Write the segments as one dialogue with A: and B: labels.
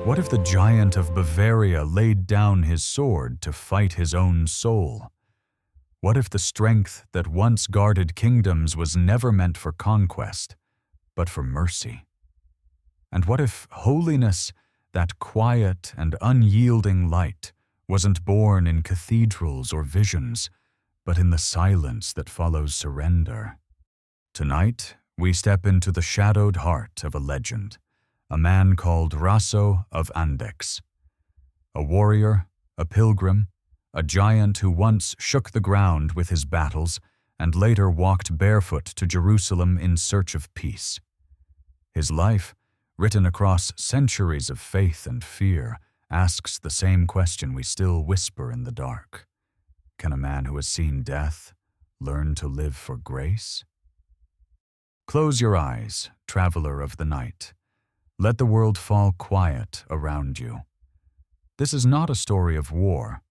A: What if the Giant of Bavaria laid down his sword to fight his own soul? What if the strength that once guarded kingdoms was never meant for conquest, but for mercy? And what if holiness, that quiet and unyielding light, wasn't born in cathedrals or visions, but in the silence that follows surrender? Tonight, we step into the shadowed heart of a legend, a man called Rasso of Andechs. A warrior, a pilgrim, a giant who once shook the ground with his battles and later walked barefoot to Jerusalem in search of peace. His life, written across centuries of faith and fear, asks the same question we still whisper in the dark. Can a man who has seen death learn to live for grace? Close your eyes, traveler of the night. Let the world fall quiet around you. This is not a story of war,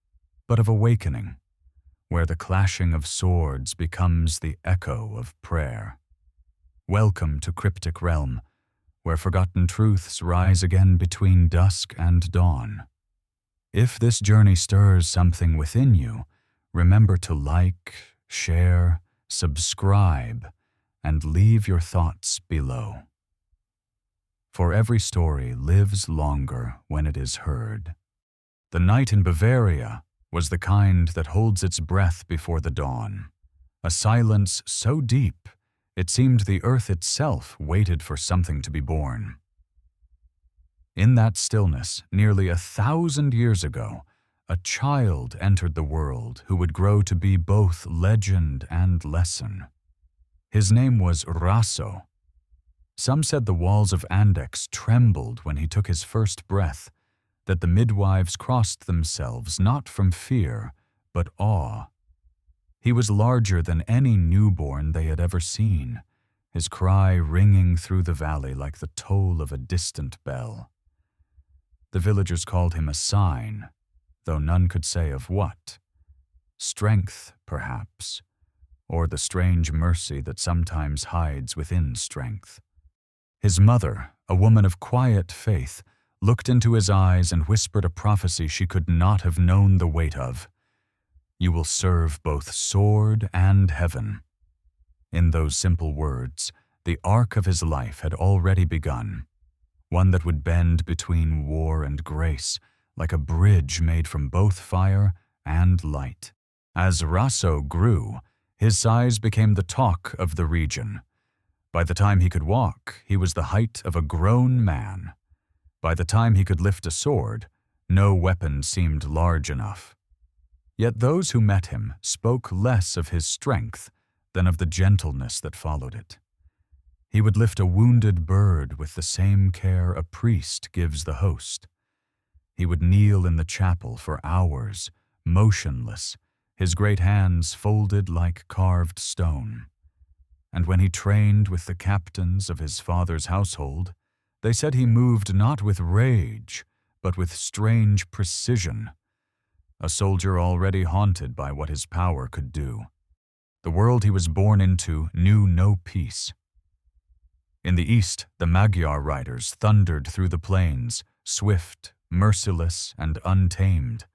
A: but of awakening, where the clashing of swords becomes the echo of prayer. Welcome to Cryptic Realm, where forgotten truths rise again between dusk and dawn. If this journey stirs something within you, remember to like, share, subscribe, and leave your thoughts below. For every story lives longer when it is heard. The night in Bavaria was the kind that holds its breath before the dawn, a silence so deep it seemed the earth itself waited for something to be born. In that stillness, nearly 1,000 years ago, a child entered the world who would grow to be both legend and lesson. His name was Rasso. Some said the walls of Andechs trembled when he took his first breath, that the midwives crossed themselves not from fear, but awe. He was larger than any newborn they had ever seen, his cry ringing through the valley like the toll of a distant bell. The villagers called him a sign, though none could say of what. Strength, perhaps, or the strange mercy that sometimes hides within strength. His mother, a woman of quiet faith, looked into his eyes and whispered a prophecy she could not have known the weight of. You will serve both sword and heaven. In those simple words, the arc of his life had already begun, one that would bend between war and grace, like a bridge made from both fire and light. As Rasso grew, his size became the talk of the region. By the time he could walk, he was the height of a grown man. By the time he could lift a sword, no weapon seemed large enough. Yet those who met him spoke less of his strength than of the gentleness that followed it. He would lift a wounded bird with the same care a priest gives the host. He would kneel in the chapel for hours, motionless, his great hands folded like carved stone. And when he trained with the captains of his father's household, they said he moved not with rage, but with strange precision, a soldier already haunted by what his power could do. The world he was born into knew no peace. In the east, the Magyar riders thundered through the plains, swift, merciless, and untamed.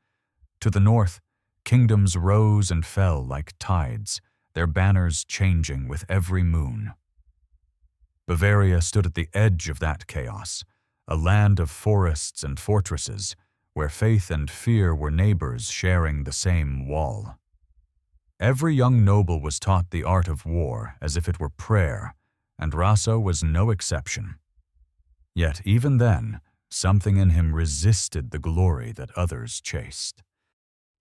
A: To the north, kingdoms rose and fell like tides, their banners changing with every moon. Bavaria stood at the edge of that chaos, a land of forests and fortresses, where faith and fear were neighbors sharing the same wall. Every young noble was taught the art of war as if it were prayer, and Rasso was no exception. Yet even then, something in him resisted the glory that others chased.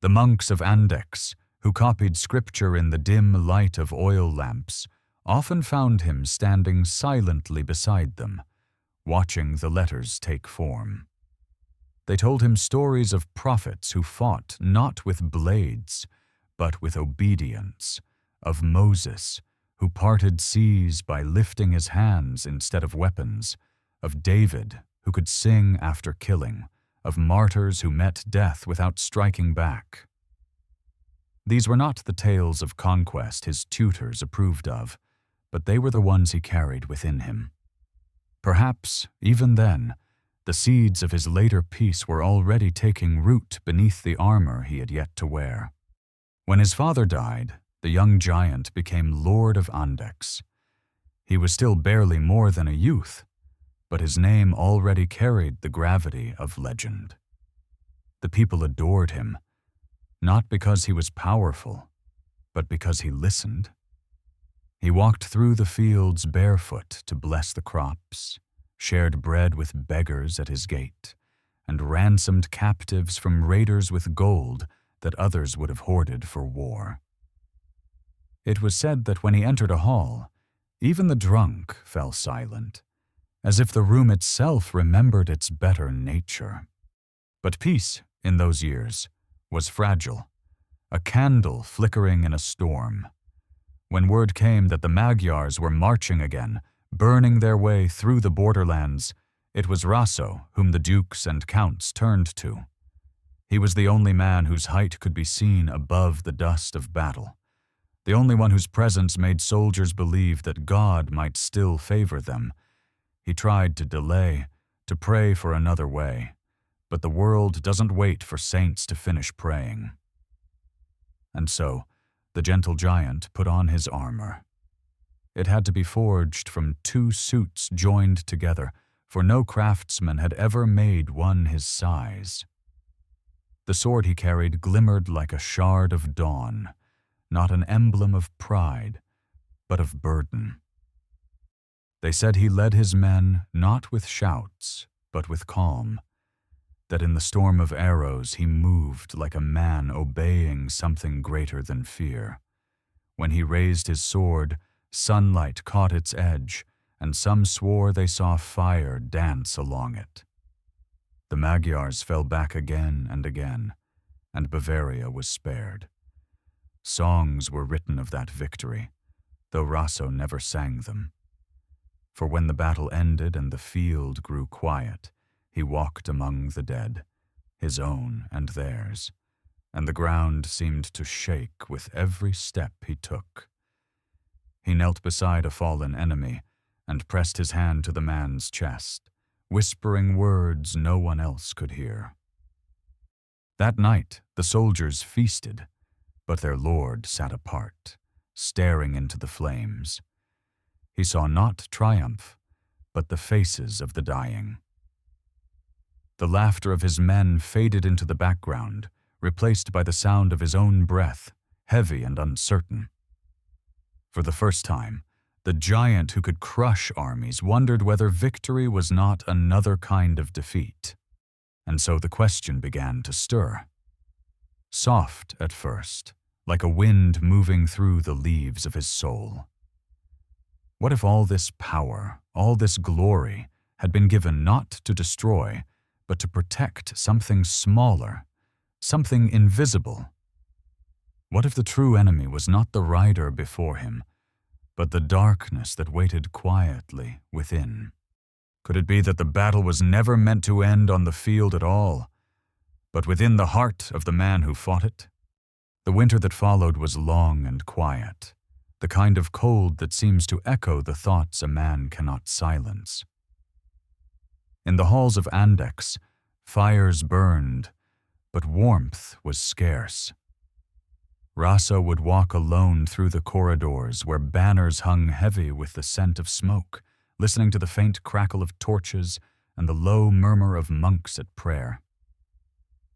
A: The monks of Andechs, who copied scripture in the dim light of oil lamps, often found him standing silently beside them, watching the letters take form. They told him stories of prophets who fought not with blades, but with obedience, of Moses, who parted seas by lifting his hands instead of weapons, of David, who could sing after killing, of martyrs who met death without striking back. These were not the tales of conquest his tutors approved of, but they were the ones he carried within him. Perhaps, even then, The seeds of his later peace were already taking root beneath the armor he had yet to wear. When his father died, the young giant became Lord of Andechs. He was still barely more than a youth, but his name already carried the gravity of legend. The people adored him, not because he was powerful, but because he listened. He walked through the fields barefoot to bless the crops, shared bread with beggars at his gate, and ransomed captives from raiders with gold that others would have hoarded for war. It was said that when he entered a hall, even the drunk fell silent, as if the room itself remembered its better nature. But peace, in those years, was fragile, a candle flickering in a storm. When word came that the Magyars were marching again, burning their way through the borderlands, it was Rasso whom the dukes and counts turned to. He was the only man whose height could be seen above the dust of battle, the only one whose presence made soldiers believe that God might still favor them. He tried to delay, to pray for another way, but the world doesn't wait for saints to finish praying. And so, the gentle giant put on his armor. It had to be forged from 2 suits joined together, for no craftsman had ever made one his size. The sword he carried glimmered like a shard of dawn, not an emblem of pride, but of burden. They said he led his men not with shouts, but with calm, that in the storm of arrows he moved like a man obeying something greater than fear. When he raised his sword, sunlight caught its edge, and some swore they saw fire dance along it. The Magyars fell back again, and Bavaria was spared. Songs were written of that victory, though Rasso never sang them. For when the battle ended and the field grew quiet, he walked among the dead, his own and theirs, and the ground seemed to shake with every step he took. He knelt beside a fallen enemy and pressed his hand to the man's chest, whispering words no one else could hear. That night the soldiers feasted, but their lord sat apart, staring into the flames. He saw not triumph, but the faces of the dying. The laughter of his men faded into the background, replaced by the sound of his own breath, heavy and uncertain. For the first time, the giant who could crush armies wondered whether victory was not another kind of defeat. And so the question began to stir. Soft at first, like a wind moving through the leaves of his soul. What if all this power, all this glory, had been given not to destroy, but to protect something smaller, something invisible? What if the true enemy was not the rider before him, but the darkness that waited quietly within? Could it be that the battle was never meant to end on the field at all, but within the heart of the man who fought it? The winter that followed was long and quiet, the kind of cold that seems to echo the thoughts a man cannot silence. In the halls of Andechs, fires burned, but warmth was scarce. Rasso would walk alone through the corridors where banners hung heavy with the scent of smoke, listening to the faint crackle of torches and the low murmur of monks at prayer.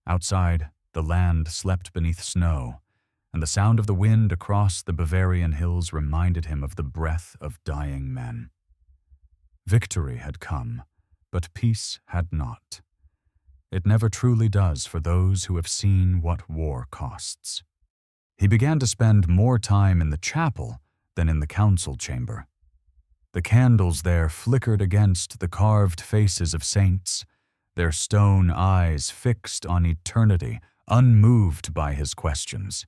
A: Outside, the land slept beneath snow, and the sound of the wind across the Bavarian hills reminded him of the breath of dying men. Victory had come, but peace had not. It never truly does for those who have seen what war costs. He began to spend more time in the chapel than in the council chamber. The candles there flickered against the carved faces of saints, their stone eyes fixed on eternity, unmoved by his questions.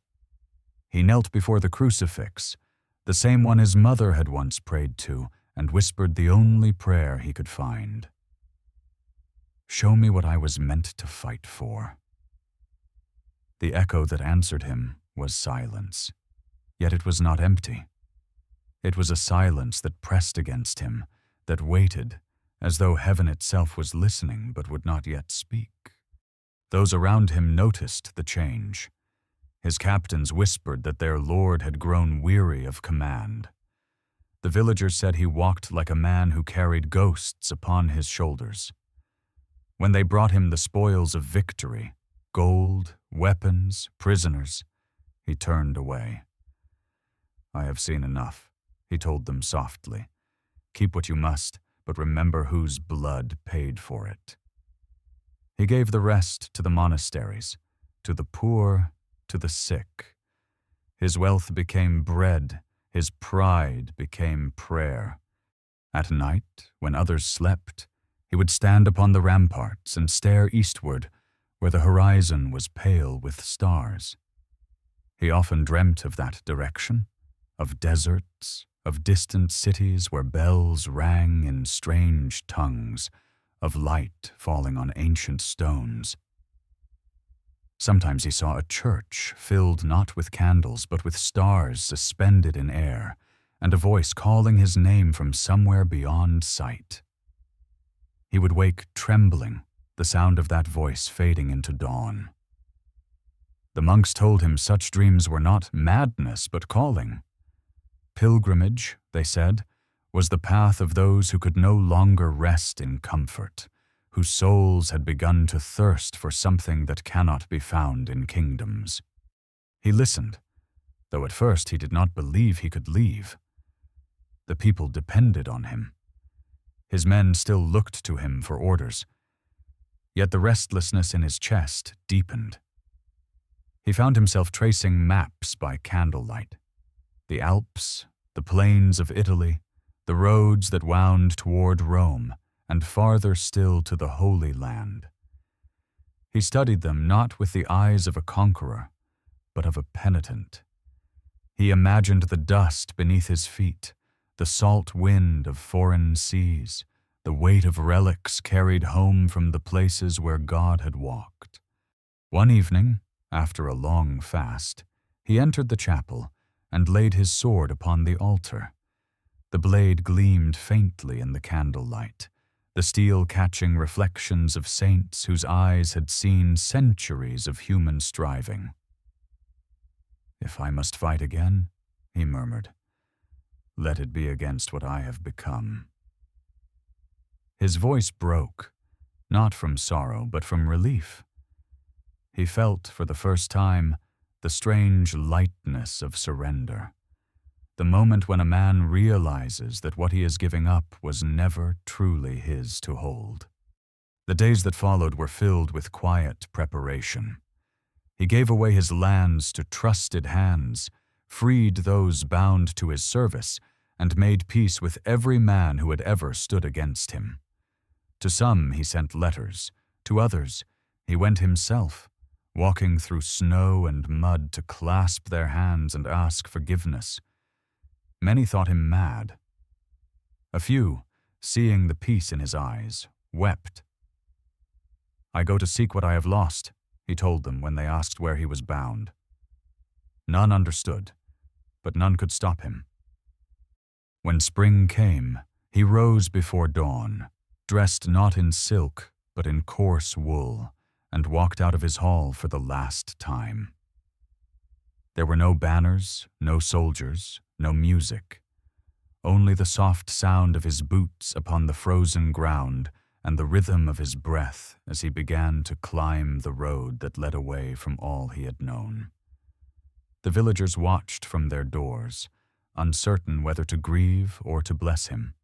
A: He knelt before the crucifix, the same one his mother had once prayed to, and whispered the only prayer he could find. "Show me what I was meant to fight for." The echo that answered him was silence, yet it was not empty. It was a silence that pressed against him, that waited, as though heaven itself was listening but would not yet speak. Those around him noticed the change. His captains whispered that their lord had grown weary of command. The villagers said he walked like a man who carried ghosts upon his shoulders. When they brought him the spoils of victory, gold, weapons, prisoners, he turned away. "I have seen enough," he told them softly. "Keep what you must, but remember whose blood paid for it." He gave the rest to the monasteries, to the poor, to the sick. His wealth became bread, his pride became prayer. At night, when others slept, he would stand upon the ramparts and stare eastward, where the horizon was pale with stars. He often dreamt of that direction, of deserts, of distant cities where bells rang in strange tongues, of light falling on ancient stones. Sometimes he saw a church filled not with candles but with stars suspended in air, and a voice calling his name from somewhere beyond sight. He would wake trembling, the sound of that voice fading into dawn. The monks told him such dreams were not madness but calling. Pilgrimage, they said, was the path of those who could no longer rest in comfort, whose souls had begun to thirst for something that cannot be found in kingdoms. He listened, though at first he did not believe he could leave. The people depended on him. His men still looked to him for orders, yet the restlessness in his chest deepened. He found himself tracing maps by candlelight. The Alps, the plains of Italy, the roads that wound toward Rome, and farther still to the Holy Land. He studied them not with the eyes of a conqueror, but of a penitent. He imagined the dust beneath his feet, the salt wind of foreign seas, the weight of relics carried home from the places where God had walked. One evening, after a long fast, he entered the chapel and laid his sword upon the altar. The blade gleamed faintly in the candlelight, the steel catching reflections of saints whose eyes had seen centuries of human striving. "If I must fight again," he murmured, "let it be against what I have become." His voice broke, not from sorrow but from relief. He felt, for the first time, the strange lightness of surrender, the moment when a man realizes that what he is giving up was never truly his to hold. The days that followed were filled with quiet preparation. He gave away his lands to trusted hands, freed those bound to his service, and made peace with every man who had ever stood against him. To some he sent letters, to others he went himself, walking through snow and mud to clasp their hands and ask forgiveness. Many thought him mad. A few, seeing the peace in his eyes, wept. "I go to seek what I have lost," he told them when they asked where he was bound. None understood, but none could stop him. When spring came, he rose before dawn, dressed not in silk, but in coarse wool, and walked out of his hall for the last time. There were no banners, no soldiers, no music, only the soft sound of his boots upon the frozen ground and the rhythm of his breath as he began to climb the road that led away from all he had known. The villagers watched from their doors, uncertain whether to grieve or to bless him.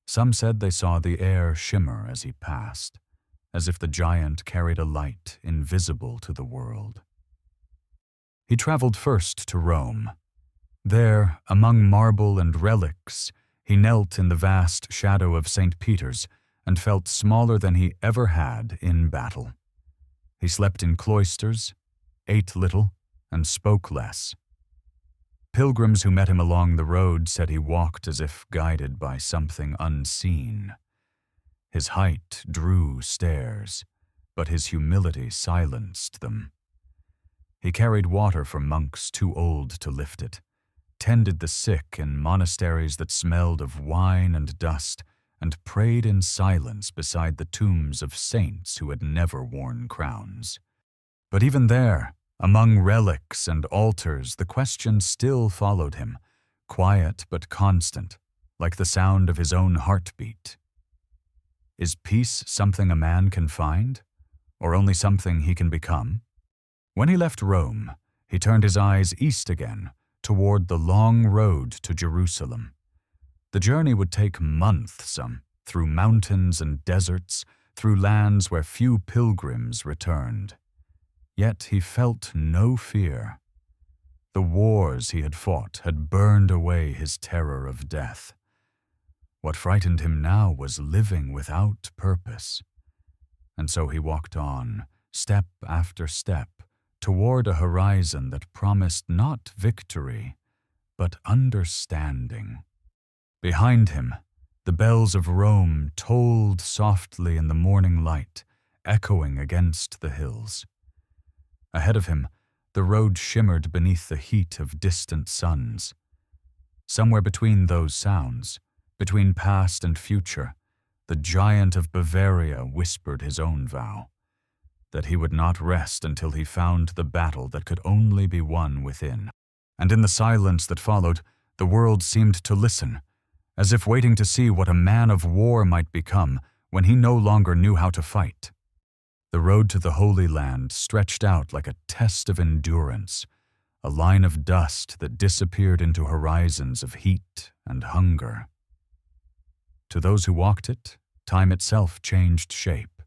A: Some said they saw the air shimmer as he passed, as if the giant carried a light invisible to the world. He traveled first to Rome. There, among marble and relics, he knelt in the vast shadow of St. Peter's and felt smaller than he ever had in battle. He slept in cloisters, ate little, and spoke less. Pilgrims who met him along the road said he walked as if guided by something unseen. His height drew stares, but his humility silenced them. He carried water for monks too old to lift it, tended the sick in monasteries that smelled of wine and dust, and prayed in silence beside the tombs of saints who had never worn crowns. But even there, among relics and altars, the question still followed him, quiet but constant, like the sound of his own heartbeat. Is peace something a man can find, or only something he can become? When he left Rome, he turned his eyes east again, toward the long road to Jerusalem. The journey would take months, through mountains and deserts, through lands where few pilgrims returned. Yet he felt no fear. The wars he had fought had burned away his terror of death. What frightened him now was living without purpose. And so he walked on, step after step, toward a horizon that promised not victory, but understanding. Behind him, the bells of Rome tolled softly in the morning light, echoing against the hills. Ahead of him, the road shimmered beneath the heat of distant suns. Somewhere between those sounds, between past and future, the Giant of Bavaria whispered his own vow, that he would not rest until he found the battle that could only be won within. And in the silence that followed, the world seemed to listen, as if waiting to see what a man of war might become when he no longer knew how to fight. The road to the Holy Land stretched out like a test of endurance, a line of dust that disappeared into horizons of heat and hunger. To those who walked it, time itself changed shape.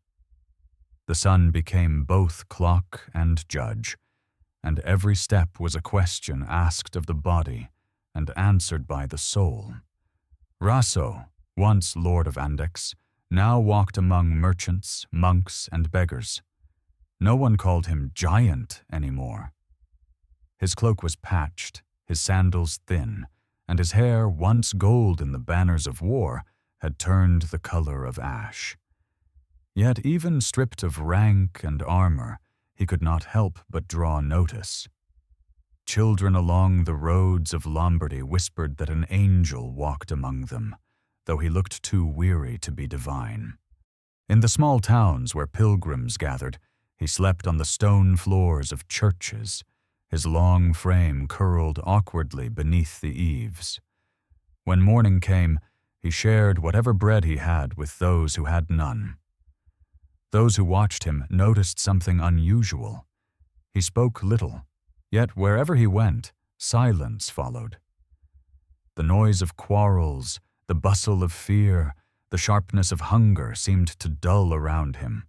A: The sun became both clock and judge, and every step was a question asked of the body and answered by the soul. Rasso, once Lord of Andechs, now walked among merchants, monks, and beggars. No one called him Giant anymore. His cloak was patched, his sandals thin, and his hair, once gold in the banners of war, had turned the color of ash. Yet even stripped of rank and armor, he could not help but draw notice. Children along the roads of Lombardy whispered that an angel walked among them, though he looked too weary to be divine. In the small towns where pilgrims gathered, he slept on the stone floors of churches, his long frame curled awkwardly beneath the eaves. When morning came, he shared whatever bread he had with those who had none. Those who watched him noticed something unusual. He spoke little, yet wherever he went, silence followed. The noise of quarrels, the bustle of fear, the sharpness of hunger seemed to dull around him.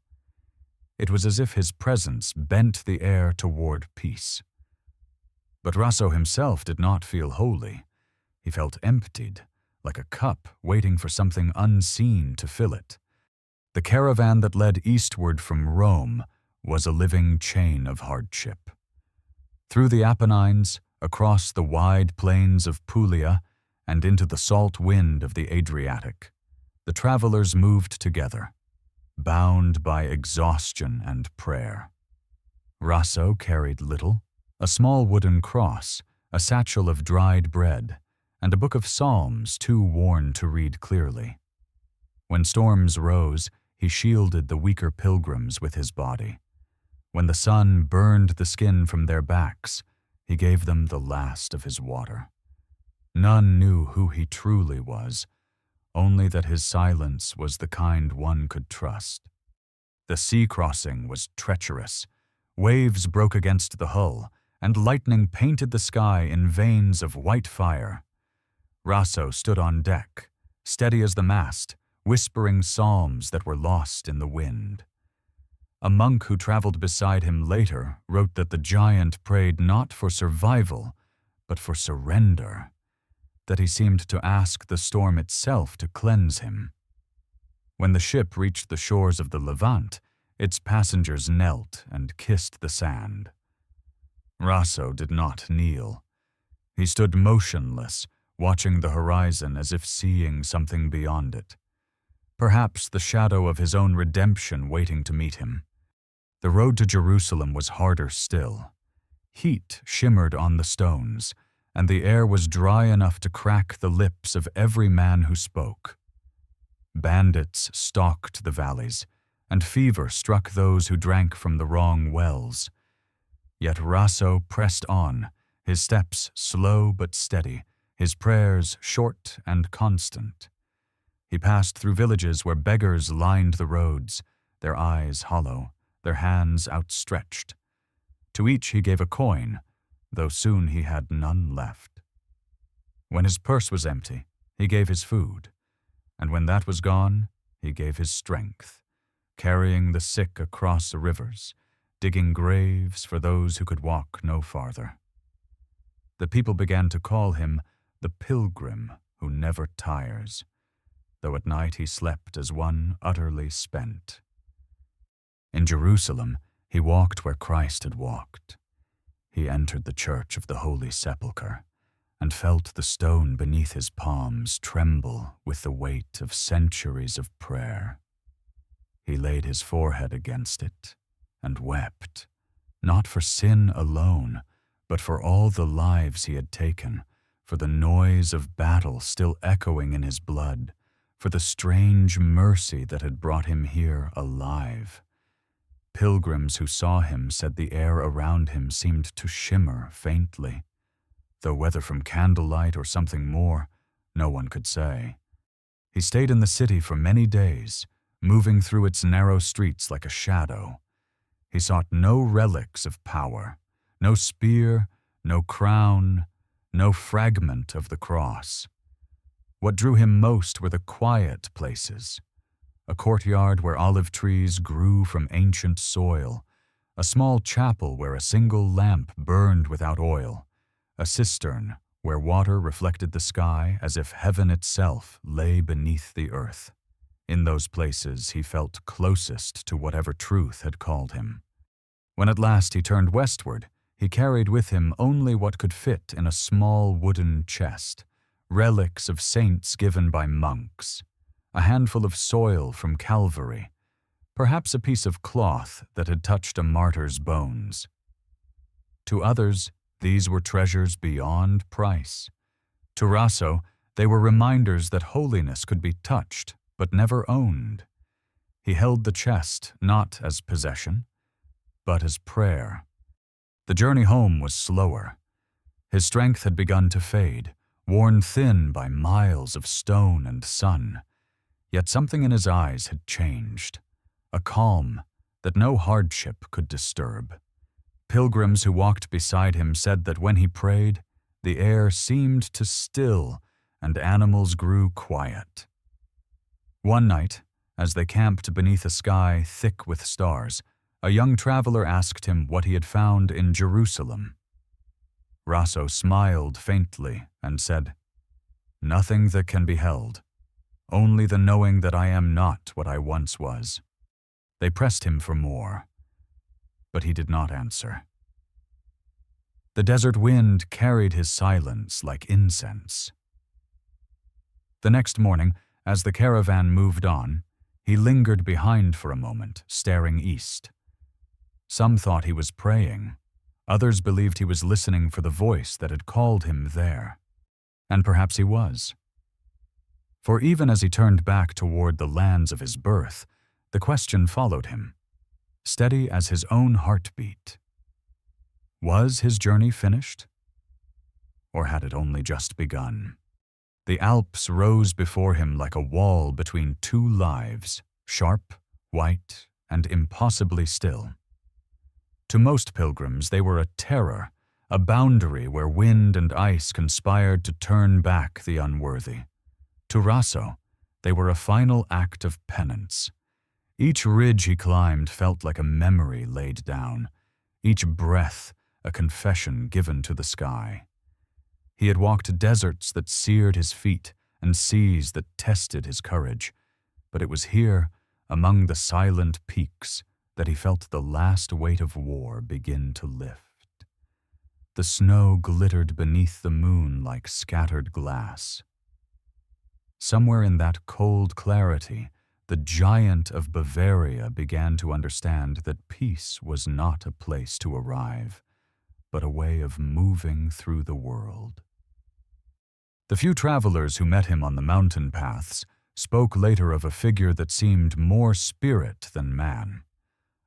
A: It was as if his presence bent the air toward peace. But Rasso himself did not feel holy. He felt emptied, like a cup waiting for something unseen to fill it. The caravan that led eastward from Rome was a living chain of hardship. Through the Apennines, across the wide plains of Puglia, and into the salt wind of the Adriatic, the travelers moved together, bound by exhaustion and prayer. Rasso carried little: a small wooden cross, a satchel of dried bread, and a book of psalms too worn to read clearly. When storms rose, he shielded the weaker pilgrims with his body. When the sun burned the skin from their backs, he gave them the last of his water. None knew who he truly was, only that his silence was the kind one could trust. The sea crossing was treacherous. Waves broke against the hull, and lightning painted the sky in veins of white fire. Rasso stood on deck, steady as the mast, whispering psalms that were lost in the wind. A monk who traveled beside him later wrote that the giant prayed not for survival, but for surrender, that he seemed to ask the storm itself to cleanse him. When the ship reached the shores of the Levant, its passengers knelt and kissed the sand. Rasso did not kneel. He stood motionless, watching the horizon as if seeing something beyond it. Perhaps the shadow of his own redemption waiting to meet him. The road to Jerusalem was harder still. Heat shimmered on the stones, and the air was dry enough to crack the lips of every man who spoke. Bandits stalked the valleys, and fever struck those who drank from the wrong wells. Yet Rasso pressed on, his steps slow but steady, his prayers short and constant. He passed through villages where beggars lined the roads, their eyes hollow, their hands outstretched. To each he gave a coin, though soon he had none left. When his purse was empty, he gave his food, and when that was gone, he gave his strength, carrying the sick across the rivers, digging graves for those who could walk no farther. The people began to call him the pilgrim who never tires, though at night he slept as one utterly spent. In Jerusalem, he walked where Christ had walked. He entered the church of the Holy Sepulchre and felt the stone beneath his palms tremble with the weight of centuries of prayer. He laid his forehead against it and wept, not for sin alone, but for all the lives he had taken, for the noise of battle still echoing in his blood, for the strange mercy that had brought him here alive. Pilgrims who saw him said the air around him seemed to shimmer faintly, though whether from candlelight or something more, no one could say. He stayed in the city for many days, moving through its narrow streets like a shadow. He sought no relics of power, no spear, no crown, no fragment of the cross. What drew him most were the quiet places, a courtyard where olive trees grew from ancient soil, a small chapel where a single lamp burned without oil, a cistern where water reflected the sky as if heaven itself lay beneath the earth. In those places he felt closest to whatever truth had called him. When at last he turned westward, he carried with him only what could fit in a small wooden chest, relics of saints given by monks, a handful of soil from Calvary, perhaps a piece of cloth that had touched a martyr's bones. To others, these were treasures beyond price. To Rasso, they were reminders that holiness could be touched, but never owned. He held the chest not as possession, but as prayer. The journey home was slower. His strength had begun to fade, worn thin by miles of stone and sun. Yet something in his eyes had changed, a calm that no hardship could disturb. Pilgrims who walked beside him said that when he prayed, the air seemed to still and animals grew quiet. One night, as they camped beneath a sky thick with stars, a young traveler asked him what he had found in Jerusalem. Rasso smiled faintly and said, "Nothing that can be held, only the knowing that I am not what I once was." They pressed him for more, but he did not answer. The desert wind carried his silence like incense. The next morning, as the caravan moved on, he lingered behind for a moment, staring east. Some thought he was praying. Others believed he was listening for the voice that had called him there. And perhaps he was. For even as he turned back toward the lands of his birth, the question followed him, steady as his own heartbeat. Was his journey finished? Or had it only just begun? The Alps rose before him like a wall between two lives, sharp, white, and impossibly still. To most pilgrims, they were a terror, a boundary where wind and ice conspired to turn back the unworthy. To Rasso, they were a final act of penance. Each ridge he climbed felt like a memory laid down, each breath a confession given to the sky. He had walked deserts that seared his feet and seas that tested his courage, but it was here, among the silent peaks, that he felt the last weight of war begin to lift. The snow glittered beneath the moon like scattered glass. Somewhere in that cold clarity, the Giant of Bavaria began to understand that peace was not a place to arrive, but a way of moving through the world. The few travelers who met him on the mountain paths spoke later of a figure that seemed more spirit than man,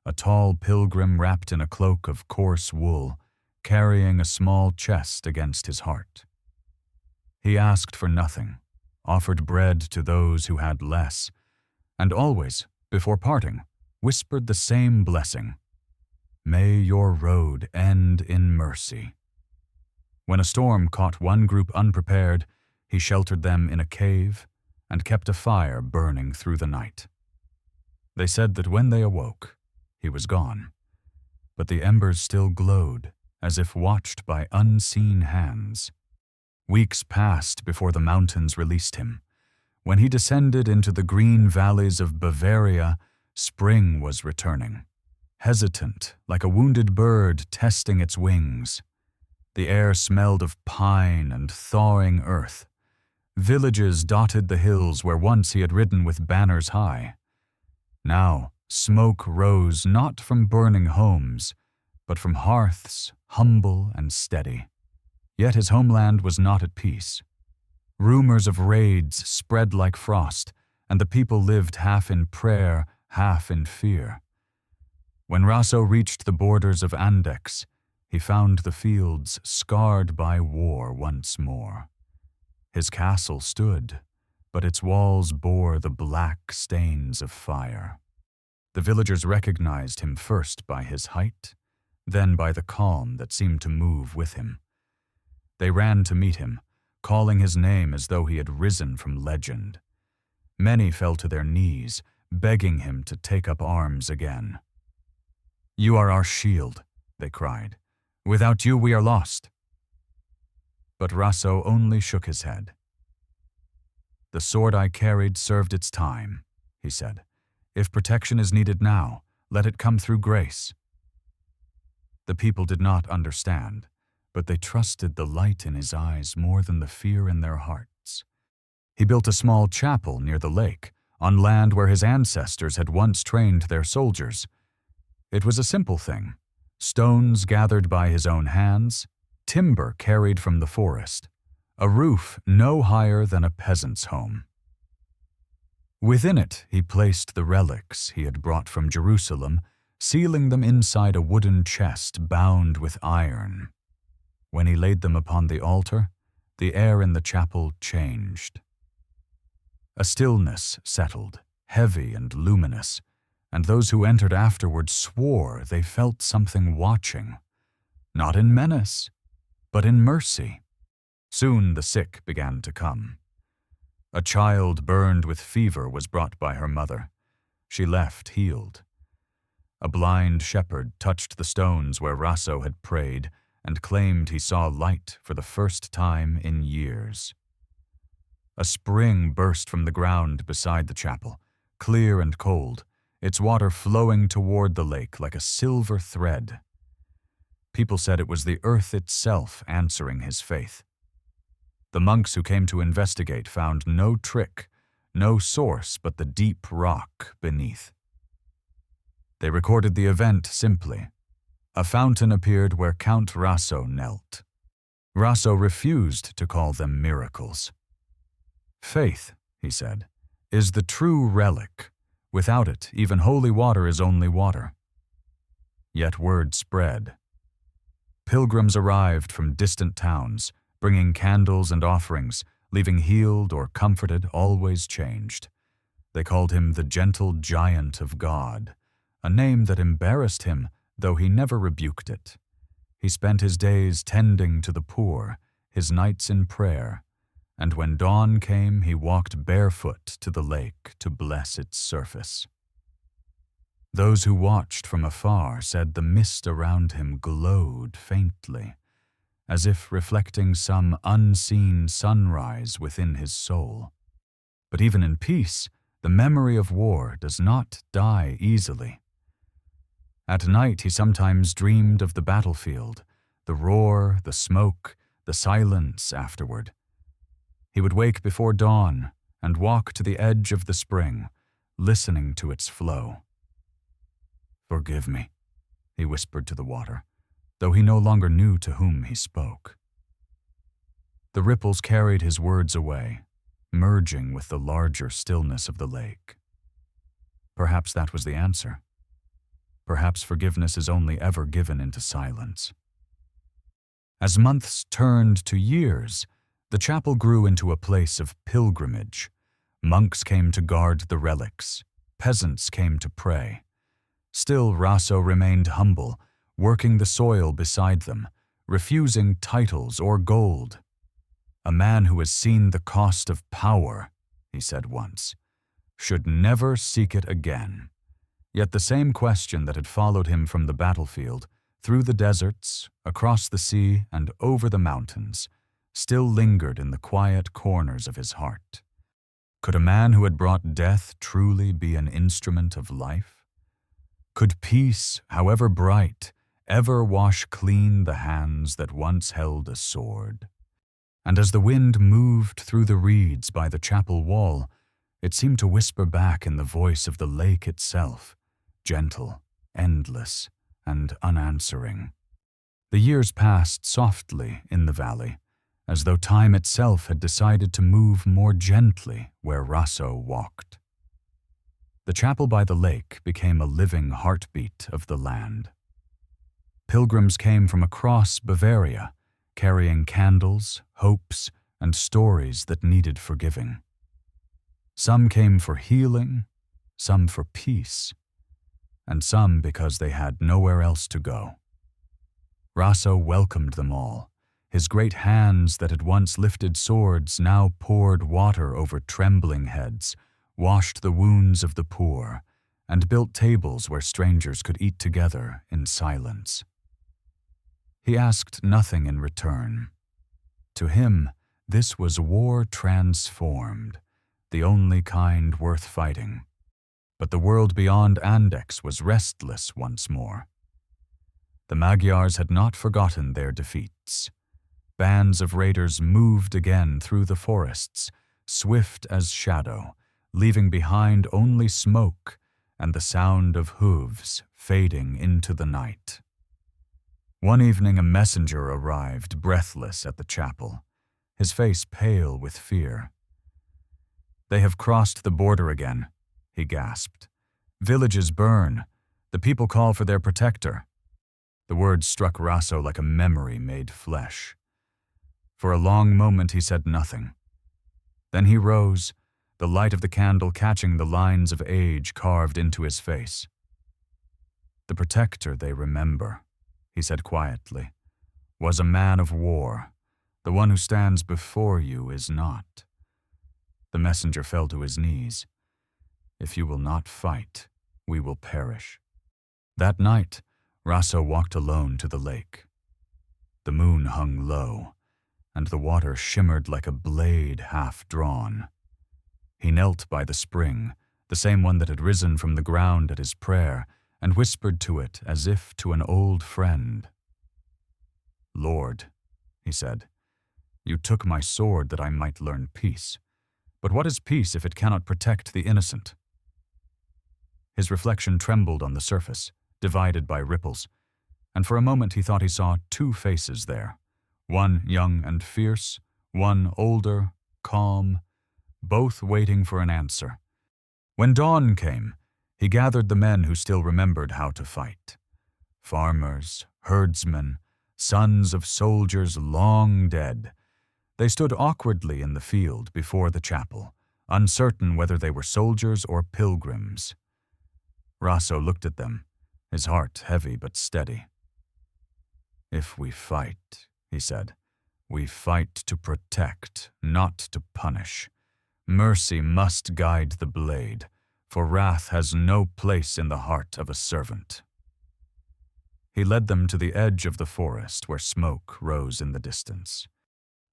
A: a tall pilgrim wrapped in a cloak of coarse wool, carrying a small chest against his heart. He asked for nothing, offered bread to those who had less, and always, before parting, whispered the same blessing: "May your road end in mercy." When a storm caught one group unprepared, he sheltered them in a cave and kept a fire burning through the night. They said that when they awoke, he was gone, but the embers still glowed as if watched by unseen hands. Weeks passed before the mountains released him. When he descended into the green valleys of Bavaria, spring was returning, hesitant like a wounded bird testing its wings. The air smelled of pine and thawing earth. Villages dotted the hills where once he had ridden with banners high. Now, smoke rose not from burning homes, but from hearths humble and steady. Yet his homeland was not at peace. Rumors of raids spread like frost, and the people lived half in prayer, half in fear. When Rasso reached the borders of Andechs, he found the fields scarred by war once more. His castle stood, but its walls bore the black stains of fire. The villagers recognized him first by his height, then by the calm that seemed to move with him. They ran to meet him, calling his name as though he had risen from legend. Many fell to their knees, begging him to take up arms again. "You are our shield," they cried. "Without you we are lost." But Rasso only shook his head. "The sword I carried served its time," he said. "If protection is needed now, let it come through grace." The people did not understand, but they trusted the light in his eyes more than the fear in their hearts. He built a small chapel near the lake, on land where his ancestors had once trained their soldiers. It was a simple thing: stones gathered by his own hands, timber carried from the forest, a roof no higher than a peasant's home. Within it he placed the relics he had brought from Jerusalem, sealing them inside a wooden chest bound with iron. When he laid them upon the altar, the air in the chapel changed. A stillness settled, heavy and luminous, and those who entered afterward swore they felt something watching, not in menace, but in mercy. Soon the sick began to come. A child burned with fever was brought by her mother. She left healed. A blind shepherd touched the stones where Rasso had prayed and claimed he saw light for the first time in years. A spring burst from the ground beside the chapel, clear and cold, its water flowing toward the lake like a silver thread. People said it was the earth itself answering his faith. The monks who came to investigate found no trick, no source but the deep rock beneath. They recorded the event simply. A fountain appeared where Count Rasso knelt. Rasso refused to call them miracles. "Faith," he said, "is the true relic. Without it, even holy water is only water." Yet word spread. Pilgrims arrived from distant towns, bringing candles and offerings, leaving healed or comforted, always changed. They called him the gentle Giant of God, a name that embarrassed him, though he never rebuked it. He spent his days tending to the poor, his nights in prayer, and when dawn came he walked barefoot to the lake to bless its surface. Those who watched from afar said the mist around him glowed faintly, as if reflecting some unseen sunrise within his soul. But even in peace, the memory of war does not die easily. At night he sometimes dreamed of the battlefield, the roar, the smoke, the silence afterward. He would wake before dawn and walk to the edge of the spring, listening to its flow. "Forgive me," he whispered to the water, though he no longer knew to whom he spoke. The ripples carried his words away, merging with the larger stillness of the lake. Perhaps that was the answer. Perhaps forgiveness is only ever given into silence. As months turned to years, the chapel grew into a place of pilgrimage. Monks came to guard the relics. Peasants came to pray. Still, Rasso remained humble, working the soil beside them, refusing titles or gold. "A man who has seen the cost of power," he said once, "should never seek it again." Yet the same question that had followed him from the battlefield, through the deserts, across the sea, and over the mountains, still lingered in the quiet corners of his heart. Could a man who had brought death truly be an instrument of life? Could peace, however bright, ever wash clean the hands that once held a sword? And as the wind moved through the reeds by the chapel wall, it seemed to whisper back in the voice of the lake itself, gentle, endless, and unanswering. The years passed softly in the valley, as though time itself had decided to move more gently where Rasso walked. The chapel by the lake became a living heartbeat of the land. Pilgrims came from across Bavaria, carrying candles, hopes, and stories that needed forgiving. Some came for healing, some for peace, and some because they had nowhere else to go. Rasso welcomed them all. His great hands that had once lifted swords now poured water over trembling heads, washed the wounds of the poor, and built tables where strangers could eat together in silence. He asked nothing in return. To him, this was war transformed, the only kind worth fighting. But the world beyond Andechs was restless once more. The Magyars had not forgotten their defeats. Bands of raiders moved again through the forests, swift as shadow, leaving behind only smoke and the sound of hooves fading into the night. One evening a messenger arrived, breathless, at the chapel, his face pale with fear. "They have crossed the border again," he gasped. "Villages burn. The people call for their protector." The words struck Rasso like a memory made flesh. For a long moment he said nothing. Then he rose, the light of the candle catching the lines of age carved into his face. "The protector they remember," he said quietly, "was a man of war. The one who stands before you is not." The messenger fell to his knees. "If you will not fight, we will perish." That night, Rasso walked alone to the lake. The moon hung low, and the water shimmered like a blade half drawn. He knelt by the spring, the same one that had risen from the ground at his prayer, and whispered to it as if to an old friend. "Lord," he said, "you took my sword that I might learn peace. But what is peace if it cannot protect the innocent?" His reflection trembled on the surface, divided by ripples, and for a moment he thought he saw two faces there, one young and fierce, one older, calm, both waiting for an answer. When dawn came, he gathered the men who still remembered how to fight. Farmers, herdsmen, sons of soldiers long dead. They stood awkwardly in the field before the chapel, uncertain whether they were soldiers or pilgrims. Rasso looked at them, his heart heavy but steady. "If we fight," he said, "we fight to protect, not to punish. Mercy must guide the blade, for wrath has no place in the heart of a servant." He led them to the edge of the forest where smoke rose in the distance.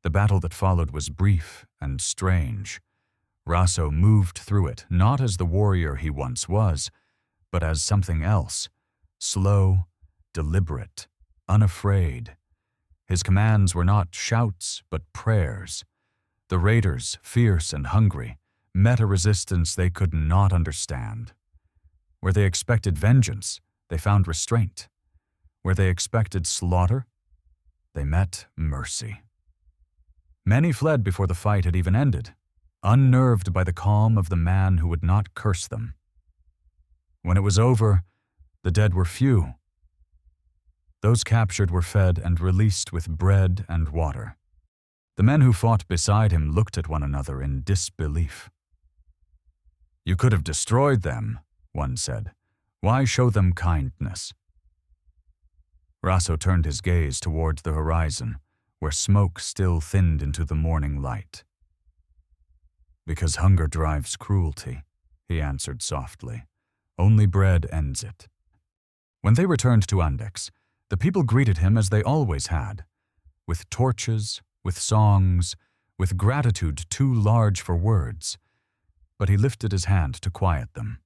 A: The battle that followed was brief and strange. Rasso moved through it, not as the warrior he once was, but as something else, slow, deliberate, unafraid. His commands were not shouts, but prayers. The raiders, fierce and hungry, met a resistance they could not understand. Where they expected vengeance, they found restraint. Where they expected slaughter, they met mercy. Many fled before the fight had even ended. unnerved by the calm of the man who would not curse them. When it was over, the dead were few. Those captured were fed and released with bread and water. The men who fought beside him looked at one another in disbelief. "You could have destroyed them," one said. "Why show them kindness?" Rasso turned his gaze toward the horizon, where smoke still thinned into the morning light. "Because hunger drives cruelty," he answered softly. "Only bread ends it." When they returned to Andechs, the people greeted him as they always had, with torches, with songs, with gratitude too large for words, but he lifted his hand to quiet them.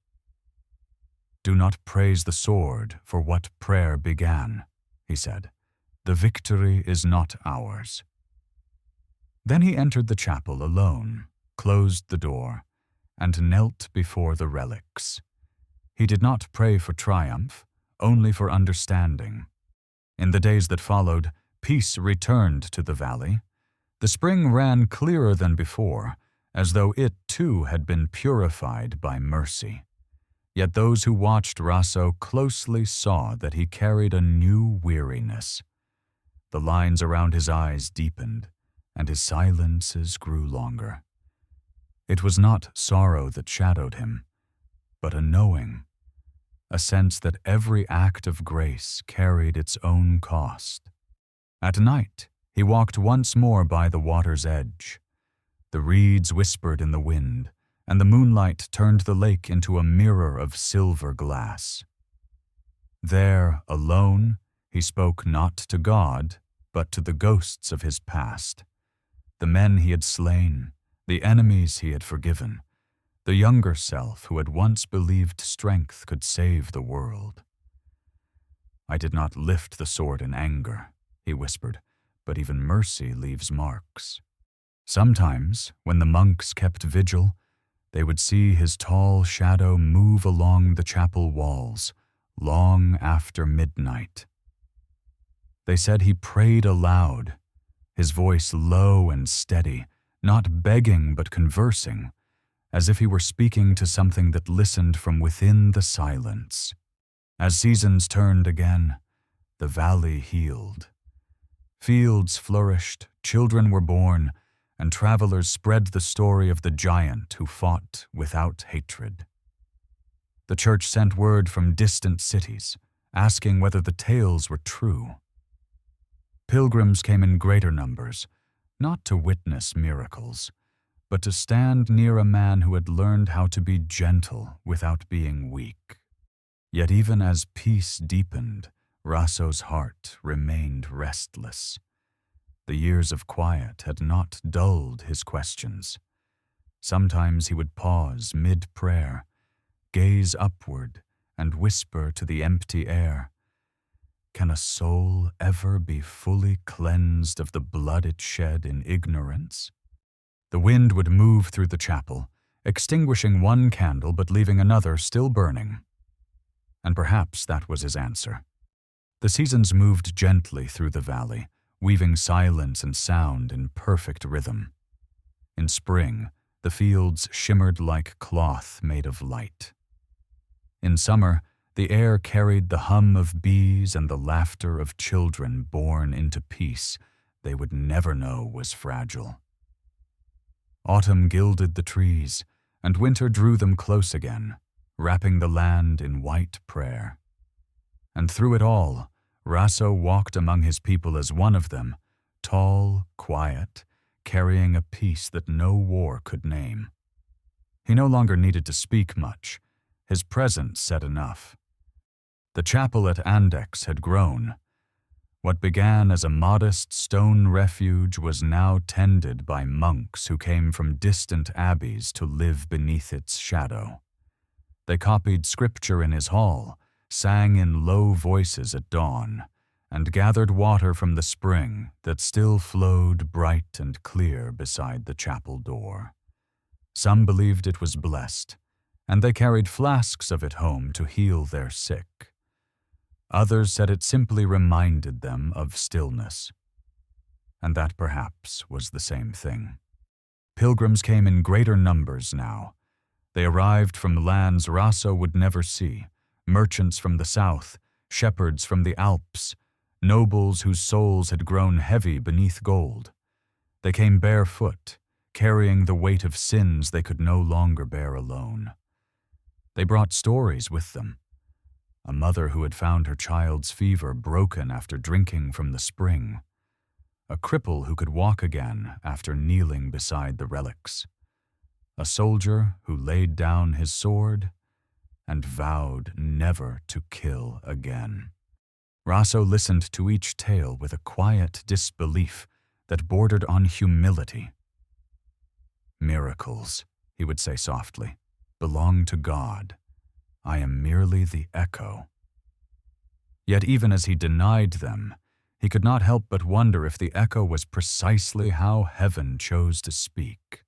A: "Do not praise the sword for what prayer began," he said. "The victory is not ours." Then he entered the chapel alone, closed the door, and knelt before the relics. He did not pray for triumph, only for understanding. In the days that followed, peace returned to the valley. The spring ran clearer than before, as though it too had been purified by mercy. Yet those who watched Rasso closely saw that he carried a new weariness. The lines around his eyes deepened, and his silences grew longer. It was not sorrow that shadowed him, but a knowing, a sense that every act of grace carried its own cost. At night, he walked once more by the water's edge. The reeds whispered in the wind, and the moonlight turned the lake into a mirror of silver glass. There, alone, he spoke not to God, but to the ghosts of his past, the men he had slain, the enemies he had forgiven, the younger self who had once believed strength could save the world. "I did not lift the sword in anger," he whispered, "but even mercy leaves marks." Sometimes, when the monks kept vigil, they would see his tall shadow move along the chapel walls, long after midnight. They said he prayed aloud, his voice low and steady, not begging but conversing, as if he were speaking to something that listened from within the silence. As seasons turned again, the valley healed. Fields flourished, children were born, and travelers spread the story of the giant who fought without hatred. The church sent word from distant cities, asking whether the tales were true. Pilgrims came in greater numbers, not to witness miracles, but to stand near a man who had learned how to be gentle without being weak. Yet even as peace deepened, Rasso's heart remained restless. The years of quiet had not dulled his questions. Sometimes he would pause mid-prayer, gaze upward, and whisper to the empty air, "Can a soul ever be fully cleansed of the blood it shed in ignorance?" The wind would move through the chapel, extinguishing one candle but leaving another still burning. And perhaps that was his answer. The seasons moved gently through the valley, weaving silence and sound in perfect rhythm. In spring, the fields shimmered like cloth made of light. In summer, the air carried the hum of bees and the laughter of children born into peace they would never know was fragile. Autumn gilded the trees, and winter drew them close again, wrapping the land in white prayer. And through it all, Rasso walked among his people as one of them, tall, quiet, carrying a peace that no war could name. He no longer needed to speak much. His presence said enough. The chapel at Andechs had grown. What began as a modest stone refuge was now tended by monks who came from distant abbeys to live beneath its shadow. They copied scripture in his hall, sang in low voices at dawn, and gathered water from the spring that still flowed bright and clear beside the chapel door. Some believed it was blessed, and they carried flasks of it home to heal their sick. Others said it simply reminded them of stillness, and that perhaps was the same thing. Pilgrims came in greater numbers now. They arrived from lands Rasso would never see, merchants from the south, shepherds from the Alps, nobles whose souls had grown heavy beneath gold. They came barefoot, carrying the weight of sins they could no longer bear alone. They brought stories with them. A mother who had found her child's fever broken after drinking from the spring. A cripple who could walk again after kneeling beside the relics. A soldier who laid down his sword and vowed never to kill again. Rasso listened to each tale with a quiet disbelief that bordered on humility. Miracles, he would say softly, belong to God. I am merely the echo. Yet even as he denied them, he could not help but wonder if the echo was precisely how heaven chose to speak.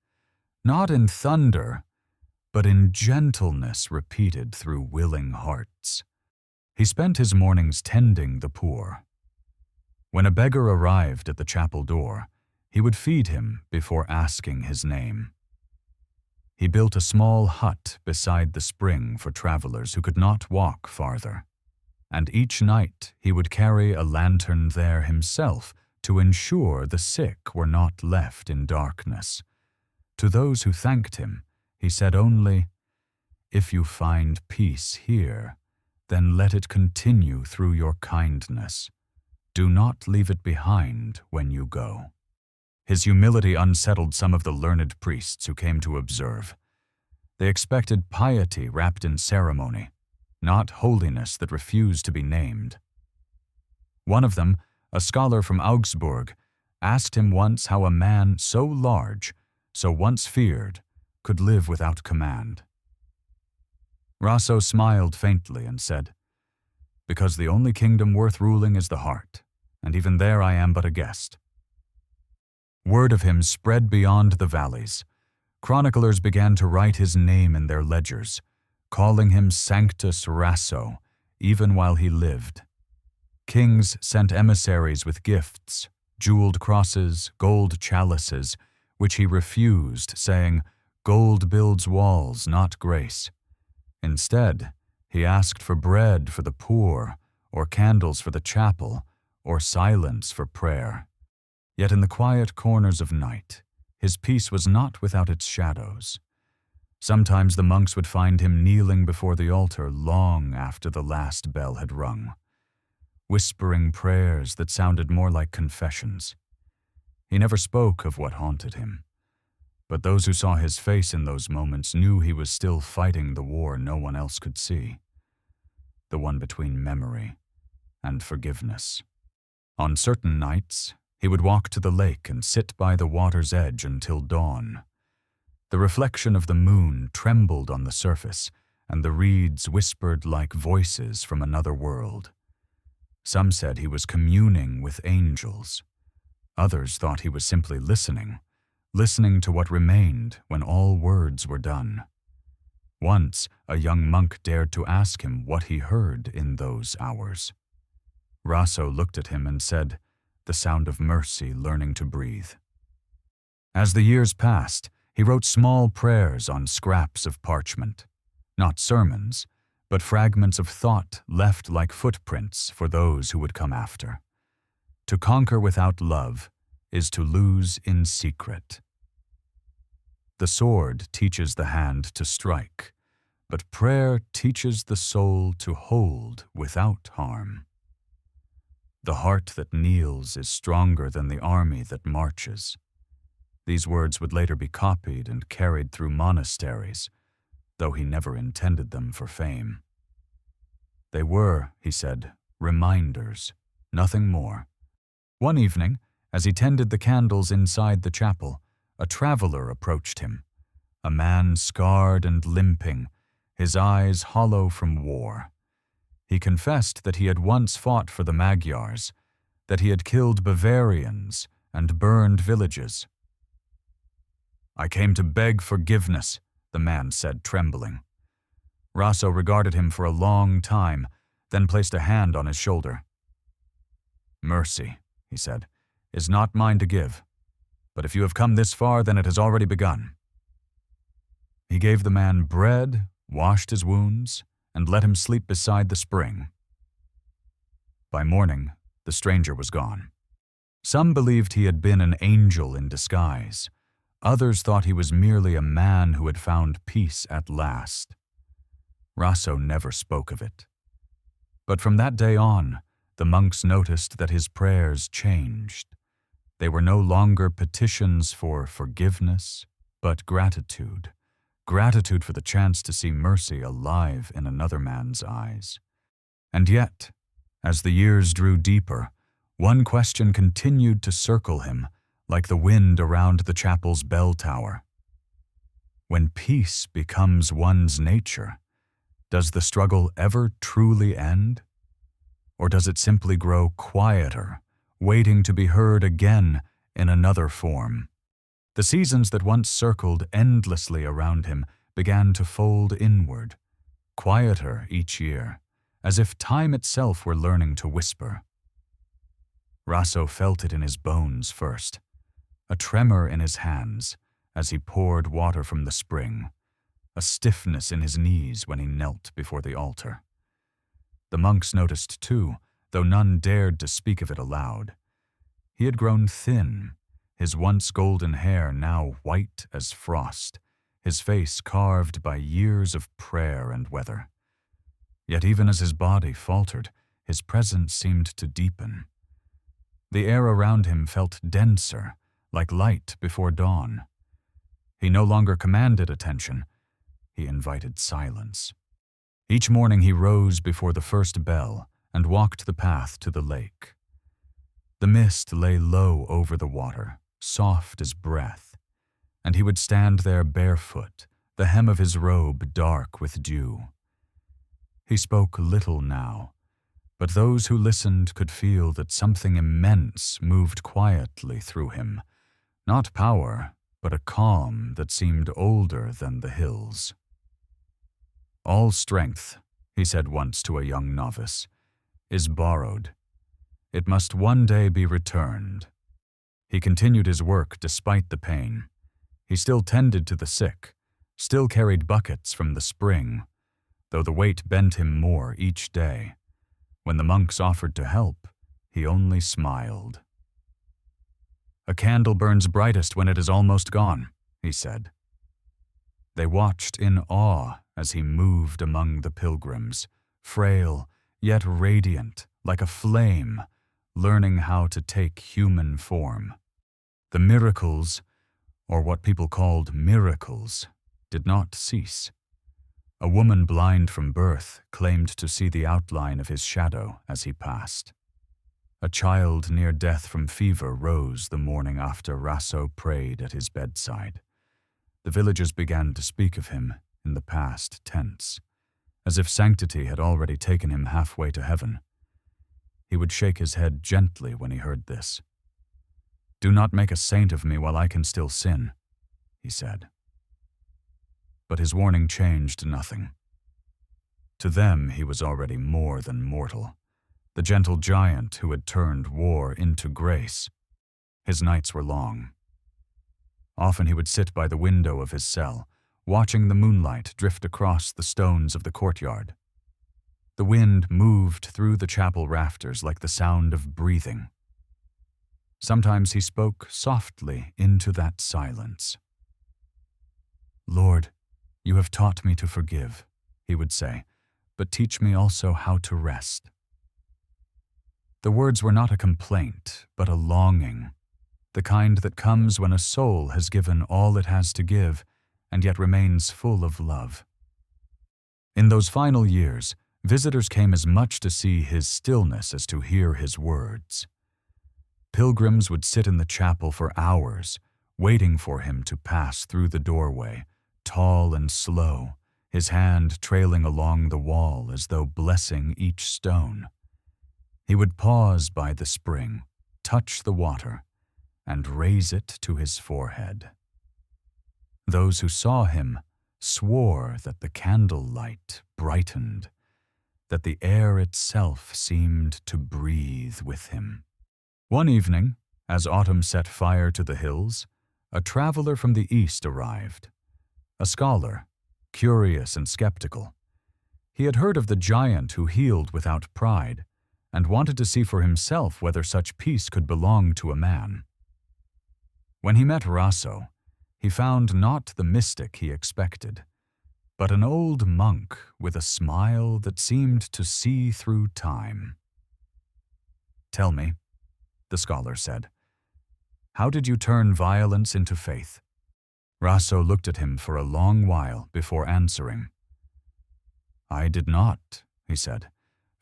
A: Not in thunder, but in gentleness repeated through willing hearts. He spent his mornings tending the poor. When a beggar arrived at the chapel door, he would feed him before asking his name. He built a small hut beside the spring for travelers who could not walk farther. And each night he would carry a lantern there himself to ensure the sick were not left in darkness. To those who thanked him, he said only, "If you find peace here, then let it continue through your kindness. Do not leave it behind when you go." His humility unsettled some of the learned priests who came to observe. They expected piety wrapped in ceremony, not holiness that refused to be named. One of them, a scholar from Augsburg, asked him once how a man so large, so once feared, could live without command. Rasso smiled faintly and said, "Because the only kingdom worth ruling is the heart, and even there I am but a guest." Word of him spread beyond the valleys. Chroniclers began to write his name in their ledgers, calling him Sanctus Rasso, even while he lived. Kings sent emissaries with gifts, jeweled crosses, gold chalices, which he refused, saying, "Gold builds walls, not grace." Instead, he asked for bread for the poor, or candles for the chapel, or silence for prayer. Yet in the quiet corners of night, his peace was not without its shadows. Sometimes the monks would find him kneeling before the altar long after the last bell had rung, whispering prayers that sounded more like confessions. He never spoke of what haunted him, but those who saw his face in those moments knew he was still fighting the war no one else could see, the one between memory and forgiveness. On certain nights, he would walk to the lake and sit by the water's edge until dawn. The reflection of the moon trembled on the surface, and the reeds whispered like voices from another world. Some said he was communing with angels. Others thought he was simply listening to what remained when all words were done. Once, a young monk dared to ask him what he heard in those hours. Rasso looked at him and said, "The sound of mercy learning to breathe." As the years passed, he wrote small prayers on scraps of parchment, not sermons, but fragments of thought left like footprints for those who would come after. To conquer without love is to lose in secret. The sword teaches the hand to strike, but prayer teaches the soul to hold without harm. The heart that kneels is stronger than the army that marches. These words would later be copied and carried through monasteries, though he never intended them for fame. They were, he said, reminders, nothing more. One evening, as he tended the candles inside the chapel, a traveler approached him, a man scarred and limping, his eyes hollow from war. He confessed that he had once fought for the Magyars, that he had killed Bavarians and burned villages. "I came to beg forgiveness," the man said, trembling. Rasso regarded him for a long time, then placed a hand on his shoulder. "Mercy," he said, "is not mine to give, but if you have come this far, then it has already begun." He gave the man bread, washed his wounds, and let him sleep beside the spring. By morning, the stranger was gone. Some believed he had been an angel in disguise. Others thought he was merely a man who had found peace at last. Rasso never spoke of it. But from that day on, the monks noticed that his prayers changed. They were no longer petitions for forgiveness, but gratitude. Gratitude for the chance to see mercy alive in another man's eyes. And yet, as the years drew deeper, one question continued to circle him, like the wind around the chapel's bell tower. When peace becomes one's nature, does the struggle ever truly end? Or does it simply grow quieter, waiting to be heard again in another form? The seasons that once circled endlessly around him began to fold inward, quieter each year, as if time itself were learning to whisper. Rasso felt it in his bones first, a tremor in his hands as he poured water from the spring, a stiffness in his knees when he knelt before the altar. The monks noticed too, though none dared to speak of it aloud. He had grown thin, his once golden hair now white as frost, his face carved by years of prayer and weather. Yet even as his body faltered, his presence seemed to deepen. The air around him felt denser, like light before dawn. He no longer commanded attention, he invited silence. Each morning he rose before the first bell and walked the path to the lake. The mist lay low over the water, soft as breath, and he would stand there barefoot, the hem of his robe dark with dew. He spoke little now, but those who listened could feel that something immense moved quietly through him, not power, but a calm that seemed older than the hills. "All strength," he said once to a young novice, "is borrowed. It must one day be returned." He continued his work despite the pain. He still tended to the sick, still carried buckets from the spring, though the weight bent him more each day. When the monks offered to help, he only smiled. "A candle burns brightest when it is almost gone," he said. They watched in awe as he moved among the pilgrims, frail yet radiant, like a flame, learning how to take human form. The miracles, or what people called miracles, did not cease. A woman blind from birth claimed to see the outline of his shadow as he passed. A child near death from fever rose the morning after Rasso prayed at his bedside. The villagers began to speak of him in the past tense, as if sanctity had already taken him halfway to heaven. He would shake his head gently when he heard this. "Do not make a saint of me while I can still sin," he said. But his warning changed nothing. To them he was already more than mortal, the gentle giant who had turned war into grace. His nights were long. Often he would sit by the window of his cell, watching the moonlight drift across the stones of the courtyard. The wind moved through the chapel rafters like the sound of breathing. Sometimes he spoke softly into that silence. "Lord, you have taught me to forgive," he would say, "but teach me also how to rest." The words were not a complaint, but a longing, the kind that comes when a soul has given all it has to give and yet remains full of love. In those final years, visitors came as much to see his stillness as to hear his words. Pilgrims would sit in the chapel for hours, waiting for him to pass through the doorway, tall and slow, his hand trailing along the wall as though blessing each stone. He would pause by the spring, touch the water, and raise it to his forehead. Those who saw him swore that the candle light brightened, that the air itself seemed to breathe with him. One evening, As autumn set fire to the hills, a traveler from the east arrived. A scholar, curious and skeptical. He had heard of the giant who healed without pride, and wanted to see for himself whether such peace could belong to a man. When he met Rasso, he found not the mystic he expected, but an old monk with a smile that seemed to see through time. "Tell me," the scholar said, "how did you turn violence into faith?" Rasso looked at him for a long while before answering. "I did not," he said.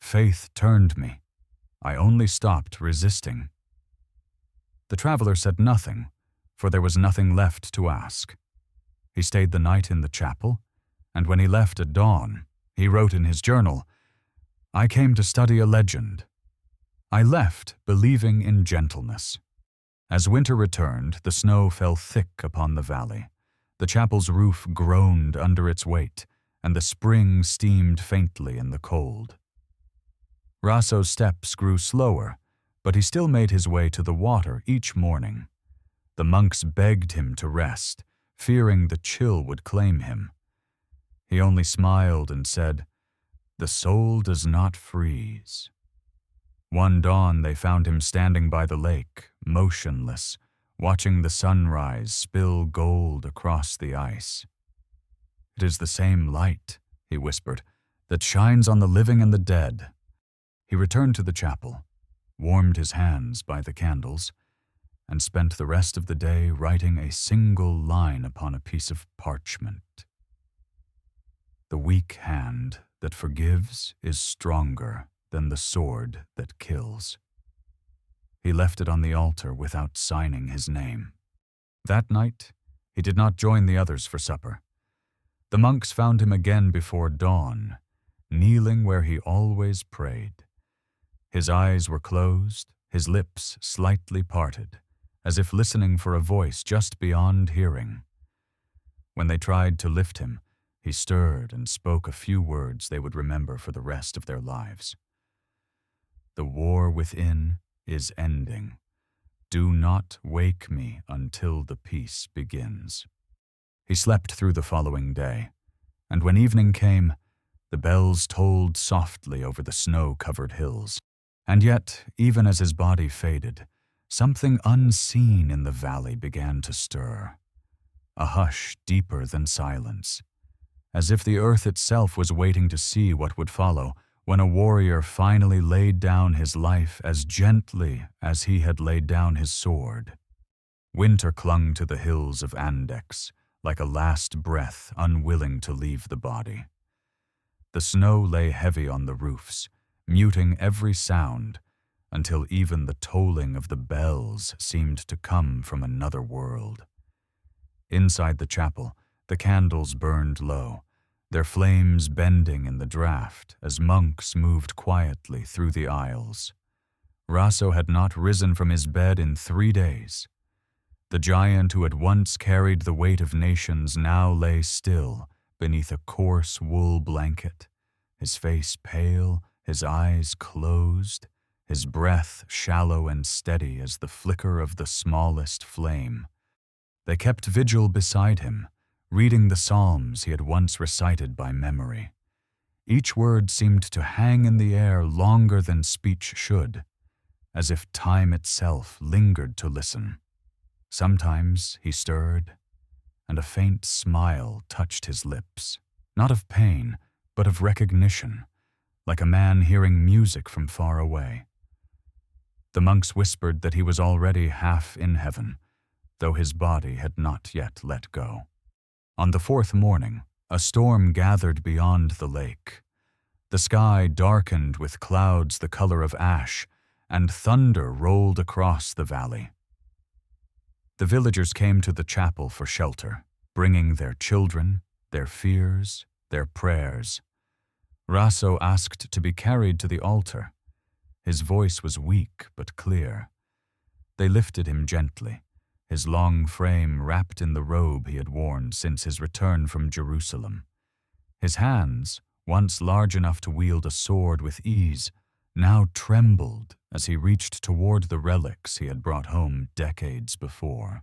A: "Faith turned me. I only stopped resisting." The traveler said nothing, for there was nothing left to ask. He stayed the night in the chapel, and when he left at dawn, he wrote in his journal, "I came to study a legend. I left believing in gentleness." As winter returned, the snow fell thick upon the valley. The chapel's roof groaned under its weight, and the spring steamed faintly in the cold. Rasso's steps grew slower, but he still made his way to the water each morning. The monks begged him to rest, fearing the chill would claim him. He only smiled and said, "The soul does not freeze." One dawn they found him standing by the lake, motionless, watching the sunrise spill gold across the ice. "It is the same light," he whispered, "that shines on the living and the dead." He returned to the chapel, warmed his hands by the candles, and spent the rest of the day writing a single line upon a piece of parchment. "The weak hand that forgives is stronger than the sword that kills." He left it on the altar without signing his name. That night, he did not join the others for supper. The monks found him again before dawn, kneeling where he always prayed. His eyes were closed, his lips slightly parted, as if listening for a voice just beyond hearing. When they tried to lift him, he stirred and spoke a few words they would remember for the rest of their lives. "The war within is ending. Do not wake me until the peace begins." He slept through the following day, and when evening came, the bells tolled softly over the snow-covered hills. And yet, even as his body faded, something unseen in the valley began to stir. A hush deeper than silence, as if the earth itself was waiting to see what would follow when a warrior finally laid down his life as gently as he had laid down his sword. Winter clung to the hills of Andechs like a last breath unwilling to leave the body. The snow lay heavy on the roofs, muting every sound, until even the tolling of the bells seemed to come from another world. Inside the chapel, the candles burned low, their flames bending in the draught as monks moved quietly through the aisles. Rasso had not risen from his bed in 3 days. The giant who had once carried the weight of nations now lay still beneath a coarse wool blanket, his face pale, his eyes closed, his breath shallow and steady as the flicker of the smallest flame. They kept vigil beside him, reading the psalms he had once recited by memory. Each word seemed to hang in the air longer than speech should, as if time itself lingered to listen. Sometimes he stirred, and a faint smile touched his lips, not of pain, but of recognition, like a man hearing music from far away. The monks whispered that he was already half in heaven, though his body had not yet let go. On the 4th morning, a storm gathered beyond the lake. The sky darkened with clouds the color of ash, and thunder rolled across the valley. The villagers came to the chapel for shelter, bringing their children, their fears, their prayers. Rasso asked to be carried to the altar. His voice was weak but clear. They lifted him gently, his long frame wrapped in the robe he had worn since his return from Jerusalem. His hands, once large enough to wield a sword with ease, now trembled as he reached toward the relics he had brought home decades before.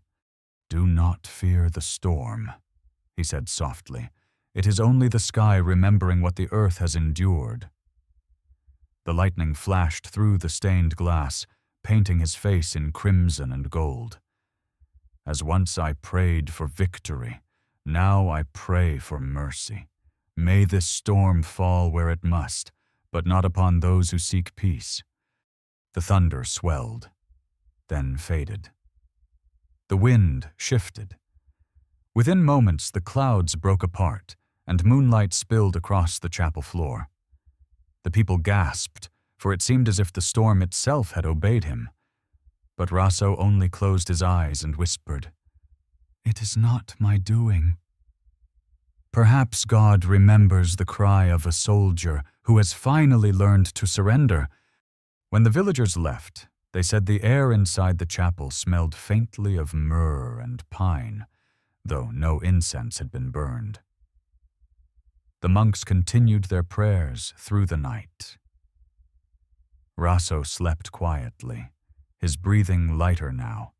A: "Do not fear the storm," he said softly. "It is only the sky remembering what the earth has endured." The lightning flashed through the stained glass, painting his face in crimson and gold. "As once I prayed for victory, now I pray for mercy. May this storm fall where it must, but not upon those who seek peace." The thunder swelled, then faded. The wind shifted. Within moments, the clouds broke apart, and moonlight spilled across the chapel floor. The people gasped, for it seemed as if the storm itself had obeyed him. But Rasso only closed his eyes and whispered, "It is not my doing." Perhaps God remembers the cry of a soldier who has finally learned to surrender. When the villagers left, they said the air inside the chapel smelled faintly of myrrh and pine, though no incense had been burned. The monks continued their prayers through the night. Rasso slept quietly, his breathing lighter now,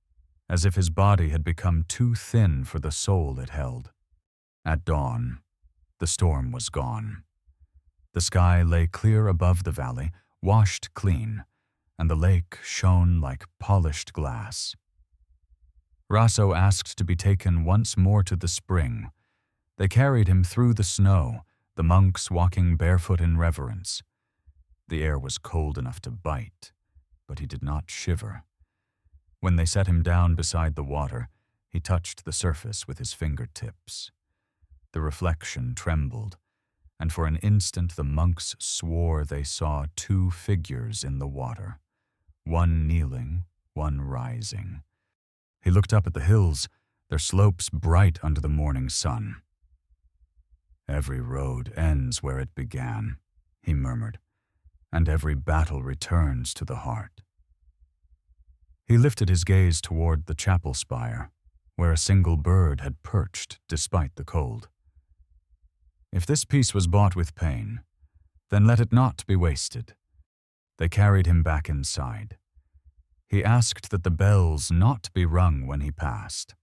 A: as if his body had become too thin for the soul it held. At dawn, the storm was gone. The sky lay clear above the valley, washed clean, and the lake shone like polished glass. Rasso asked to be taken once more to the spring. They carried him through the snow, the monks walking barefoot in reverence. The air was cold enough to bite, but he did not shiver. When they set him down beside the water, he touched the surface with his fingertips. The reflection trembled, and for an instant the monks swore they saw two figures in the water, one kneeling, one rising. He looked up at the hills, their slopes bright under the morning sun. "Every road ends where it began," he murmured, "and every battle returns to the heart." He lifted his gaze toward the chapel spire, where a single bird had perched despite the cold. If this peace was bought with pain, then let it not be wasted. They carried him back inside. He asked that the bells not be rung when he passed.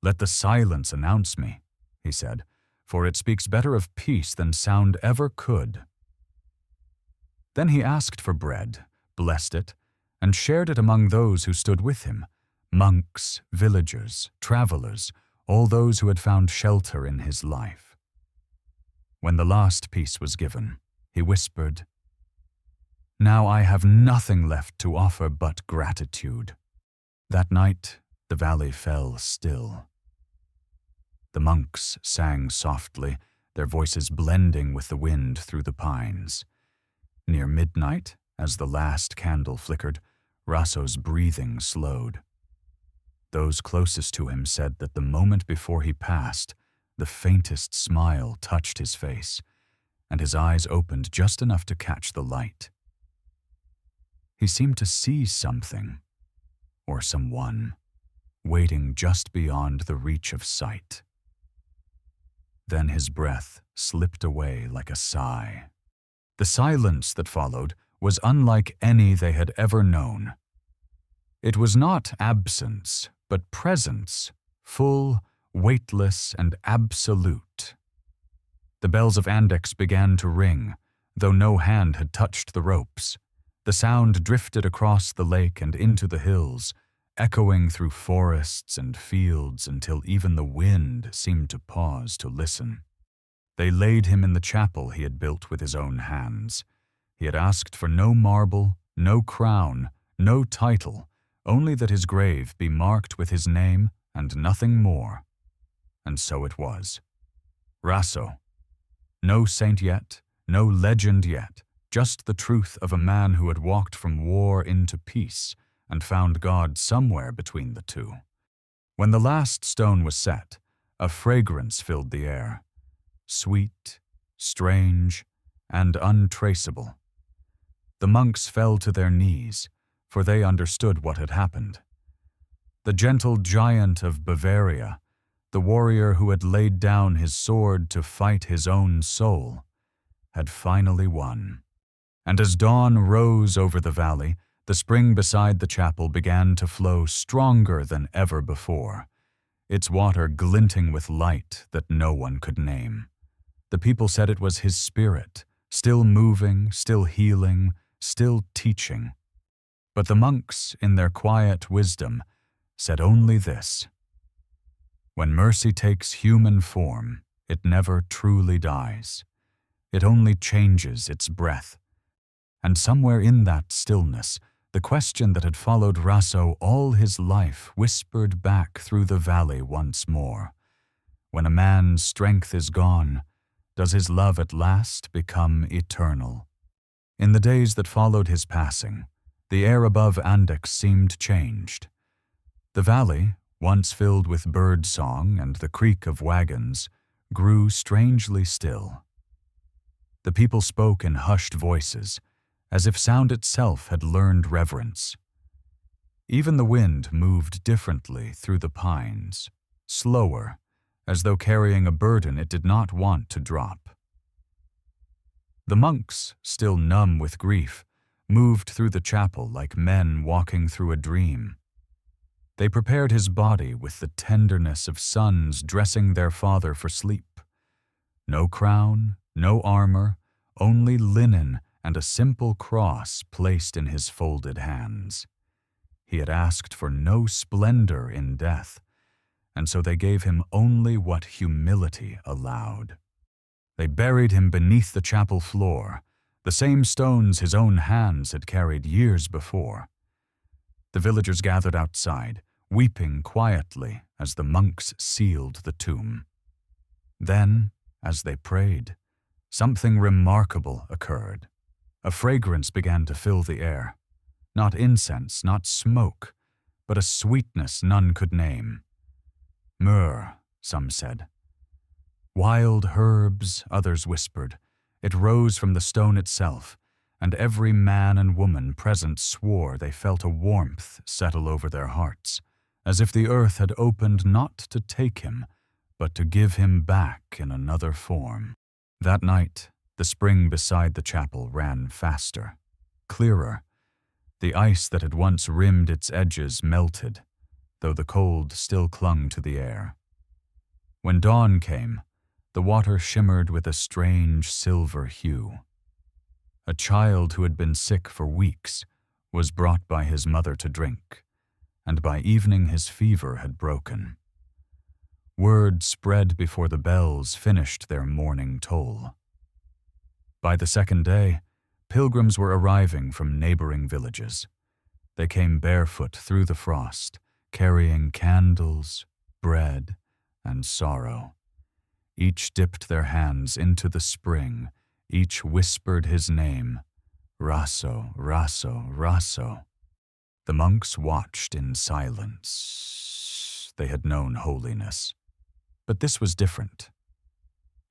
A: "Let the silence announce me," he said, "for it speaks better of peace than sound ever could." Then he asked for bread, blessed it, and shared it among those who stood with him, monks, villagers, travelers, all those who had found shelter in his life. When the last piece was given, he whispered, "Now I have nothing left to offer but gratitude." That night, the valley fell still. The monks sang softly, their voices blending with the wind through the pines. Near midnight, as the last candle flickered, Rasso's breathing slowed. Those closest to him said that the moment before he passed, the faintest smile touched his face, and his eyes opened just enough to catch the light. He seemed to see something, or someone, waiting just beyond the reach of sight. Then his breath slipped away like a sigh. The silence that followed was unlike any they had ever known. It was not absence, but presence, full, weightless, and absolute. The bells of Andechs began to ring, though no hand had touched the ropes. The sound drifted across the lake and into the hills, echoing through forests and fields until even the wind seemed to pause to listen. They laid him in the chapel he had built with his own hands. He had asked for no marble, no crown, no title, only that his grave be marked with his name and nothing more. And so it was. Rasso. No saint yet, no legend yet, just the truth of a man who had walked from war into peace and found God somewhere between the two. When the last stone was set, a fragrance filled the air, sweet, strange, and untraceable. The monks fell to their knees, for they understood what had happened. The gentle Giant of Bavaria, the warrior who had laid down his sword to fight his own soul, had finally won. And as dawn rose over the valley, the spring beside the chapel began to flow stronger than ever before, its water glinting with light that no one could name. The people said it was his spirit, still moving, still healing, still teaching. But the monks, in their quiet wisdom, said only this: when mercy takes human form, it never truly dies. It only changes its breath. And somewhere in that stillness, the question that had followed Rasso all his life whispered back through the valley once more. When a man's strength is gone, does his love at last become eternal? In the days that followed his passing, the air above Andechs seemed changed. The valley, once filled with bird song and the creak of wagons, grew strangely still. The people spoke in hushed voices, as if sound itself had learned reverence. Even the wind moved differently through the pines, slower, as though carrying a burden it did not want to drop. The monks, still numb with grief, moved through the chapel like men walking through a dream. They prepared his body with the tenderness of sons dressing their father for sleep. No crown, no armor, only linen and a simple cross placed in his folded hands. He had asked for no splendor in death, and so they gave him only what humility allowed. They buried him beneath the chapel floor, the same stones his own hands had carried years before. The villagers gathered outside, weeping quietly as the monks sealed the tomb. Then, as they prayed, something remarkable occurred. A fragrance began to fill the air. Not incense, not smoke, but a sweetness none could name. Myrrh, some said. Wild herbs, others whispered. It rose from the stone itself, and every man and woman present swore they felt a warmth settle over their hearts, as if the earth had opened not to take him, but to give him back in another form. That night, the spring beside the chapel ran faster, clearer. The ice that had once rimmed its edges melted, though the cold still clung to the air. When dawn came, the water shimmered with a strange silver hue. A child who had been sick for weeks was brought by his mother to drink, and by evening his fever had broken. Word spread before the bells finished their morning toll. By the second day, pilgrims were arriving from neighboring villages. They came barefoot through the frost, carrying candles, bread, and sorrow. Each dipped their hands into the spring, each whispered his name, Rasso, Rasso, Rasso. The monks watched in silence. They had known holiness. But this was different.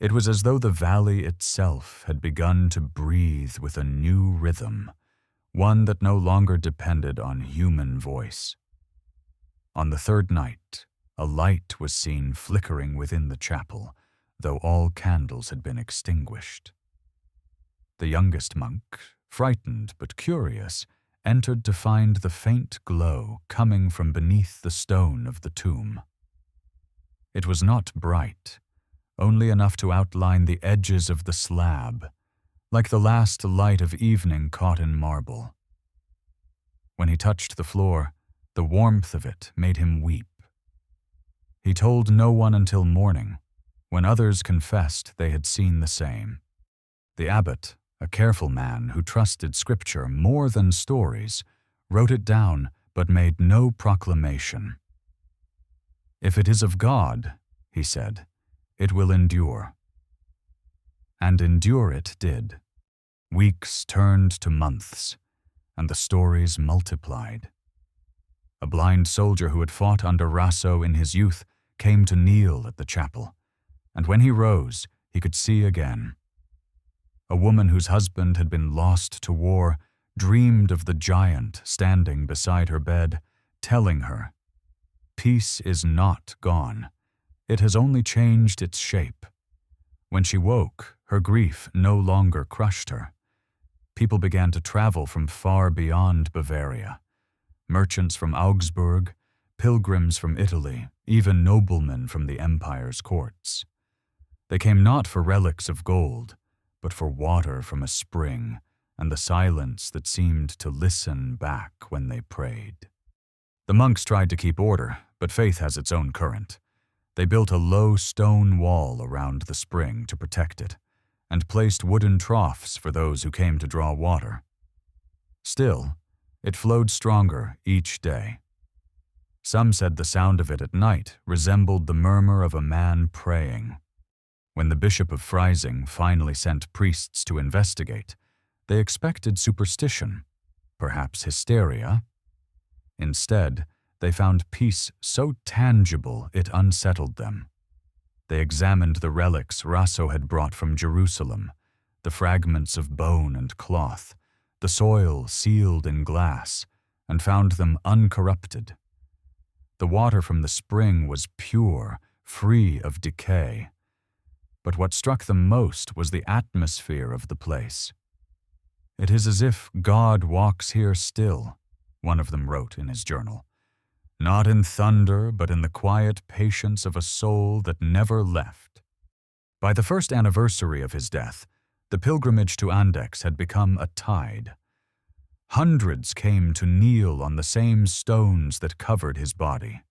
A: It was as though the valley itself had begun to breathe with a new rhythm, one that no longer depended on human voice. On the third night, a light was seen flickering within the chapel, though all candles had been extinguished. The youngest monk, frightened but curious, entered to find the faint glow coming from beneath the stone of the tomb. It was not bright, only enough to outline the edges of the slab, like the last light of evening caught in marble. When he touched the floor, the warmth of it made him weep. He told no one until morning, when others confessed they had seen the same. The abbot, a careful man who trusted scripture more than stories, wrote it down but made no proclamation. If it is of God, he said, it will endure. And endure it did. Weeks turned to months, and the stories multiplied. A blind soldier who had fought under Rasso in his youth came to kneel at the chapel, and when he rose, he could see again. A woman whose husband had been lost to war dreamed of the giant standing beside her bed, telling her, "Peace is not gone. It has only changed its shape." When she woke, her grief no longer crushed her. People began to travel from far beyond Bavaria. Merchants from Augsburg, pilgrims from Italy, even noblemen from the empire's courts. They came not for relics of gold, but for water from a spring and the silence that seemed to listen back when they prayed. The monks tried to keep order, but faith has its own current. They built a low stone wall around the spring to protect it, and placed wooden troughs for those who came to draw water. Still, it flowed stronger each day. Some said the sound of it at night resembled the murmur of a man praying. When the Bishop of Freising finally sent priests to investigate, they expected superstition, perhaps hysteria. Instead, they found peace so tangible it unsettled them. They examined the relics Rasso had brought from Jerusalem, the fragments of bone and cloth, the soil sealed in glass, and found them uncorrupted. The water from the spring was pure, free of decay. But what struck them most was the atmosphere of the place. "It is as if God walks here still," one of them wrote in his journal. "Not in thunder, but in the quiet patience of a soul that never left." By the first anniversary of his death, the pilgrimage to Andechs had become a tide. Hundreds came to kneel on the same stones that covered his body.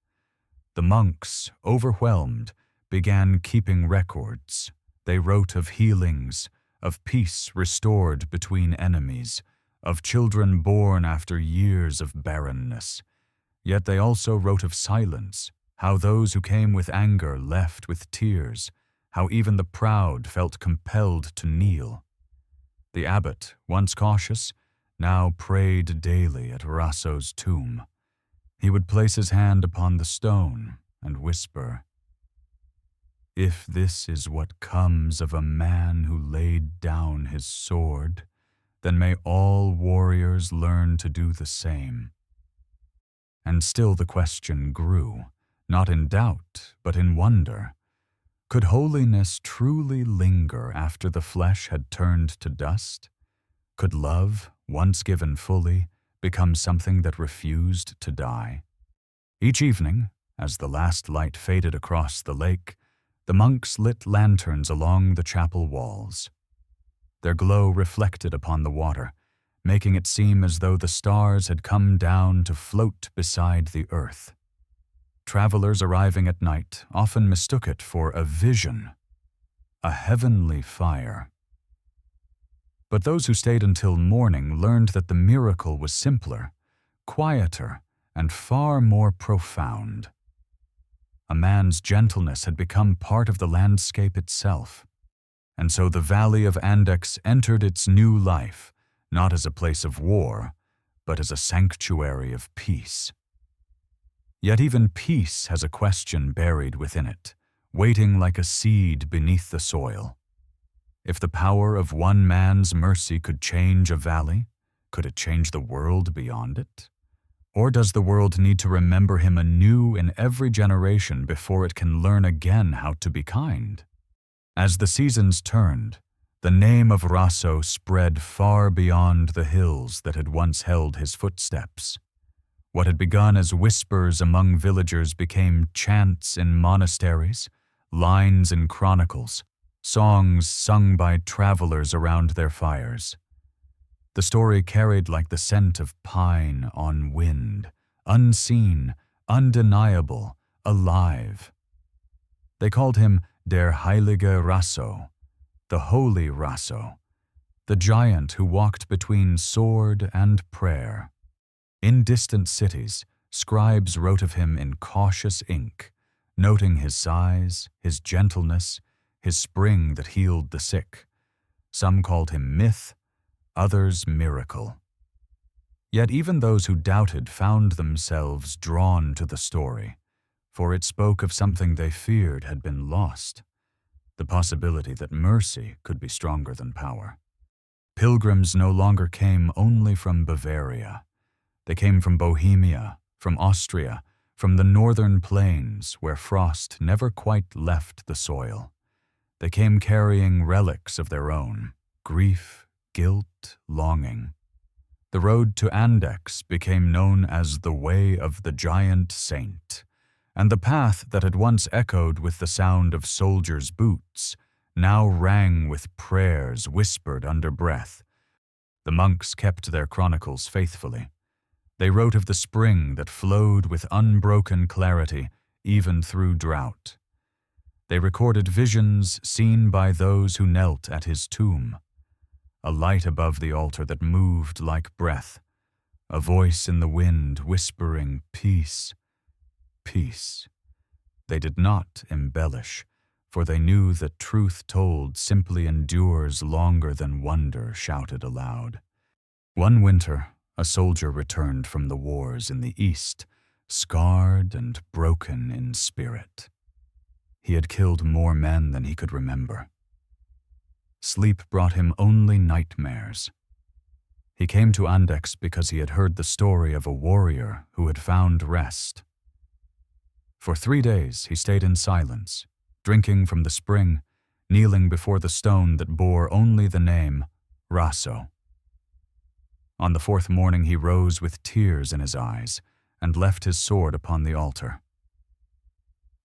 A: The monks, overwhelmed, began keeping records. They wrote of healings, of peace restored between enemies, of children born after years of barrenness. Yet they also wrote of silence, how those who came with anger left with tears, how even the proud felt compelled to kneel. The abbot, once cautious, now prayed daily at Rasso's tomb. He would place his hand upon the stone and whisper, "If this is what comes of a man who laid down his sword, then may all warriors learn to do the same." And still the question grew, not in doubt, but in wonder. Could holiness truly linger after the flesh had turned to dust? Could love, once given fully, become something that refused to die? Each evening, as the last light faded across the lake, the monks lit lanterns along the chapel walls. Their glow reflected upon the water, making it seem as though the stars had come down to float beside the earth. Travelers arriving at night often mistook it for a vision, a heavenly fire. But those who stayed until morning learned that the miracle was simpler, quieter, and far more profound. A man's gentleness had become part of the landscape itself, and so the Valley of Andechs entered its new life, not as a place of war, but as a sanctuary of peace. Yet even peace has a question buried within it, waiting like a seed beneath the soil. If the power of one man's mercy could change a valley, could it change the world beyond it? Or does the world need to remember him anew in every generation before it can learn again how to be kind? As the seasons turned, the name of Rasso spread far beyond the hills that had once held his footsteps. What had begun as whispers among villagers became chants in monasteries, lines in chronicles, songs sung by travelers around their fires. The story carried like the scent of pine on wind, unseen, undeniable, alive. They called him Der Heilige Rasso, the Holy Rasso, the giant who walked between sword and prayer. In distant cities, scribes wrote of him in cautious ink, noting his size, his gentleness, his spring that healed the sick. Some called him myth, others miracle. Yet even those who doubted found themselves drawn to the story, for it spoke of something they feared had been lost, the possibility that mercy could be stronger than power. Pilgrims no longer came only from Bavaria. They came from Bohemia, from Austria, from the northern plains where frost never quite left the soil. They came carrying relics of their own, grief, guilt, longing. The road to Andechs became known as the Way of the Giant Saint, and the path that had once echoed with the sound of soldiers' boots now rang with prayers whispered under breath. The monks kept their chronicles faithfully. They wrote of the spring that flowed with unbroken clarity even through drought. They recorded visions seen by those who knelt at his tomb, a light above the altar that moved like breath, a voice in the wind whispering, "Peace, peace." They did not embellish, for they knew that truth told simply endures longer than wonder shouted aloud. One winter, a soldier returned from the wars in the east, scarred and broken in spirit. He had killed more men than he could remember. Sleep brought him only nightmares. He came to Andechs because he had heard the story of a warrior who had found rest. For 3 days he stayed in silence, drinking from the spring, kneeling before the stone that bore only the name Rasso. On the 4th morning he rose with tears in his eyes and left his sword upon the altar.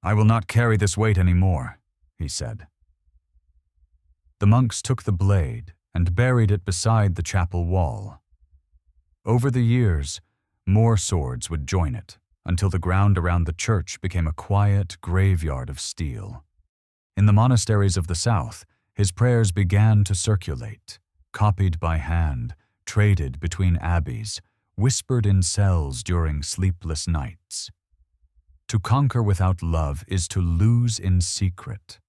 A: "I will not carry this weight any more," he said. The monks took the blade and buried it beside the chapel wall. Over the years, more swords would join it, until the ground around the church became a quiet graveyard of steel. In the monasteries of the south, his prayers began to circulate, copied by hand, traded between abbeys, whispered in cells during sleepless nights. To conquer without love is to lose in secret.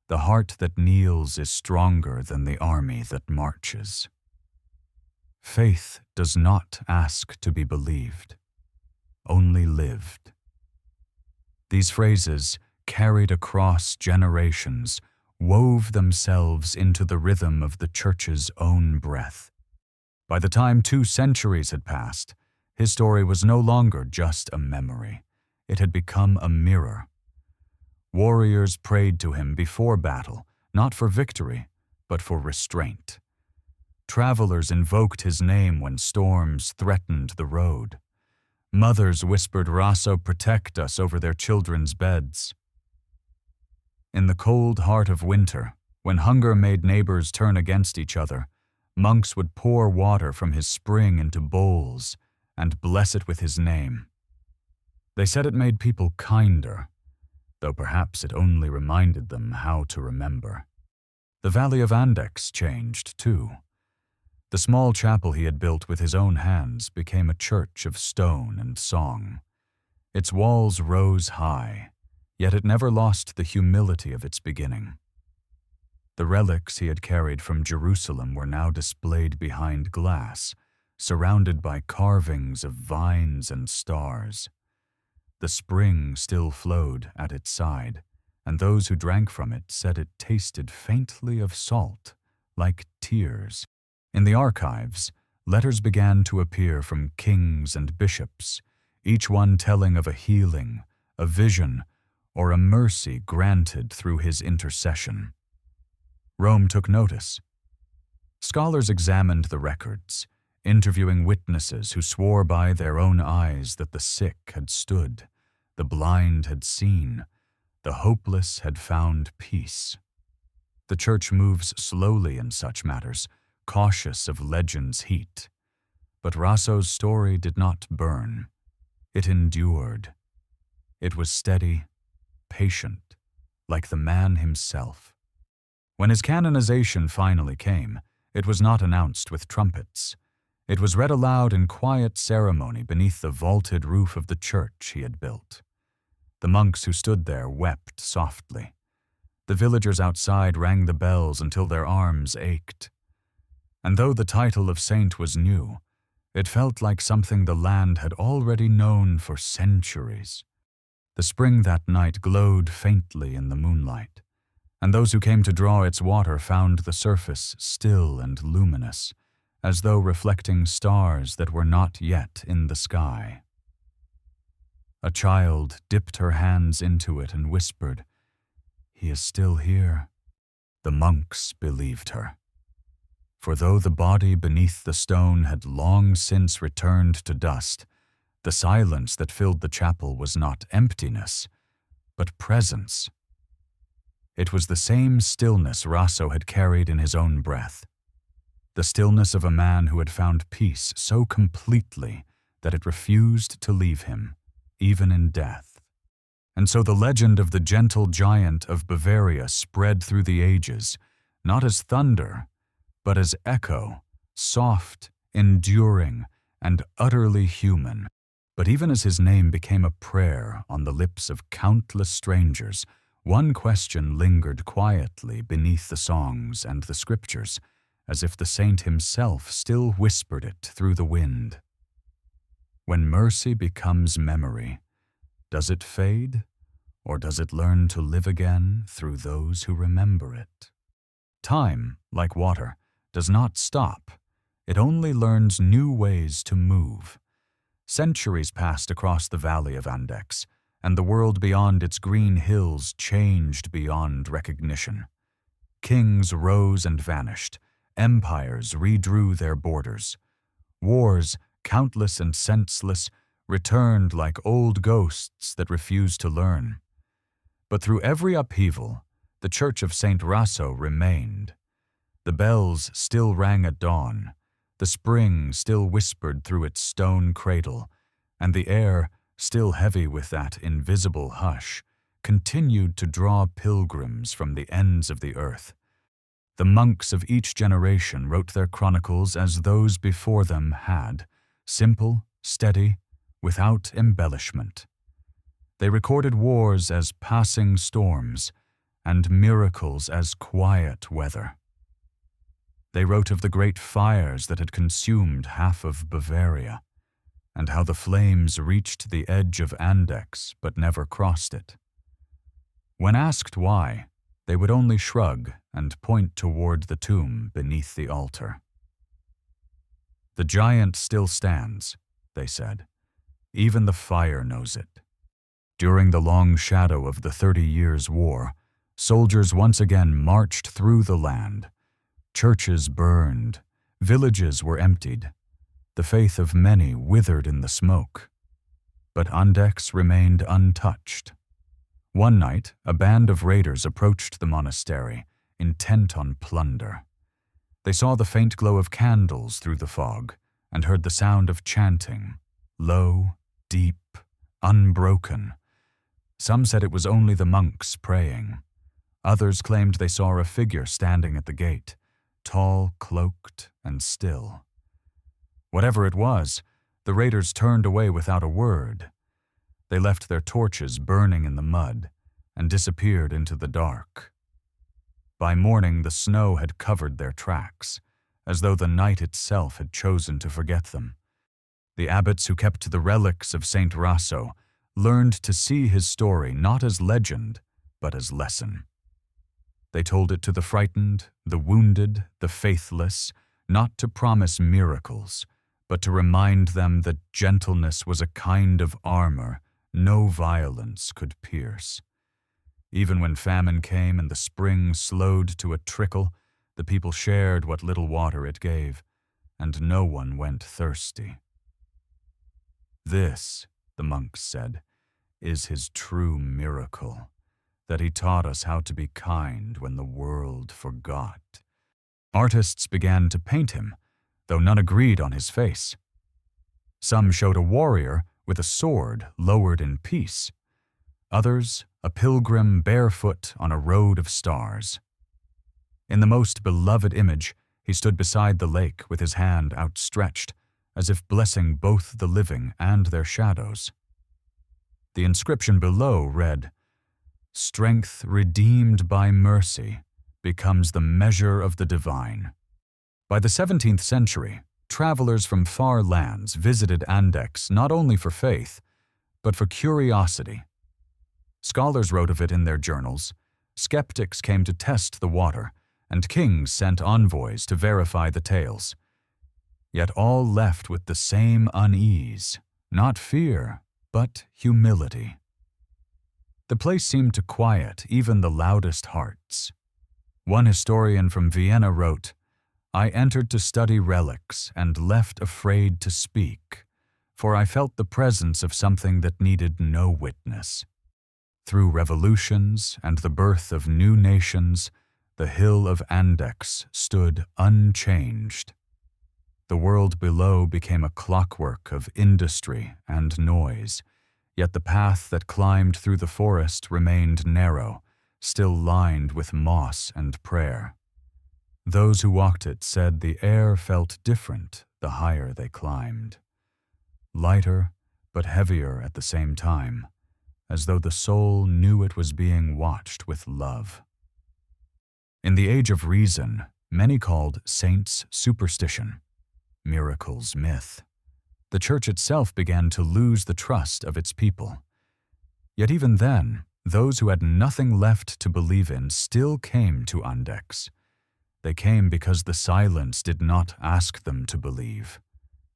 A: The heart that kneels is stronger than the army that marches. Faith does not ask to be believed, only lived. These phrases, carried across generations, wove themselves into the rhythm of the church's own breath. By the time 2 centuries had passed, his story was no longer just a memory. It had become a mirror. Warriors prayed to him before battle, not for victory, but for restraint. Travelers invoked his name when storms threatened the road. Mothers whispered, "Rasso, protect us," over their children's beds. In the cold heart of winter, when hunger made neighbors turn against each other, monks would pour water from his spring into bowls and bless it with his name. They said it made people kinder, though perhaps it only reminded them how to remember. The Valley of Andechs changed, too. The small chapel he had built with his own hands became a church of stone and song. Its walls rose high, yet it never lost the humility of its beginning. The relics he had carried from Jerusalem were now displayed behind glass, surrounded by carvings of vines and stars. The spring still flowed at its side, and those who drank from it said it tasted faintly of salt, like tears. In the archives, letters began to appear from kings and bishops, each one telling of a healing, a vision, or a mercy granted through his intercession. Rome took notice. Scholars examined the records, interviewing witnesses who swore by their own eyes that the sick had stood, the blind had seen, the hopeless had found peace. The church moves slowly in such matters, cautious of legend's heat. But Rasso's story did not burn. It endured. It was steady, patient, like the man himself. When his canonization finally came, it was not announced with trumpets. It was read aloud in quiet ceremony beneath the vaulted roof of the church he had built. The monks who stood there wept softly. The villagers outside rang the bells until their arms ached. And though the title of saint was new, it felt like something the land had already known for centuries. The spring that night glowed faintly in the moonlight, and those who came to draw its water found the surface still and luminous, as though reflecting stars that were not yet in the sky. A child dipped her hands into it and whispered, "He is still here." The monks believed her. For though the body beneath the stone had long since returned to dust, the silence that filled the chapel was not emptiness, but presence. It was the same stillness Rasso had carried in his own breath, the stillness of a man who had found peace so completely that it refused to leave him, even in death. And so the legend of the gentle giant of Bavaria spread through the ages, not as thunder, but as echo, soft, enduring, and utterly human. But even as his name became a prayer on the lips of countless strangers, one question lingered quietly beneath the songs and the scriptures, as if the saint himself still whispered it through the wind. When mercy becomes memory, does it fade, or does it learn to live again through those who remember it? Time, like water, does not stop. It only learns new ways to move. Centuries passed across the valley of Andechs, and the world beyond its green hills changed beyond recognition. Kings rose and vanished. Empires redrew their borders. Wars, countless and senseless, returned like old ghosts that refused to learn. But through every upheaval, the Church of St. Rasso remained. The bells still rang at dawn, the spring still whispered through its stone cradle, and the air, still heavy with that invisible hush, continued to draw pilgrims from the ends of the earth. The monks of each generation wrote their chronicles as those before them had, simple, steady, without embellishment. They recorded wars as passing storms, and miracles as quiet weather. They wrote of the great fires that had consumed half of Bavaria, and how the flames reached the edge of Andechs but never crossed it. When asked why, they would only shrug and point toward the tomb beneath the altar. "The giant still stands," they said. "Even the fire knows it." During the long shadow of the 30 Years' War, soldiers once again marched through the land. Churches burned, villages were emptied, the faith of many withered in the smoke. But Andechs remained untouched. One night, a band of raiders approached the monastery, intent on plunder. They saw the faint glow of candles through the fog and heard the sound of chanting, low, deep, unbroken. Some said it was only the monks praying. Others claimed they saw a figure standing at the gate, tall, cloaked, and still. Whatever it was, the raiders turned away without a word. They left their torches burning in the mud and disappeared into the dark. By morning, the snow had covered their tracks, as though the night itself had chosen to forget them. The abbots who kept the relics of St. Rasso learned to see his story not as legend, but as lesson. They told it to the frightened, the wounded, the faithless, not to promise miracles, but to remind them that gentleness was a kind of armor no violence could pierce. Even when famine came and the spring slowed to a trickle, the people shared what little water it gave, and no one went thirsty. "This," the monks said, "is his true miracle, that he taught us how to be kind when the world forgot." Artists began to paint him, though none agreed on his face. Some showed a warrior with a sword lowered in peace. Others, a pilgrim barefoot on a road of stars. In the most beloved image, he stood beside the lake with his hand outstretched, as if blessing both the living and their shadows. The inscription below read, "Strength redeemed by mercy becomes the measure of the divine." By the 17th century, travelers from far lands visited Andechs not only for faith, but for curiosity. Scholars wrote of it in their journals, skeptics came to test the water, and kings sent envoys to verify the tales. Yet all left with the same unease, not fear, but humility. The place seemed to quiet even the loudest hearts. One historian from Vienna wrote, I entered to study relics and left afraid to speak, for I felt the presence of something that needed no witness. Through revolutions and the birth of new nations, the hill of Andechs stood unchanged. The world below became a clockwork of industry and noise, yet the path that climbed through the forest remained narrow, still lined with moss and prayer. Those who walked it said the air felt different the higher they climbed. Lighter, but heavier at the same time, as though the soul knew it was being watched with love. In the age of reason, many called saints superstition, miracles myth. The church itself began to lose the trust of its people. Yet even then, those who had nothing left to believe in still came to Andechs. They came because the silence did not ask them to believe.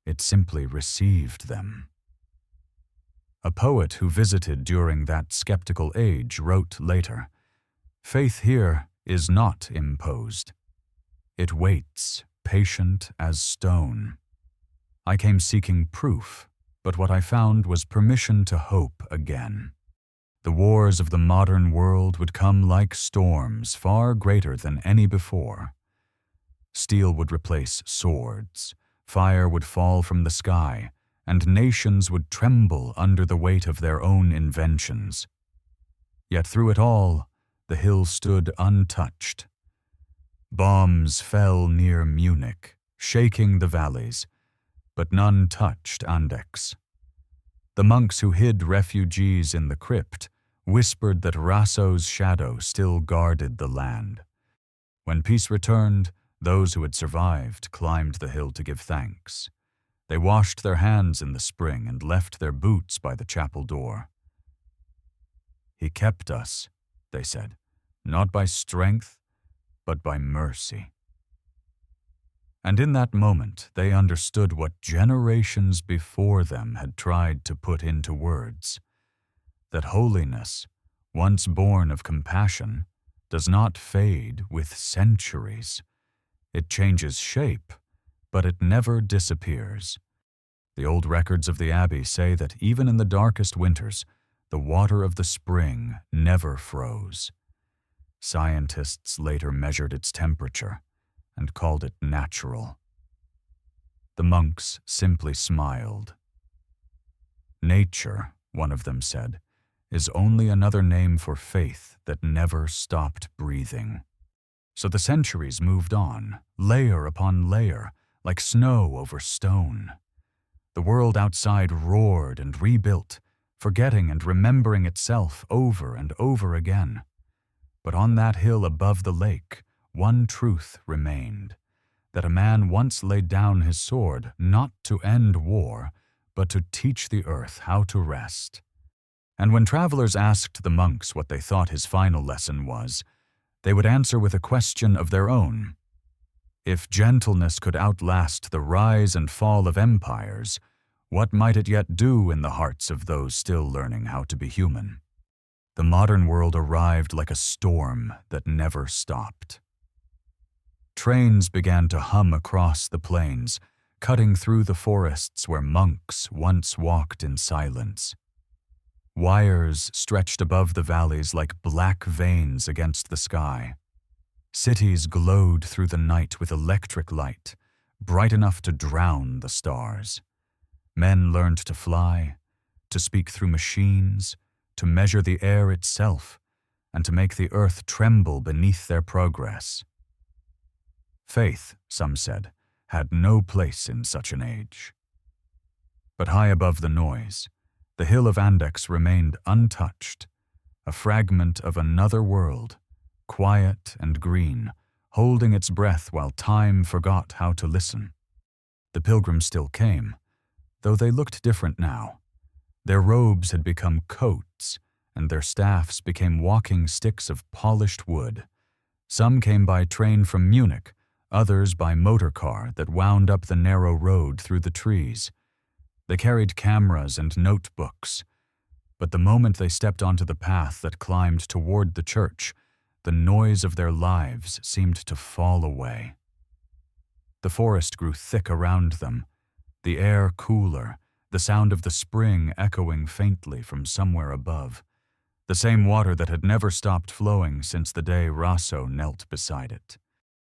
A: It simply received them. A poet who visited during that skeptical age wrote later, "Faith here is not imposed. It waits, patient as stone. I came seeking proof, but what I found was permission to hope again. The wars of the modern world would come like storms far greater than any before. Steel would replace swords, fire would fall from the sky, and nations would tremble under the weight of their own inventions. Yet through it all, the hill stood untouched. Bombs fell near Munich, shaking the valleys, but none touched Andechs. The monks who hid refugees in the crypt whispered that Rasso's shadow still guarded the land. When peace returned, those who had survived climbed the hill to give thanks. They washed their hands in the spring and left their boots by the chapel door. He kept us, they said, not by strength, but by mercy. And in that moment, they understood what generations before them had tried to put into words, that holiness, once born of compassion, does not fade with centuries. It changes shape, but it never disappears. The old records of the abbey say that even in the darkest winters, the water of the spring never froze. Scientists later measured its temperature and called it natural. The monks simply smiled. Nature, one of them said, is only another name for faith that never stopped breathing. So the centuries moved on, layer upon layer, like snow over stone. The world outside roared and rebuilt, forgetting and remembering itself over and over again. But on that hill above the lake, one truth remained, that a man once laid down his sword not to end war, but to teach the earth how to rest. And when travelers asked the monks what they thought his final lesson was, they would answer with a question of their own. If gentleness could outlast the rise and fall of empires, what might it yet do in the hearts of those still learning how to be human? The modern world arrived like a storm that never stopped. Trains began to hum across the plains, cutting through the forests where monks once walked in silence. Wires stretched above the valleys like black veins against the sky. Cities glowed through the night with electric light, bright enough to drown the stars. Men learned to fly, to speak through machines, to measure the air itself, and to make the earth tremble beneath their progress. Faith, some said, had no place in such an age. But high above the noise, the hill of Andechs remained untouched, a fragment of another world, quiet and green, holding its breath while time forgot how to listen. The pilgrims still came, though they looked different now. Their robes had become coats, and their staffs became walking sticks of polished wood. Some came by train from Munich, others by motor car that wound up the narrow road through the trees. They carried cameras and notebooks, but the moment they stepped onto the path that climbed toward the church, the noise of their lives seemed to fall away. The forest grew thick around them, the air cooler, the sound of the spring echoing faintly from somewhere above, the same water that had never stopped flowing since the day Rasso knelt beside it.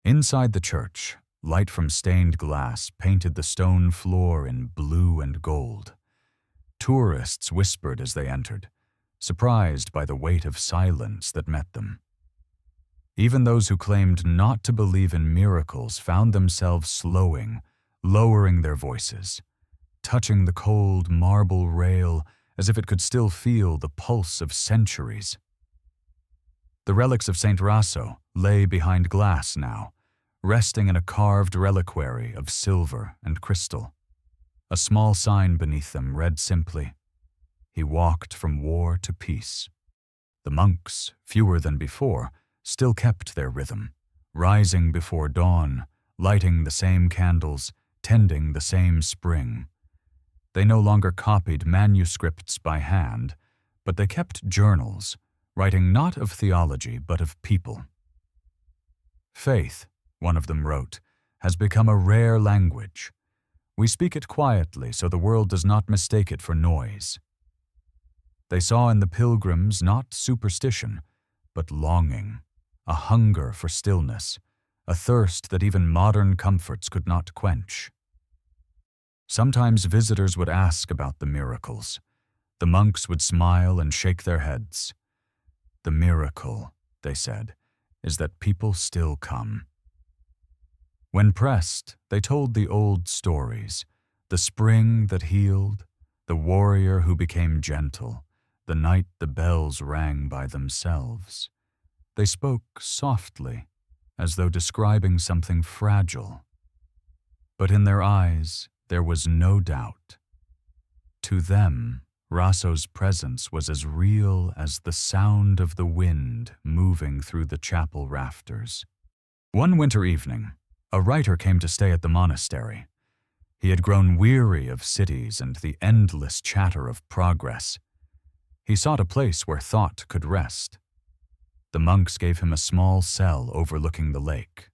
A: Inside the church, light from stained glass painted the stone floor in blue and gold. Tourists whispered as they entered, surprised by the weight of silence that met them. Even those who claimed not to believe in miracles found themselves slowing, lowering their voices, touching the cold marble rail as if it could still feel the pulse of centuries. The relics of Saint Rasso lay behind glass now, resting in a carved reliquary of silver and crystal. A small sign beneath them read simply, "He walked from war to peace." The monks, fewer than before, still kept their rhythm, rising before dawn, lighting the same candles, tending the same spring. They no longer copied manuscripts by hand, but they kept journals, writing not of theology but of people. "Faith," one of them wrote, "has become a rare language. We speak it quietly so the world does not mistake it for noise." They saw in the pilgrims not superstition, but longing, a hunger for stillness, a thirst that even modern comforts could not quench. Sometimes visitors would ask about the miracles. The monks would smile and shake their heads. "The miracle," they said, "is that people still come." When pressed, they told the old stories, the spring that healed, the warrior who became gentle, the night the bells rang by themselves. They spoke softly, as though describing something fragile. But in their eyes, there was no doubt. To them, Rasso's presence was as real as the sound of the wind moving through the chapel rafters. One winter evening, a writer came to stay at the monastery. He had grown weary of cities and the endless chatter of progress. He sought a place where thought could rest. The monks gave him a small cell overlooking the lake.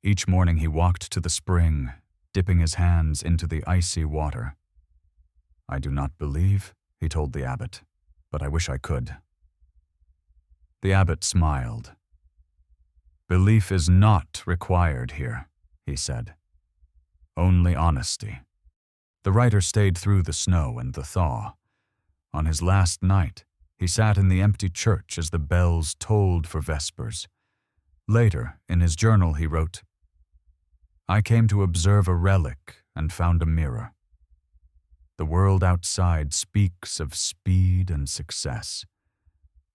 A: Each morning he walked to the spring, dipping his hands into the icy water. "I do not believe," he told the abbot, "but I wish I could." The abbot smiled. "Belief is not required here," he said. "Only honesty." The writer stayed through the snow and the thaw. On his last night, he sat in the empty church as the bells tolled for vespers. Later, in his journal, he wrote, "I came to observe a relic and found a mirror. The world outside speaks of speed and success,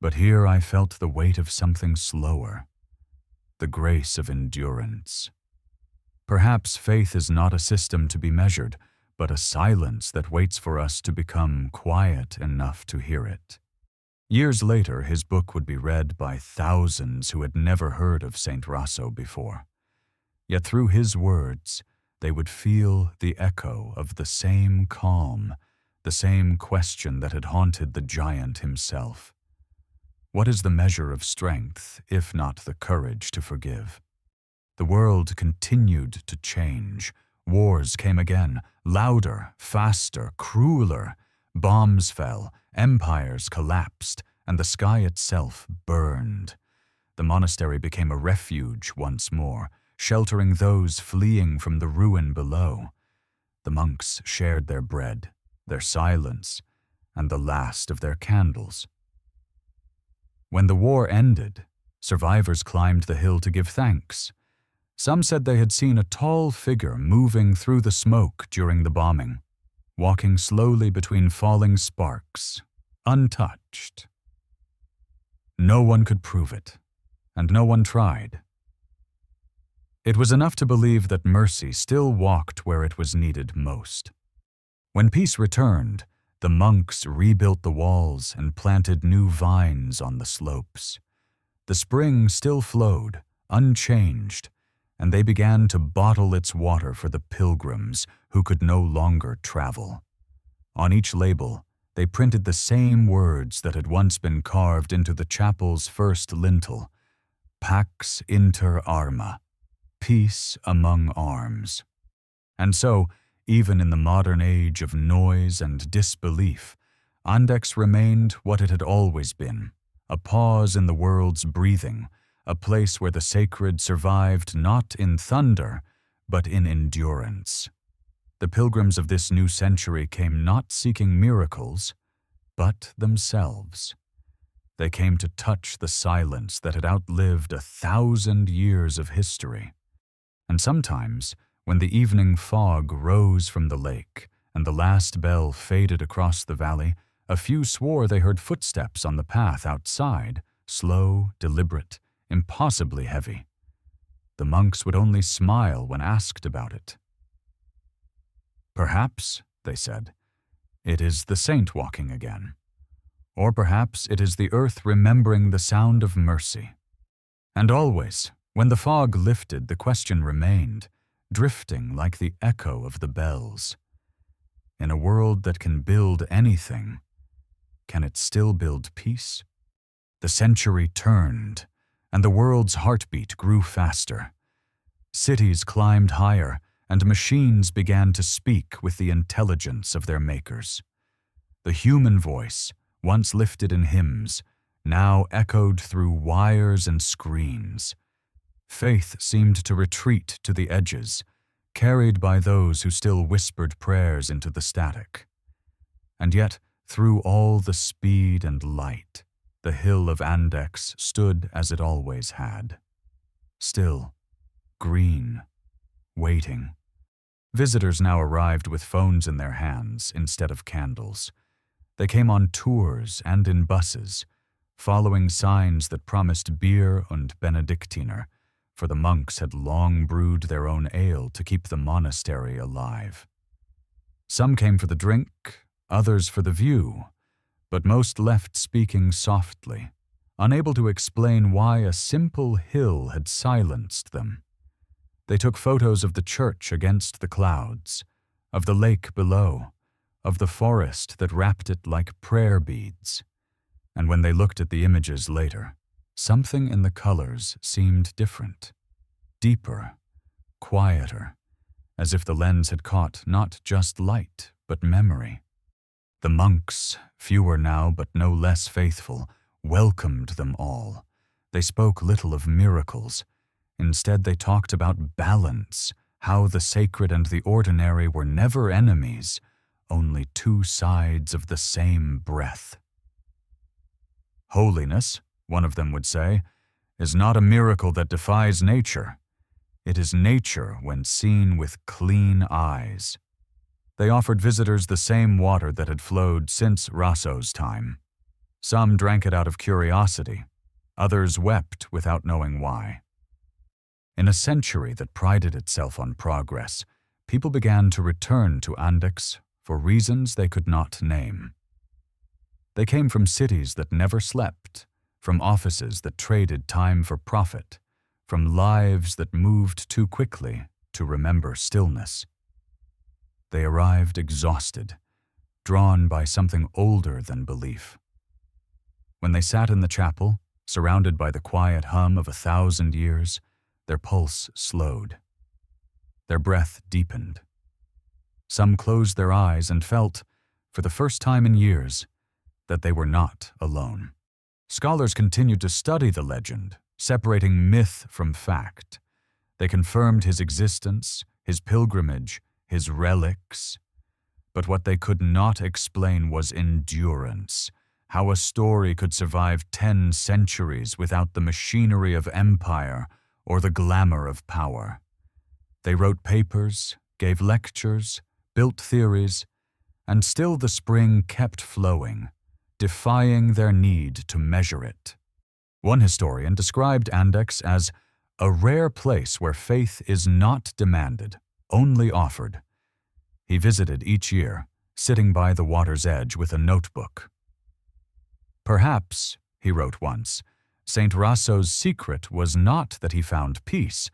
A: but here I felt the weight of something slower, the grace of endurance. Perhaps faith is not a system to be measured, but a silence that waits for us to become quiet enough to hear it." Years later, his book would be read by thousands who had never heard of Saint Rasso before. Yet through his words, they would feel the echo of the same calm, the same question that had haunted the giant himself. What is the measure of strength, if not the courage to forgive? The world continued to change. Wars came again, louder, faster, crueler. Bombs fell, empires collapsed, and the sky itself burned. The monastery became a refuge once more, sheltering those fleeing from the ruin below. The monks shared their bread, their silence, and the last of their candles. When the war ended, survivors climbed the hill to give thanks. Some said they had seen a tall figure moving through the smoke during the bombing, walking slowly between falling sparks, untouched. No one could prove it, and no one tried. It was enough to believe that mercy still walked where it was needed most. When peace returned, the monks rebuilt the walls and planted new vines on the slopes. The spring still flowed, unchanged, and they began to bottle its water for the pilgrims who could no longer travel. On each label, they printed the same words that had once been carved into the chapel's first lintel, "Pax inter arma," peace among arms. And so, even in the modern age of noise and disbelief, Andechs remained what it had always been, a pause in the world's breathing, a place where the sacred survived not in thunder, but in endurance. The pilgrims of this new century came not seeking miracles, but themselves. They came to touch the silence that had outlived 1,000 years of history. And sometimes, when the evening fog rose from the lake and the last bell faded across the valley, a few swore they heard footsteps on the path outside, slow, deliberate, impossibly heavy. The monks would only smile when asked about it. "Perhaps," they said, "it is the saint walking again. Or perhaps it is the earth remembering the sound of mercy." And always, when the fog lifted, the question remained, drifting like the echo of the bells. In a world that can build anything, can it still build peace? The century turned, and the world's heartbeat grew faster. Cities climbed higher, and machines began to speak with the intelligence of their makers. The human voice, once lifted in hymns, now echoed through wires and screens. Faith seemed to retreat to the edges, carried by those who still whispered prayers into the static. And yet, through all the speed and light, the hill of Andechs stood as it always had. Still, green, waiting. Visitors now arrived with phones in their hands instead of candles. They came on tours and in buses, following signs that promised beer and Benedictiner, for the monks had long brewed their own ale to keep the monastery alive. Some came for the drink, others for the view, but most left speaking softly, unable to explain why a simple hill had silenced them. They took photos of the church against the clouds, of the lake below, of the forest that wrapped it like prayer beads. And when they looked at the images later, something in the colors seemed different, deeper, quieter, as if the lens had caught not just light, but memory. The monks, fewer now but no less faithful, welcomed them all. They spoke little of miracles. Instead, they talked about balance, how the sacred and the ordinary were never enemies, only two sides of the same breath. "Holiness," one of them would say, "is not a miracle that defies nature. It is nature when seen with clean eyes." They offered visitors the same water that had flowed since Rasso's time. Some drank it out of curiosity, others wept without knowing why. In a century that prided itself on progress, people began to return to Andechs for reasons they could not name. They came from cities that never slept, from offices that traded time for profit, from lives that moved too quickly to remember stillness. They arrived exhausted, drawn by something older than belief. When they sat in the chapel, surrounded by the quiet hum of 1,000 years, their pulse slowed. Their breath deepened. Some closed their eyes and felt, for the first time in years, that they were not alone. Scholars continued to study the legend, separating myth from fact. They confirmed his existence, his pilgrimage, his relics. But what they could not explain was endurance, how a story could survive 10 centuries without the machinery of empire or the glamour of power. They wrote papers, gave lectures, built theories, and still the spring kept flowing, defying their need to measure it. One historian described Andechs as a rare place where faith is not demanded, only offered. He visited each year, sitting by the water's edge with a notebook. "Perhaps," he wrote once, "St. Rasso's secret was not that he found peace,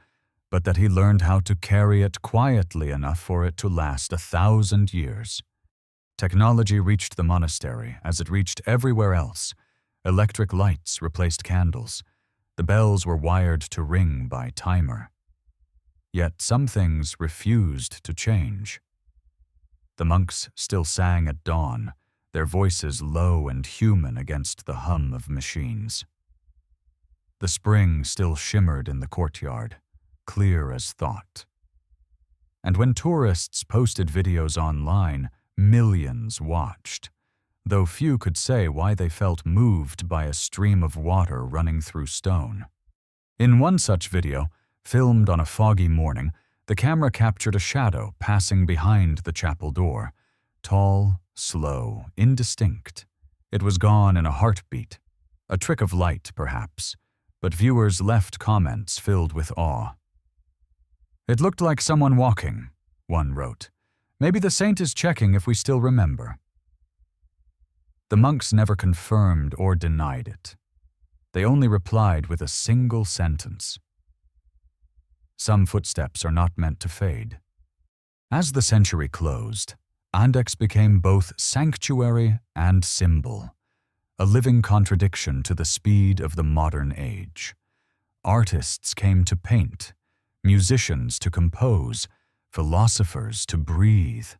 A: but that he learned how to carry it quietly enough for it to last 1,000 years. Technology reached the monastery as it reached everywhere else. Electric lights replaced candles. The bells were wired to ring by timer. Yet some things refused to change. The monks still sang at dawn, their voices low and human against the hum of machines. The spring still shimmered in the courtyard, clear as thought. And when tourists posted videos online, millions watched, though few could say why they felt moved by a stream of water running through stone. In one such video, filmed on a foggy morning, the camera captured a shadow passing behind the chapel door, tall, slow, indistinct. It was gone in a heartbeat, a trick of light, perhaps, but viewers left comments filled with awe. "It looked like someone walking," one wrote. "Maybe the saint is checking if we still remember." The monks never confirmed or denied it. They only replied with a single sentence. Some footsteps are not meant to fade. As the century closed, Andechs became both sanctuary and symbol, a living contradiction to the speed of the modern age. Artists came to paint, musicians to compose, philosophers to breathe.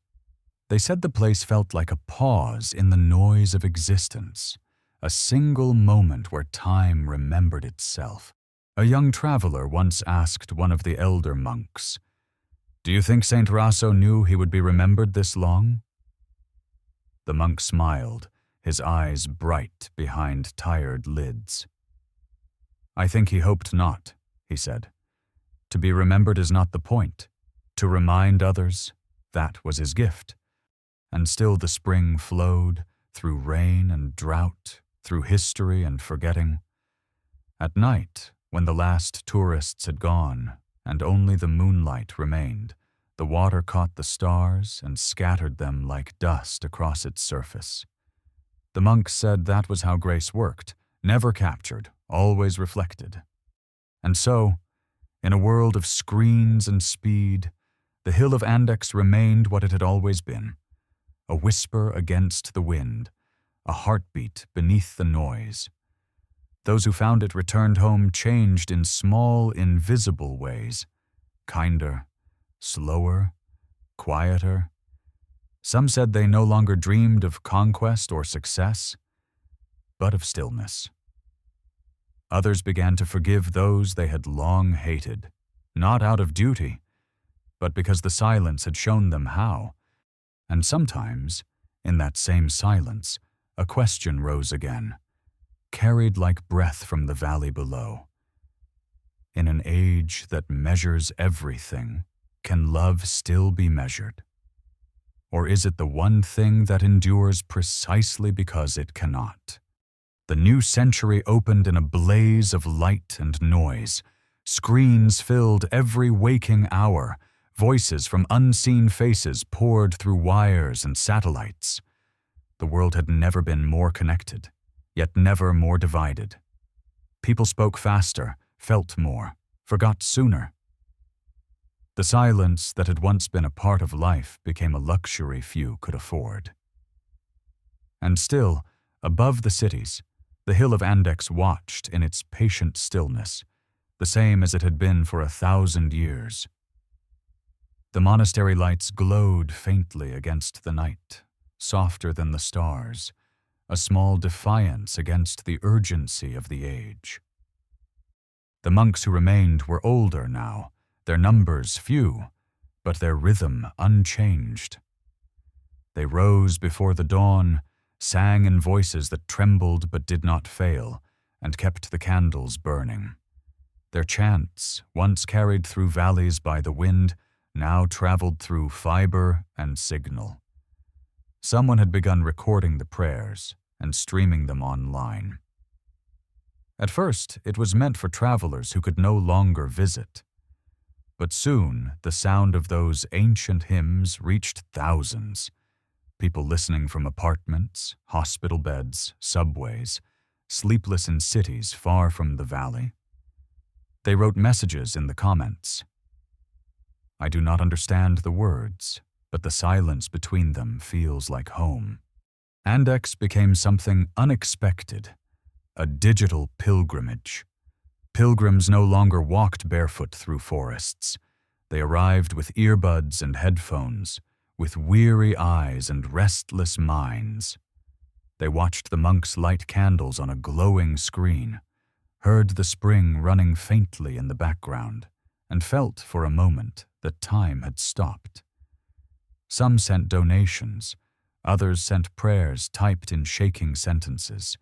A: They said the place felt like a pause in the noise of existence, a single moment where time remembered itself. A young traveler once asked one of the elder monks, "Do you think Saint Rasso knew he would be remembered this long?" The monk smiled, his eyes bright behind tired lids. "I think he hoped not," he said. "To be remembered is not the point. To remind others, that was his gift." And still the spring flowed, through rain and drought, through history and forgetting. At night, when the last tourists had gone and only the moonlight remained, the water caught the stars and scattered them like dust across its surface. The monks said that was how grace worked, never captured, always reflected. And so, in a world of screens and speed, the hill of Andechs remained what it had always been, a whisper against the wind, a heartbeat beneath the noise. Those who found it returned home changed in small, invisible ways, kinder, slower, quieter. Some said they no longer dreamed of conquest or success, but of stillness. Others began to forgive those they had long hated, not out of duty, but because the silence had shown them how. And sometimes, in that same silence, a question rose again, carried like breath from the valley below. In an age that measures everything, can love still be measured? Or is it the one thing that endures precisely because it cannot? The new century opened in a blaze of light and noise. Screens filled every waking hour. Voices from unseen faces poured through wires and satellites. The world had never been more connected, yet never more divided. People spoke faster, felt more, forgot sooner. The silence that had once been a part of life became a luxury few could afford. And still, above the cities, the hill of Andechs watched in its patient stillness, the same as it had been for 1,000 years. The monastery lights glowed faintly against the night, softer than the stars, a small defiance against the urgency of the age. The monks who remained were older now, their numbers few, but their rhythm unchanged. They rose before the dawn, sang in voices that trembled but did not fail, and kept the candles burning. Their chants, once carried through valleys by the wind, now traveled through fiber and signal. Someone had begun recording the prayers and streaming them online. At first, it was meant for travelers who could no longer visit. But soon, the sound of those ancient hymns reached thousands. People listening from apartments, hospital beds, subways, sleepless in cities far from the valley. They wrote messages in the comments. I do not understand the words, but the silence between them feels like home. Andechs became something unexpected, a digital pilgrimage. Pilgrims no longer walked barefoot through forests. They arrived with earbuds and headphones, with weary eyes and restless minds. They watched the monks light candles on a glowing screen, heard the spring running faintly in the background, and felt for a moment that time had stopped. Some sent donations, others sent prayers typed in shaking sentences,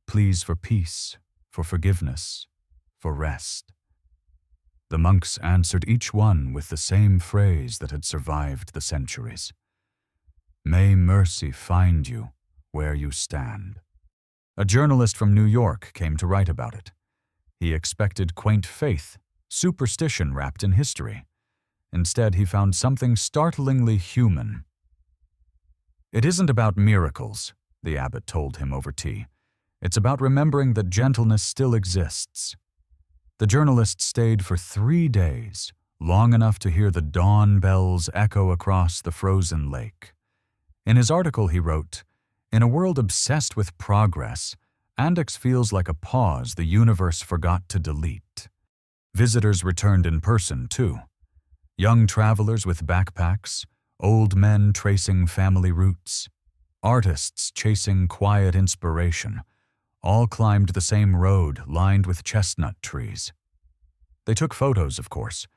A: pleas for peace, for forgiveness, for rest. The monks answered each one with the same phrase that had survived the centuries. May mercy find you where you stand. A journalist from New York came to write about it. He expected quaint faith, superstition wrapped in history. Instead, he found something startlingly human. It isn't about miracles, the abbot told him over tea. It's about remembering that gentleness still exists. The journalist stayed for 3 days, long enough to hear the dawn bells echo across the frozen lake. In his article he wrote, "In a world obsessed with progress, Andechs feels like a pause the universe forgot to delete." Visitors returned in person, too. Young travelers with backpacks, old men tracing family roots, artists chasing quiet inspiration, all climbed the same road lined with chestnut trees. They took photos, of course,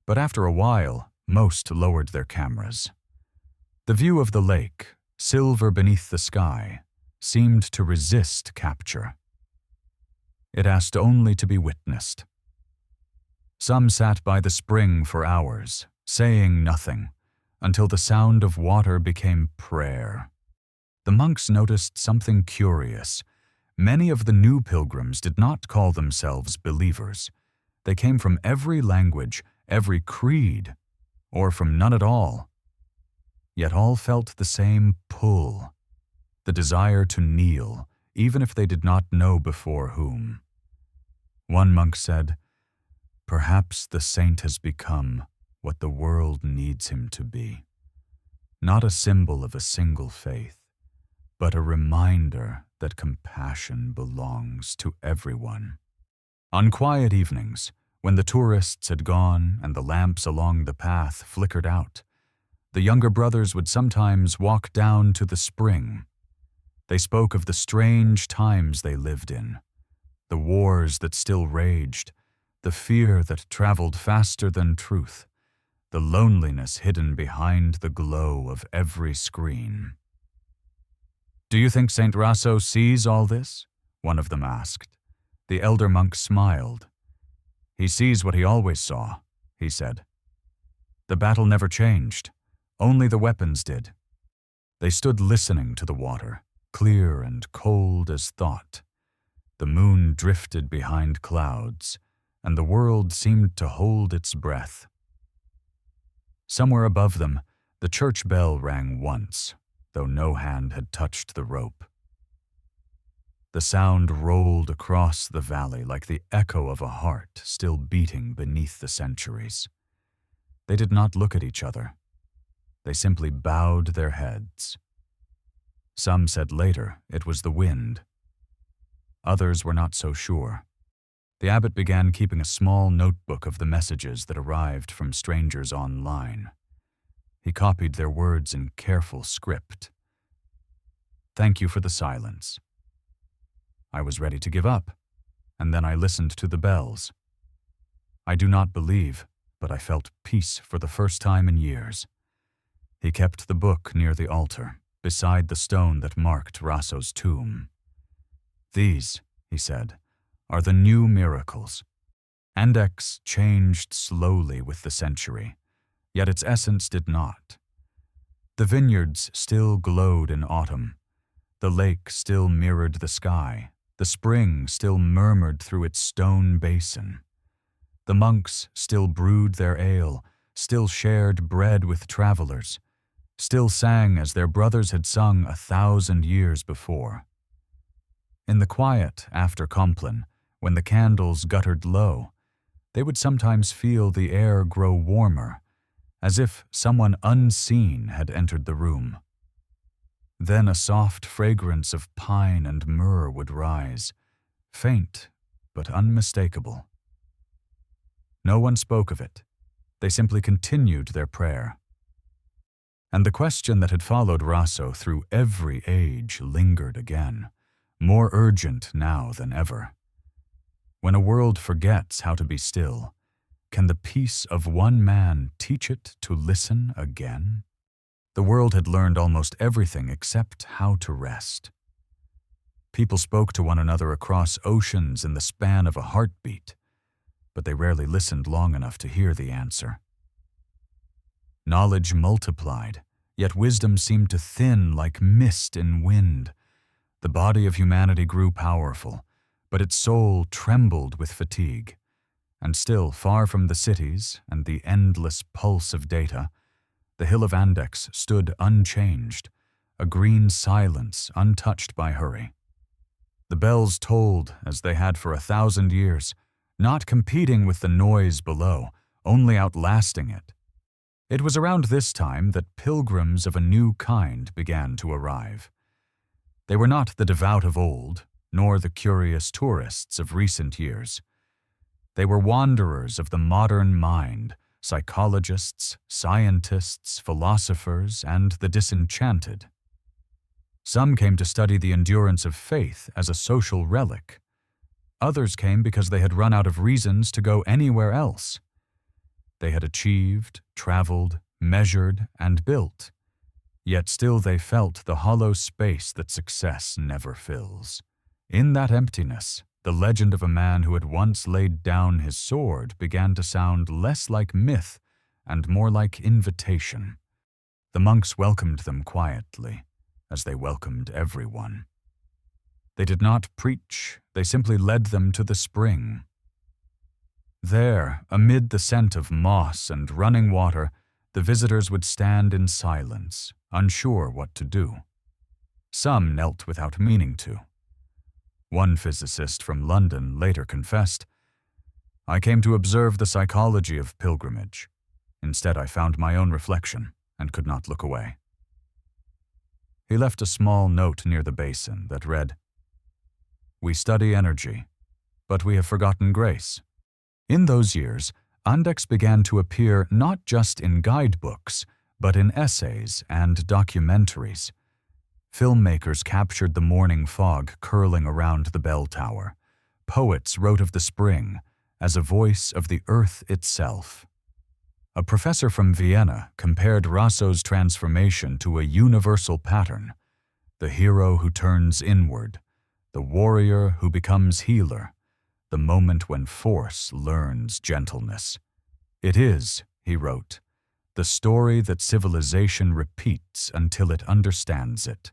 A: but after a while, most lowered their cameras. The view of the lake, silver beneath the sky, seemed to resist capture. It asked only to be witnessed. Some sat by the spring for hours, saying nothing, until the sound of water became prayer. The monks noticed something curious. Many of the new pilgrims did not call themselves believers. They came from every language, every creed, or from none at all. Yet all felt the same pull, the desire to kneel, even if they did not know before whom. One monk said, "Perhaps the saint has become what the world needs him to be. Not a symbol of a single faith, but a reminder that compassion belongs to everyone." On quiet evenings, when the tourists had gone and the lamps along the path flickered out, the younger brothers would sometimes walk down to the spring. They spoke of the strange times they lived in, the wars that still raged, the fear that traveled faster than truth, the loneliness hidden behind the glow of every screen. "Do you think St. Rasso sees all this?" one of them asked. The elder monk smiled. "He sees what he always saw," he said. "The battle never changed, only the weapons did." They stood listening to the water, clear and cold as thought. The moon drifted behind clouds, and the world seemed to hold its breath. Somewhere above them, the church bell rang once, though no hand had touched the rope. The sound rolled across the valley like the echo of a heart still beating beneath the centuries. They did not look at each other. They simply bowed their heads. Some said later it was the wind. Others were not so sure. The abbot began keeping a small notebook of the messages that arrived from strangers online. He copied their words in careful script. "Thank you for the silence. I was ready to give up, and then I listened to the bells. I do not believe, but I felt peace for the first time in years." He kept the book near the altar, beside the stone that marked Rasso's tomb. "These," he said, "are the new miracles." Andechs changed slowly with the century, yet its essence did not. The vineyards still glowed in autumn. The lake still mirrored the sky. The spring still murmured through its stone basin. The monks still brewed their ale, still shared bread with travelers, still sang as their brothers had sung 1,000 years before. In the quiet after Compline, when the candles guttered low, they would sometimes feel the air grow warmer, as if someone unseen had entered the room. Then a soft fragrance of pine and myrrh would rise, faint but unmistakable. No one spoke of it, They simply continued their prayer. And the question that had followed Rasso through every age lingered again, more urgent now than ever. When a world forgets how to be still, can the peace of one man teach it to listen again? The world had learned almost everything except how to rest. People spoke to one another across oceans in the span of a heartbeat, but they rarely listened long enough to hear the answer. Knowledge multiplied, yet wisdom seemed to thin like mist in wind. The body of humanity grew powerful, but its soul trembled with fatigue. And still, far from the cities and the endless pulse of data, the hill of Andechs stood unchanged, a green silence untouched by hurry. The bells tolled as they had for 1,000 years, not competing with the noise below, only outlasting it. It was around this time that pilgrims of a new kind began to arrive. They were not the devout of old, nor the curious tourists of recent years. They were wanderers of the modern mind, psychologists, scientists, philosophers, and the disenchanted. Some came to study the endurance of faith as a social relic. Others came because they had run out of reasons to go anywhere else. They had achieved, traveled, measured, and built, yet still they felt the hollow space that success never fills. In that emptiness, the legend of a man who had once laid down his sword began to sound less like myth and more like invitation. The monks welcomed them quietly, as they welcomed everyone. They did not preach, they simply led them to the spring. There, amid the scent of moss and running water, the visitors would stand in silence, unsure what to do. Some knelt without meaning to. One physicist from London later confessed, "I came to observe the psychology of pilgrimage. Instead, I found my own reflection and could not look away." He left a small note near the basin that read, "We study energy, but we have forgotten grace." In those years, Andechs began to appear not just in guidebooks, but in essays and documentaries. Filmmakers captured the morning fog curling around the bell tower. Poets wrote of the spring as a voice of the earth itself. A professor from Vienna compared Rasso's transformation to a universal pattern: the hero who turns inward, the warrior who becomes healer, the moment when force learns gentleness. "It is," he wrote, "the story that civilization repeats until it understands it."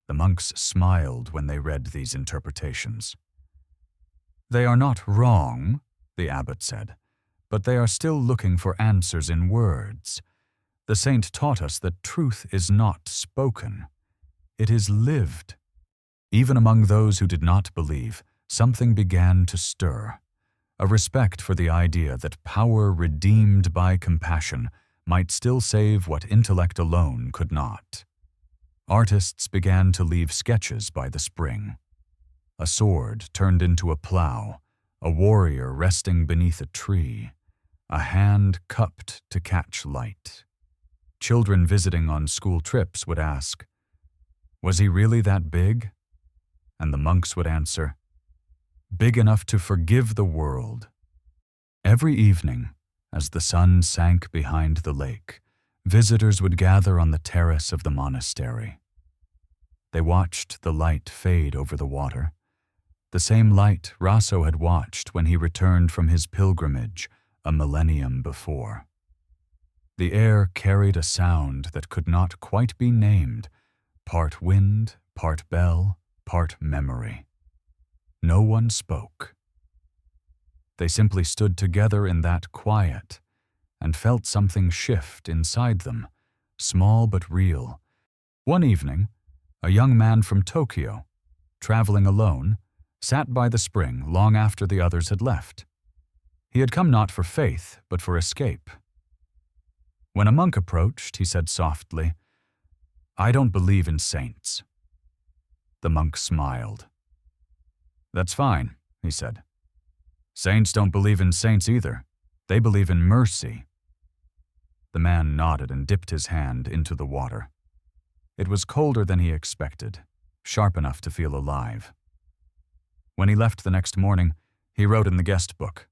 A: The monks smiled when they read these interpretations. "They are not wrong," the abbot said, "but they are still looking for answers in words. The saint taught us that truth is not spoken. It is lived." Even among those who did not believe, something began to stir, a respect for the idea that power redeemed by compassion might still save what intellect alone could not. Artists began to leave sketches by the spring. A sword turned into a plow, a warrior resting beneath a tree, a hand cupped to catch light. Children visiting on school trips would ask, "Was he really that big?" And the monks would answer, "Big enough to forgive the world." Every evening, as the sun sank behind the lake, visitors would gather on the terrace of the monastery. They watched the light fade over the water, the same light Rasso had watched when he returned from his pilgrimage a millennium before. The air carried a sound that could not quite be named, part wind, part bell, part memory. No one spoke. They simply stood together in that quiet and felt something shift inside them, small but real. One evening, a young man from Tokyo, traveling alone, sat by the spring long after the others had left. He had come not for faith, but for escape. When a monk approached, he said softly, "I don't believe in saints." The monk smiled. "That's fine," he said. "Saints don't believe in saints either. They believe in mercy, The man nodded and dipped his hand into the water. It was colder than he expected, sharp enough to feel alive. When he left the next morning, he wrote in the guest book,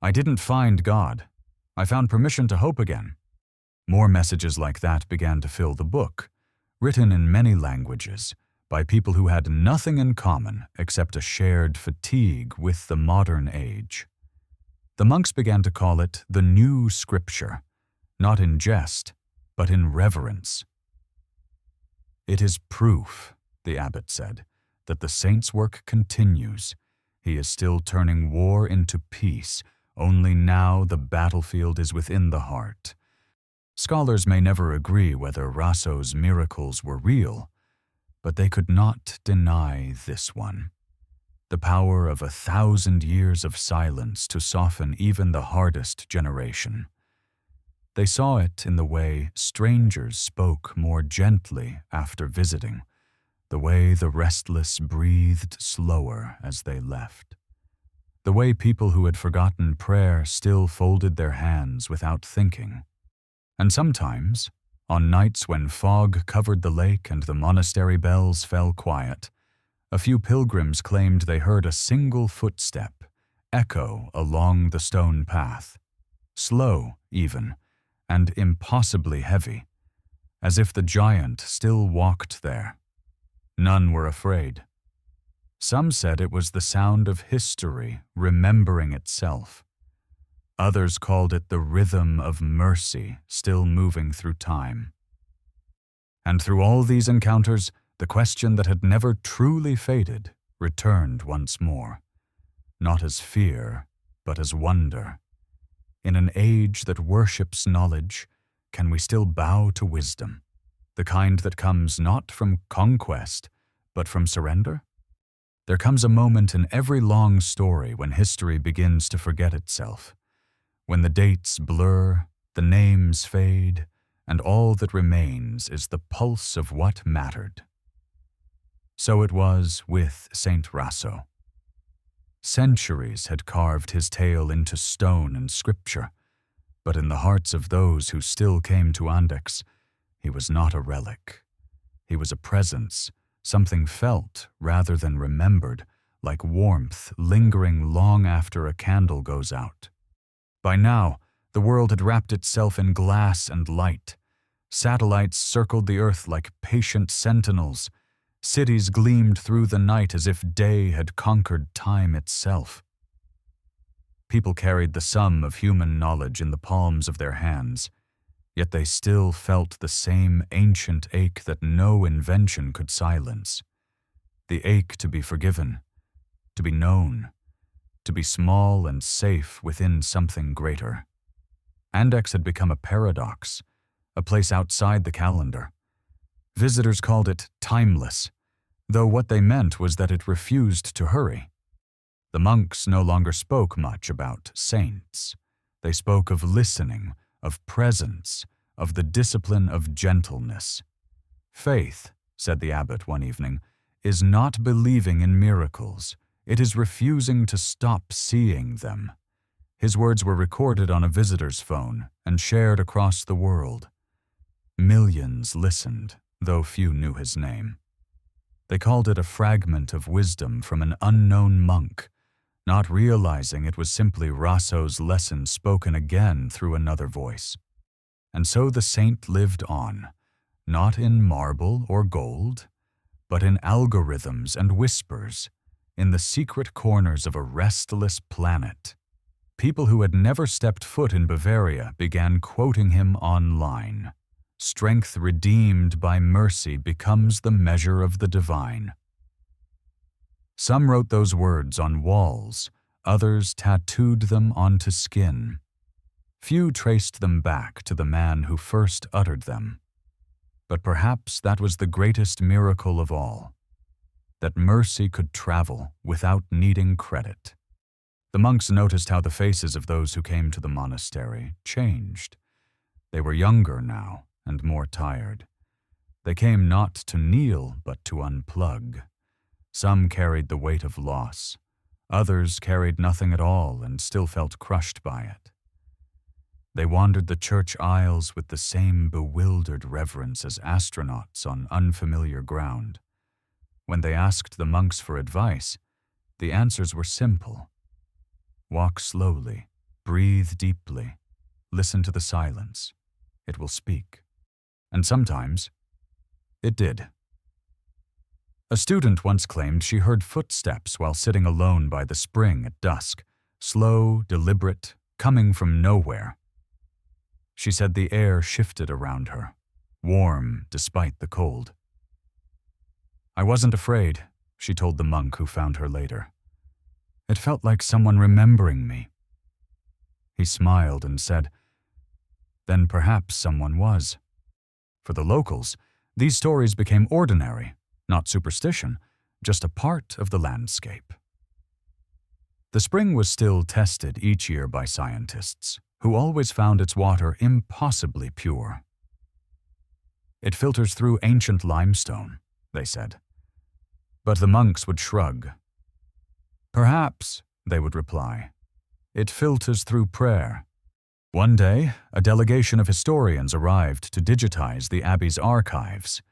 A: "I didn't find God. I found permission to hope again." More messages like that began to fill the book, written in many languages, by people who had nothing in common except a shared fatigue with the modern age. The monks began to call it the New Scripture, not in jest, but in reverence. "It is proof," the abbot said, "that the saint's work continues. He is still turning war into peace, only now the battlefield is within the heart." Scholars may never agree whether Rasso's miracles were real, but they could not deny this one: the power of 1,000 years of silence to soften even the hardest generation. They saw it in the way strangers spoke more gently after visiting, the way the restless breathed slower as they left, the way people who had forgotten prayer still folded their hands without thinking. And sometimes, on nights when fog covered the lake and the monastery bells fell quiet, a few pilgrims claimed they heard a single footstep echo along the stone path, slow even, and impossibly heavy, as if the giant still walked there. None were afraid. Some said it was the sound of history remembering itself. Others called it the rhythm of mercy still moving through time. And through all these encounters, the question that had never truly faded returned once more, not as fear, but as wonder. In an age that worships knowledge, can we still bow to wisdom, the kind that comes not from conquest, but from surrender? There comes a moment in every long story when history begins to forget itself, when the dates blur, the names fade, and all that remains is the pulse of what mattered. So it was with Saint Rasso. Centuries had carved his tale into stone and scripture, but in the hearts of those who still came to Andechs, he was not a relic. He was a presence, something felt rather than remembered, like warmth lingering long after a candle goes out. By now, the world had wrapped itself in glass and light. Satellites circled the earth like patient sentinels. Cities gleamed through the night as if day had conquered time itself. People carried the sum of human knowledge in the palms of their hands, yet they still felt the same ancient ache that no invention could silence. The ache to be forgiven, to be known, to be small and safe within something greater. Andechs had become a paradox, a place outside the calendar. Visitors called it timeless, though what they meant was that it refused to hurry. The monks no longer spoke much about saints. They spoke of listening, of presence, of the discipline of gentleness. "Faith," said the abbot one evening, "is not believing in miracles. It is refusing to stop seeing them." His words were recorded on a visitor's phone and shared across the world. Millions listened, though few knew his name. They called it a fragment of wisdom from an unknown monk, not realizing it was simply Rasso's lesson spoken again through another voice. And so the saint lived on, not in marble or gold, but in algorithms and whispers, in the secret corners of a restless planet. People who had never stepped foot in Bavaria began quoting him online. Strength redeemed by mercy becomes the measure of the divine. Some wrote those words on walls, others tattooed them onto skin. Few traced them back to the man who first uttered them. But perhaps that was the greatest miracle of all, that mercy could travel without needing credit. The monks noticed how the faces of those who came to the monastery changed. They were younger now and more tired. They came not to kneel but to unplug. Some carried the weight of loss. Others carried nothing at all and still felt crushed by it. They wandered the church aisles with the same bewildered reverence as astronauts on unfamiliar ground. When they asked the monks for advice, the answers were simple. Walk slowly, breathe deeply, listen to the silence. It will speak. And sometimes, it did. A student once claimed she heard footsteps while sitting alone by the spring at dusk, slow, deliberate, coming from nowhere. She said the air shifted around her, warm despite the cold. I wasn't afraid, she told the monk who found her later. It felt like someone remembering me. He smiled and said, then perhaps someone was. For the locals, these stories became ordinary, not superstition, just a part of the landscape. The spring was still tested each year by scientists, who always found its water impossibly pure. It filters through ancient limestone, they said. But the monks would shrug. Perhaps, they would reply, it filters through prayer. One day, a delegation of historians arrived to digitize the abbey's archives.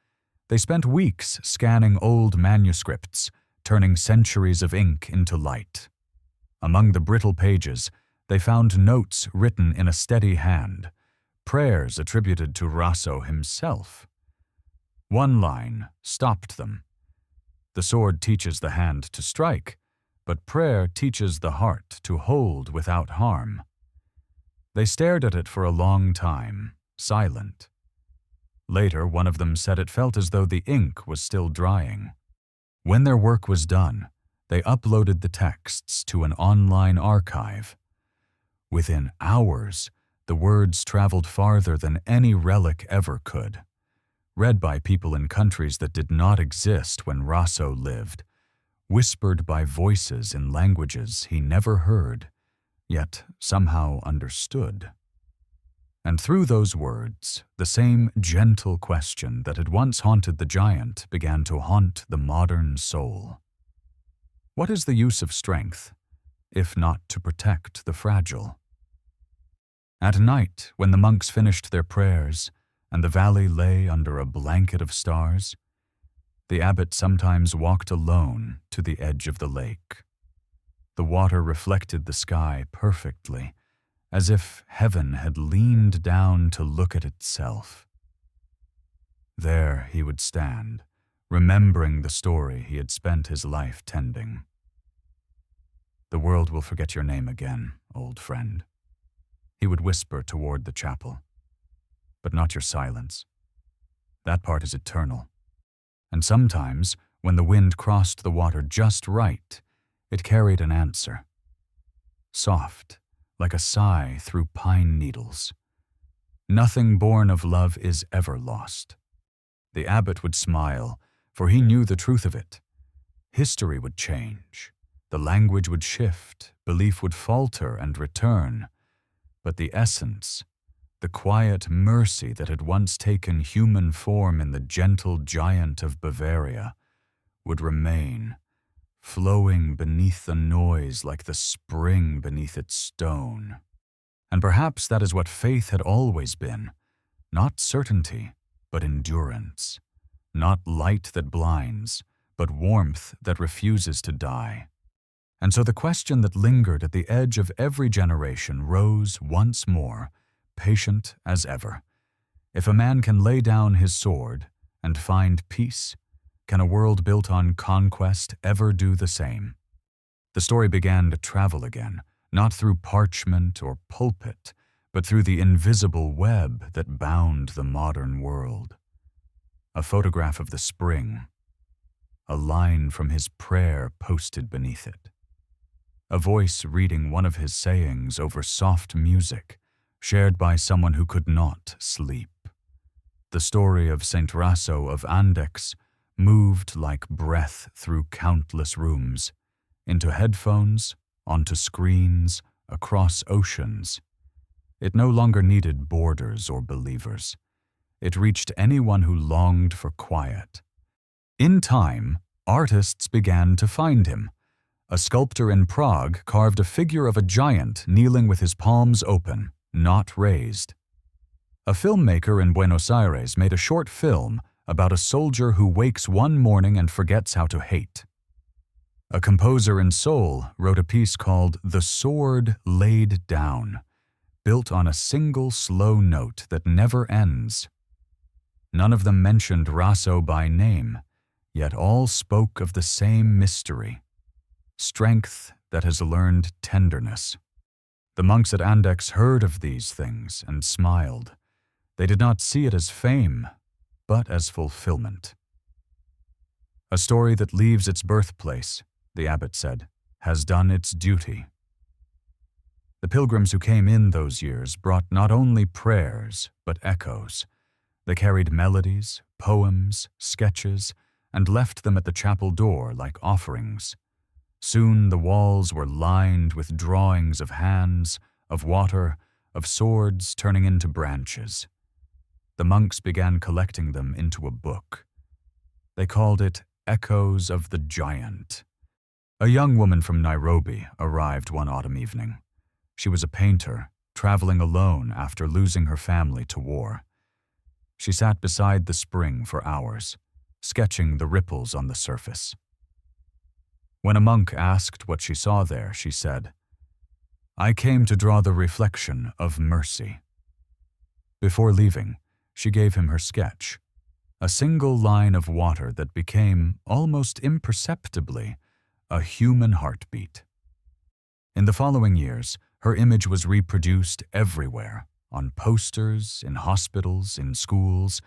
A: They spent weeks scanning old manuscripts, turning centuries of ink into light. Among the brittle pages, they found notes written in a steady hand, prayers attributed to Rasso himself. One line stopped them. The sword teaches the hand to strike, but prayer teaches the heart to hold without harm. They stared at it for a long time, silent. Later, one of them said it felt as though the ink was still drying. When their work was done, they uploaded the texts to an online archive. Within hours, the words traveled farther than any relic ever could. Read by people in countries that did not exist when Rasso lived, whispered by voices in languages he never heard, yet somehow understood. And through those words, the same gentle question that had once haunted the giant began to haunt the modern soul. What is the use of strength, if not to protect the fragile? At night, when the monks finished their prayers, and the valley lay under a blanket of stars, the abbot sometimes walked alone to the edge of the lake. The water reflected the sky perfectly, as if heaven had leaned down to look at itself. There he would stand, remembering the story he had spent his life tending. The world will forget your name again, old friend, he would whisper toward the chapel. But not your silence. That part is eternal. And sometimes, when the wind crossed the water just right, it carried an answer. Soft, like a sigh through pine needles. Nothing born of love is ever lost. The abbot would smile, for he knew the truth of it. History would change. The language would shift, belief would falter and return. But the essence, the quiet mercy that had once taken human form in the gentle Giant of Bavaria, would remain, flowing beneath the noise like the spring beneath its stone. And perhaps that is what faith had always been, not certainty, but endurance, not light that blinds, but warmth that refuses to die. And so the question that lingered at the edge of every generation rose once more, patient as ever. If a man can lay down his sword and find peace, can a world built on conquest ever do the same? The story began to travel again, not through parchment or pulpit, but through the invisible web that bound the modern world. A photograph of the spring, a line from his prayer posted beneath it. A voice reading one of his sayings over soft music, shared by someone who could not sleep. The story of Saint Rasso of Andechs moved like breath through countless rooms, into headphones, onto screens, across oceans. It no longer needed borders or believers. It reached anyone who longed for quiet. In time, artists began to find him. A sculptor in Prague carved a figure of a giant kneeling with his palms open, not raised. A filmmaker in Buenos Aires made a short film about a soldier who wakes one morning and forgets how to hate. A composer in Seoul wrote a piece called The Sword Laid Down, built on a single slow note that never ends. None of them mentioned Rasso by name, yet all spoke of the same mystery, strength that has learned tenderness. The monks at Andechs heard of these things and smiled. They did not see it as fame, but as fulfillment. A story that leaves its birthplace, the abbot said, has done its duty. The pilgrims who came in those years brought not only prayers, but echoes. They carried melodies, poems, sketches, and left them at the chapel door like offerings. Soon the walls were lined with drawings of hands, of water, of swords turning into branches. The monks began collecting them into a book. They called it Echoes of the Giant. A young woman from Nairobi arrived one autumn evening. She was a painter, traveling alone after losing her family to war. She sat beside the spring for hours, sketching the ripples on the surface. When a monk asked what she saw there, she said, "I came to draw the reflection of mercy." Before leaving, she gave him her sketch, a single line of water that became, almost imperceptibly, a human heartbeat. In the following years, her image was reproduced everywhere, on posters, in hospitals, in schools,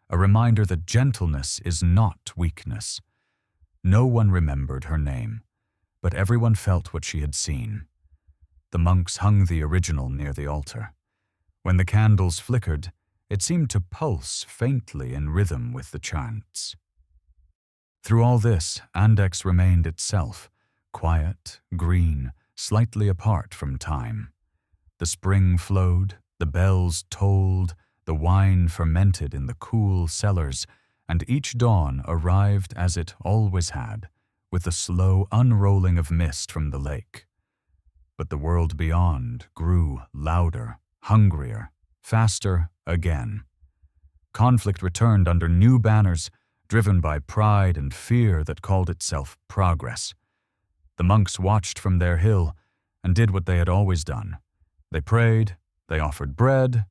A: a reminder that gentleness is not weakness. No one remembered her name, but everyone felt what she had seen. The monks hung the original near the altar. When the candles flickered, it seemed to pulse faintly in rhythm with the chants. Through all this, Andechs remained itself, quiet, green, slightly apart from time. The spring flowed, the bells tolled, the wine fermented in the cool cellars, and each dawn arrived as it always had, with the slow unrolling of mist from the lake. But the world beyond grew louder, hungrier, faster again. Conflict returned under new banners, driven by pride and fear that called itself progress. The monks watched from their hill and did what they had always done. They prayed, they offered bread,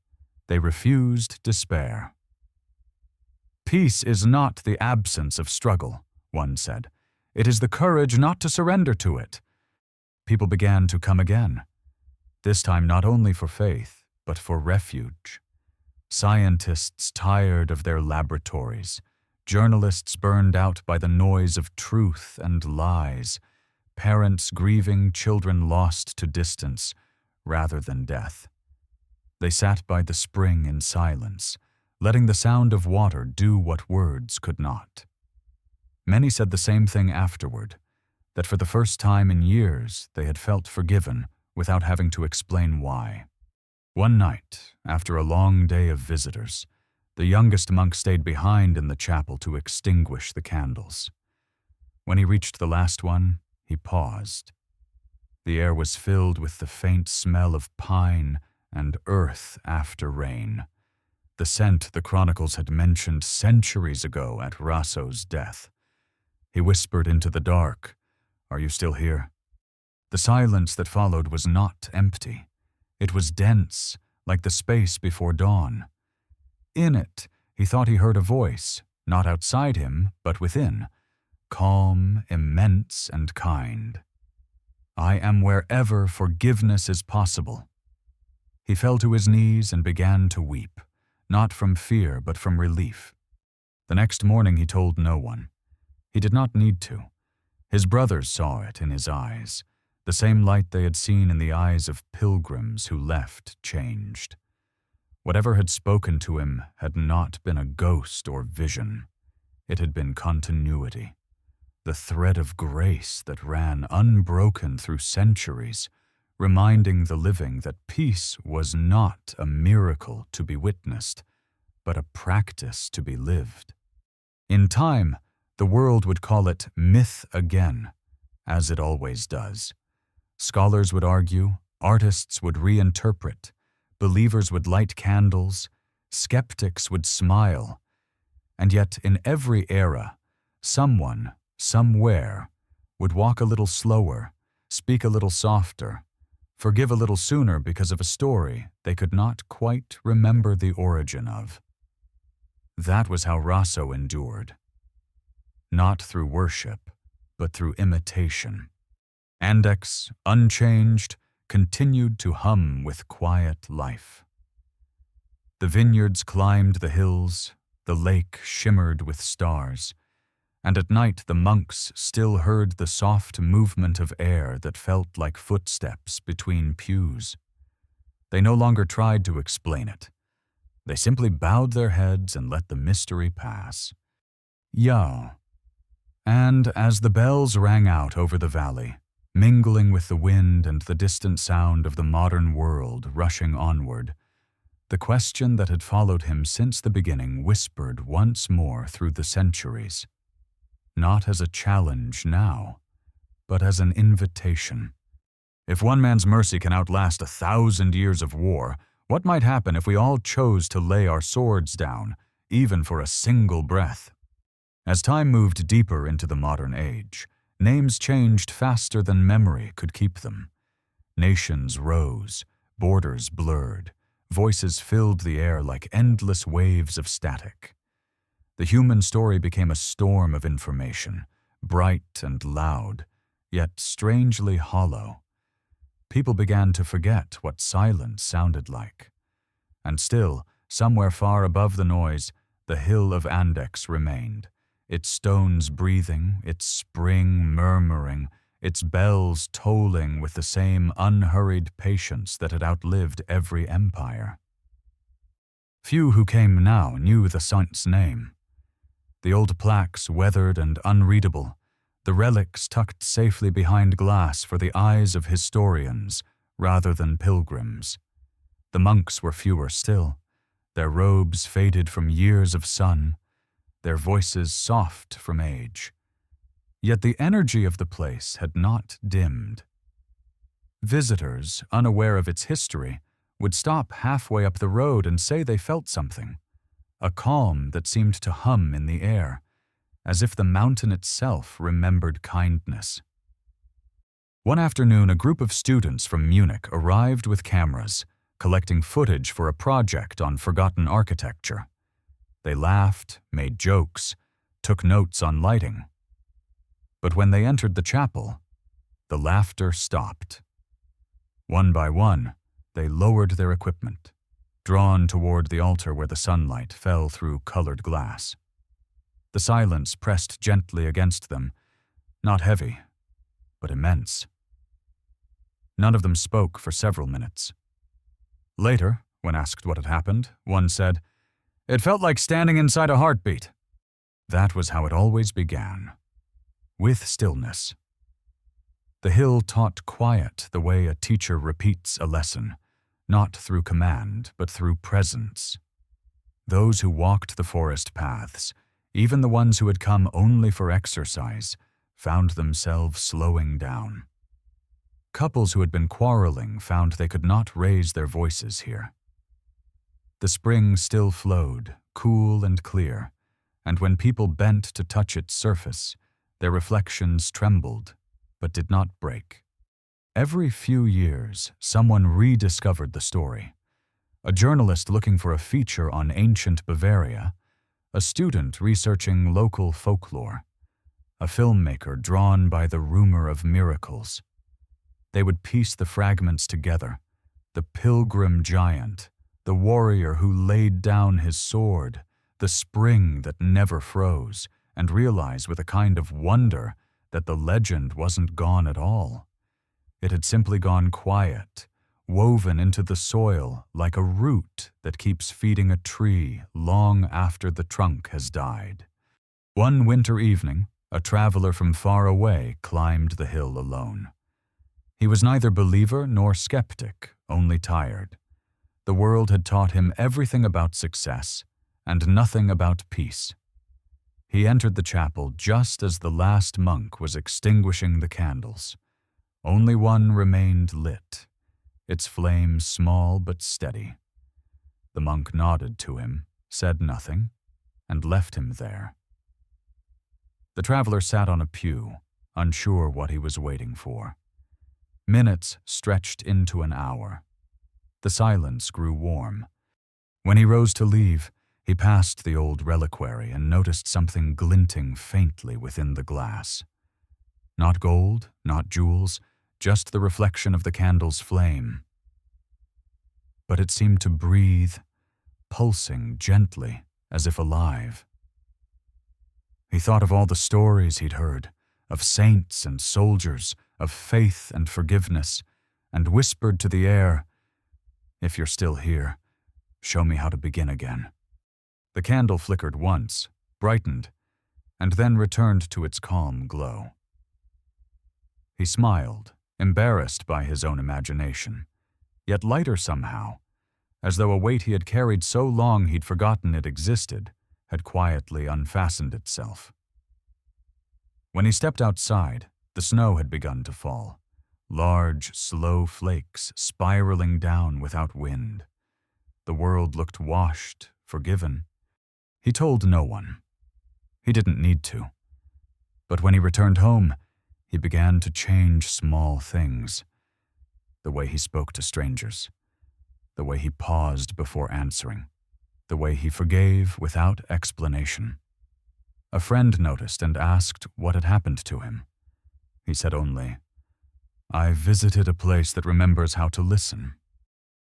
A: they refused despair. "Peace is not the absence of struggle," one said. "It is the courage not to surrender to it." People began to come again, this time not only for faith, but for refuge. Scientists tired of their laboratories, journalists burned out by the noise of truth and lies, parents grieving children lost to distance rather than death. They sat by the spring in silence, letting the sound of water do what words could not. Many said the same thing afterward, that for the first time in years they had felt forgiven without having to explain why. One night, after a long day of visitors, the youngest monk stayed behind in the chapel to extinguish the candles. When he reached the last one, he paused. The air was filled with the faint smell of pine and earth after rain, the scent the chronicles had mentioned centuries ago at Rasso's death. He whispered into the dark, "Are you still here?" The silence that followed was not empty. It was dense, like the space before dawn. In it, he thought he heard a voice, not outside him, but within, calm, immense, and kind. "I am wherever forgiveness is possible." He fell to his knees and began to weep, not from fear but from relief. The next morning he told no one. He did not need to. His brothers saw it in his eyes, the same light they had seen in the eyes of pilgrims who left changed. Whatever had spoken to him had not been a ghost or vision. It had been continuity, the thread of grace that ran unbroken through centuries, reminding the living that peace was not a miracle to be witnessed, but a practice to be lived. In time, the world would call it myth again, as it always does. Scholars would argue, artists would reinterpret, Believers would light candles, skeptics would smile, and yet in every era, someone, somewhere, would walk a little slower, speak a little softer, forgive a little sooner because of a story they could not quite remember the origin of. That was how Rasso endured. Not through worship, but through imitation. Andechs, unchanged, continued to hum with quiet life. The vineyards climbed the hills, the lake shimmered with stars, and at night the monks still heard the soft movement of air that felt like footsteps between pews. They no longer tried to explain it. They simply bowed their heads and let the mystery pass. Yeah. And as the bells rang out over the valley, mingling with the wind and the distant sound of the modern world rushing onward, the question that had followed him since the beginning whispered once more through the centuries, not as a challenge now, but as an invitation. If one man's mercy can outlast 1,000 years of war, what might happen if we all chose to lay our swords down, even for a single breath? As time moved deeper into the modern age, names changed faster than memory could keep them. Nations rose, borders blurred, voices filled the air like endless waves of static. The human story became a storm of information, bright and loud, yet strangely hollow. People began to forget what silence sounded like. And still, somewhere far above the noise, the hill of Andechs remained, its stones breathing, its spring murmuring, its bells tolling with the same unhurried patience that had outlived every empire. Few who came now knew the saint's name. The old plaques weathered and unreadable, the relics tucked safely behind glass for the eyes of historians rather than pilgrims. The monks were fewer still, their robes faded from years of sun, their voices soft from age. Yet the energy of the place had not dimmed. Visitors, unaware of its history, would stop halfway up the road and say they felt something, a calm that seemed to hum in the air, as if the mountain itself remembered kindness. One afternoon, a group of students from Munich arrived with cameras, collecting footage for a project on forgotten architecture. They laughed, made jokes, took notes on lighting. But when they entered the chapel, the laughter stopped. One by one, they lowered their equipment, drawn toward the altar where the sunlight fell through colored glass. The silence pressed gently against them, not heavy, but immense. None of them spoke for several minutes. Later, when asked what had happened, one said, "It felt like standing inside a heartbeat." That was how it always began, with stillness. The hill taught quiet the way a teacher repeats a lesson, not through command, but through presence. Those who walked the forest paths, even the ones who had come only for exercise, found themselves slowing down. Couples who had been quarreling found they could not raise their voices here. The spring still flowed, cool and clear, and when people bent to touch its surface, their reflections trembled, but did not break. Every few years, someone rediscovered the story. A journalist looking for a feature on ancient Bavaria, a student researching local folklore, a filmmaker drawn by the rumor of miracles. They would piece the fragments together, the pilgrim giant, the warrior who laid down his sword, the spring that never froze, and realize with a kind of wonder that the legend wasn't gone at all. It had simply gone quiet, woven into the soil like a root that keeps feeding a tree long after the trunk has died. One winter evening, a traveler from far away climbed the hill alone. He was neither believer nor skeptic, only tired. The world had taught him everything about success and nothing about peace. He entered the chapel just as the last monk was extinguishing the candles. Only one remained lit, its flame small but steady. The monk nodded to him, said nothing, and left him there. The traveler sat on a pew, unsure what he was waiting for. Minutes stretched into an hour. The silence grew warm. When he rose to leave, he passed the old reliquary and noticed something glinting faintly within the glass. Not gold, not jewels, just the reflection of the candle's flame. But it seemed to breathe, pulsing gently, as if alive. He thought of all the stories he'd heard, of saints and soldiers, of faith and forgiveness, and whispered to the air, "If you're still here, show me how to begin again." The candle flickered once, brightened, and then returned to its calm glow. He smiled, embarrassed by his own imagination, yet lighter somehow, as though a weight he had carried so long he'd forgotten it existed had quietly unfastened itself. When he stepped outside, the snow had begun to fall, large, slow flakes spiraling down without wind. The world looked washed, forgiven. He told no one. He didn't need to. But when he returned home, he began to change small things. The way he spoke to strangers, the way he paused before answering, the way he forgave without explanation. A friend noticed and asked what had happened to him. He said only, "I visited a place that remembers how to listen."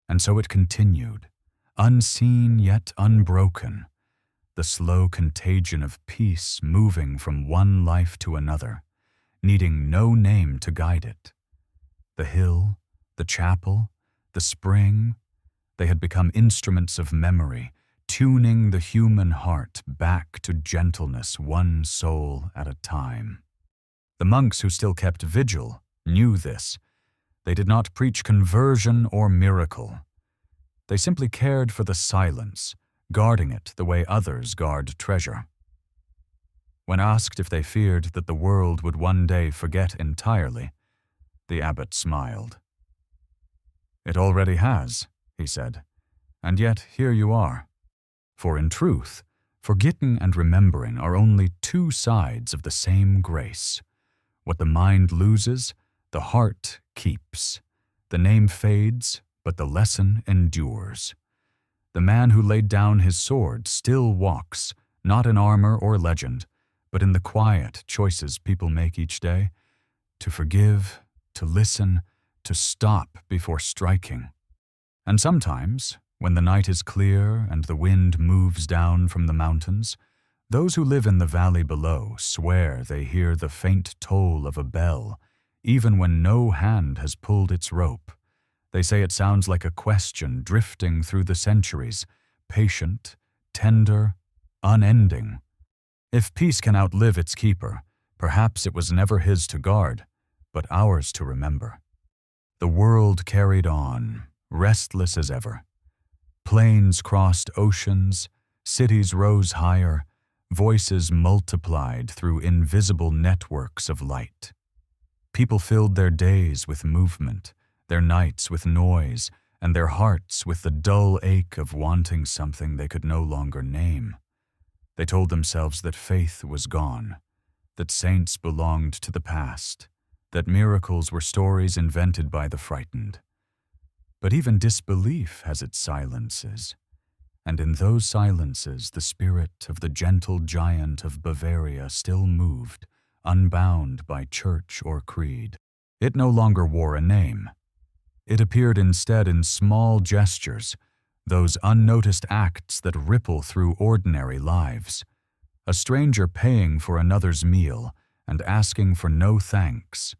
A: And so it continued, unseen yet unbroken, the slow contagion of peace moving from one life to another, needing no name to guide it. The hill, the chapel, the spring, they had become instruments of memory, tuning the human heart back to gentleness one soul at a time. The monks who still kept vigil knew this. They did not preach conversion or miracle. They simply cared for the silence, guarding it the way others guard treasure. When asked if they feared that the world would one day forget entirely, the abbot smiled. "It already has," he said, "and yet here you are." For in truth, forgetting and remembering are only two sides of the same grace. What the mind loses, the heart keeps. The name fades, but the lesson endures. The man who laid down his sword still walks, not in armor or legend, but in the quiet choices people make each day, to forgive, to listen, to stop before striking. And sometimes, when the night is clear and the wind moves down from the mountains, those who live in the valley below swear they hear the faint toll of a bell, even when no hand has pulled its rope. They say it sounds like a question drifting through the centuries, patient, tender, unending. If peace can outlive its keeper, perhaps it was never his to guard, but ours to remember. The world carried on, restless as ever. Plains crossed oceans, cities rose higher, voices multiplied through invisible networks of light. People filled their days with movement, their nights with noise, and their hearts with the dull ache of wanting something they could no longer name. They told themselves that faith was gone, that saints belonged to the past, that miracles were stories invented by the frightened. But even disbelief has its silences, and in those silences the spirit of the gentle Giant of Bavaria still moved, unbound by church or creed. It no longer wore a name. It appeared instead in small gestures, those unnoticed acts that ripple through ordinary lives. A stranger paying for another's meal and asking for no thanks.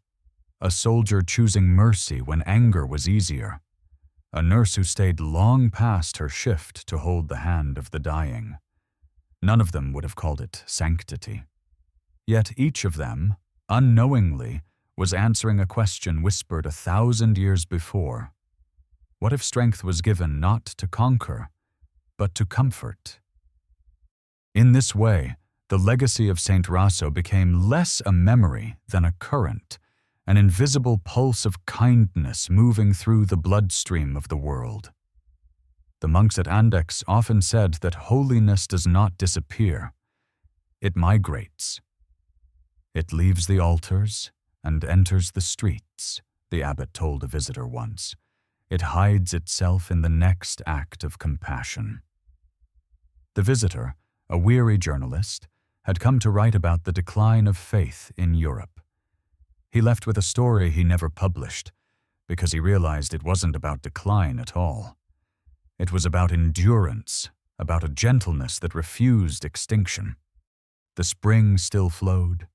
A: A soldier choosing mercy when anger was easier. A nurse who stayed long past her shift to hold the hand of the dying. None of them would have called it sanctity. Yet each of them, unknowingly, was answering a question whispered 1,000 years before. What if strength was given not to conquer, but to comfort? In this way, the legacy of Saint Rasso became less a memory than a current, an invisible pulse of kindness moving through the bloodstream of the world. The monks at Andechs often said that holiness does not disappear. It migrates. It leaves the altars and enters the streets, the abbot told a visitor once. It hides itself in the next act of compassion. The visitor, a weary journalist, had come to write about the decline of faith in Europe. He left with a story he never published, because he realized it wasn't about decline at all. It was about endurance, about a gentleness that refused extinction. The spring still flowed.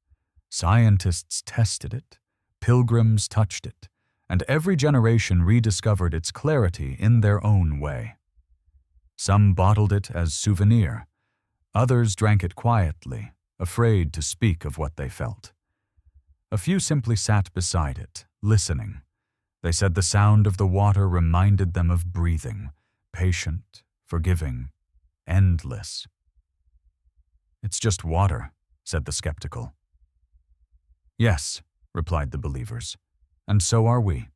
A: Scientists tested it. Pilgrims touched it. And every generation rediscovered its clarity in their own way. Some bottled it as souvenir. Others drank it quietly, afraid to speak of what they felt. A few simply sat beside it, listening. They said the sound of the water reminded them of breathing, patient, forgiving, endless. "It's just water," said the skeptical. "Yes," replied the believers, "and so are we."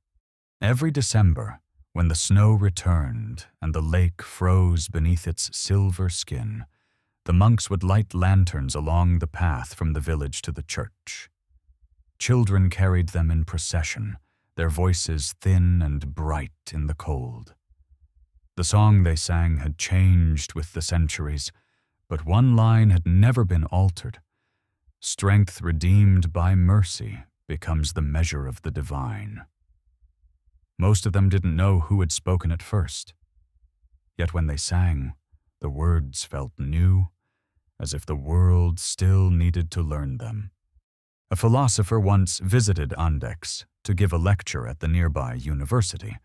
A: Every December, when the snow returned and the lake froze beneath its silver skin, the monks would light lanterns along the path from the village to the church. Children carried them in procession, their voices thin and bright in the cold. The song they sang had changed with the centuries, but one line had never been altered. Strength redeemed by mercy becomes the measure of the divine. Most of them didn't know who had spoken it first. Yet when they sang, the words felt new, as if the world still needed to learn them. A philosopher once visited Andechs to give a lecture at the nearby university.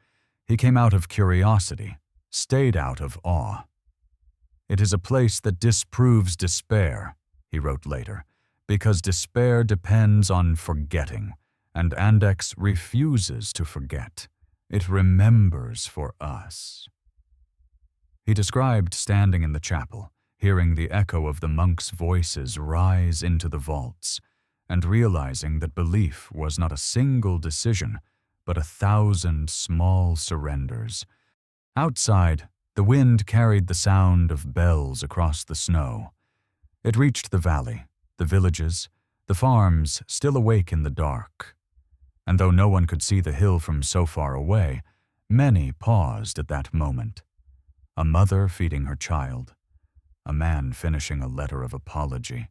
A: He came out of curiosity, stayed out of awe. "It is a place that disproves despair," he wrote later, "because despair depends on forgetting, and Andechs refuses to forget. It remembers for us." He described standing in the chapel, hearing the echo of the monks' voices rise into the vaults, and realizing that belief was not a single decision, but 1,000 small surrenders. Outside, the wind carried the sound of bells across the snow. It reached the valley, the villages, the farms still awake in the dark. And though no one could see the hill from so far away, many paused at that moment. A mother feeding her child, a man finishing a letter of apology,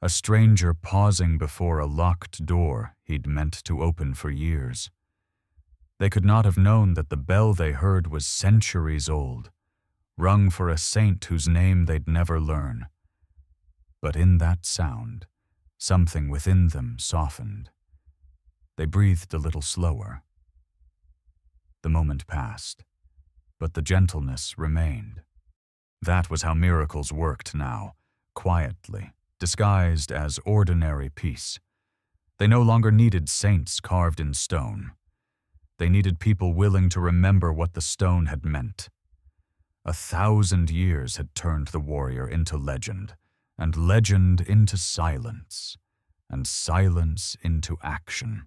A: a stranger pausing before a locked door he'd meant to open for years. They could not have known that the bell they heard was centuries old, rung for a saint whose name they'd never learn. But in that sound, something within them softened. They breathed a little slower. The moment passed, but the gentleness remained. That was how miracles worked now, quietly, disguised as ordinary peace. They no longer needed saints carved in stone. They needed people willing to remember what the stone had meant. 1,000 years had turned the warrior into legend, and legend into silence, and silence into action.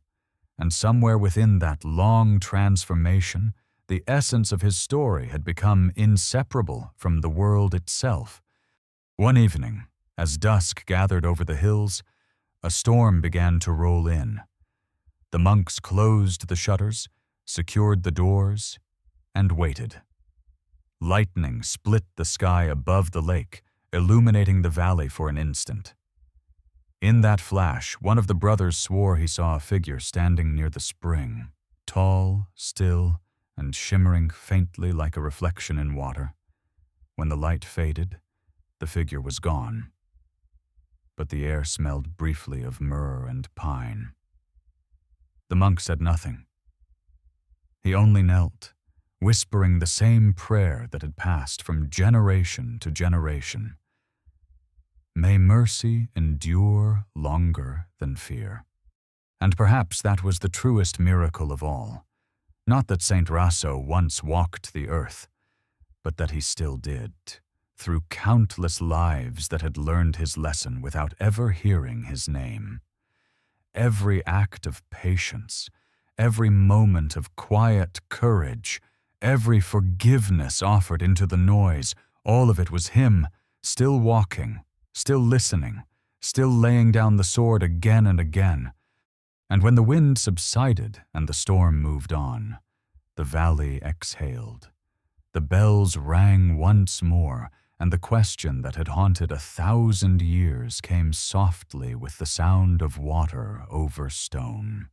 A: And somewhere within that long transformation, the essence of his story had become inseparable from the world itself. One evening, as dusk gathered over the hills, a storm began to roll in. The monks closed the shutters, secured the doors, and waited. Lightning split the sky above the lake, illuminating the valley for an instant. In that flash, one of the brothers swore he saw a figure standing near the spring, tall, still, and shimmering faintly like a reflection in water. When the light faded, the figure was gone. But the air smelled briefly of myrrh and pine. The monk said nothing. He only knelt, whispering the same prayer that had passed from generation to generation. May mercy endure longer than fear. And perhaps that was the truest miracle of all. Not that Saint Rasso once walked the earth, but that he still did, through countless lives that had learned his lesson without ever hearing his name. every act of patience, every moment of quiet courage, every forgiveness offered into the noise, all of it was him, still walking, still listening, still laying down the sword again and again. And when the wind subsided and the storm moved on, the valley exhaled. The bells rang once more, and the question that had haunted 1,000 years came softly with the sound of water over stone.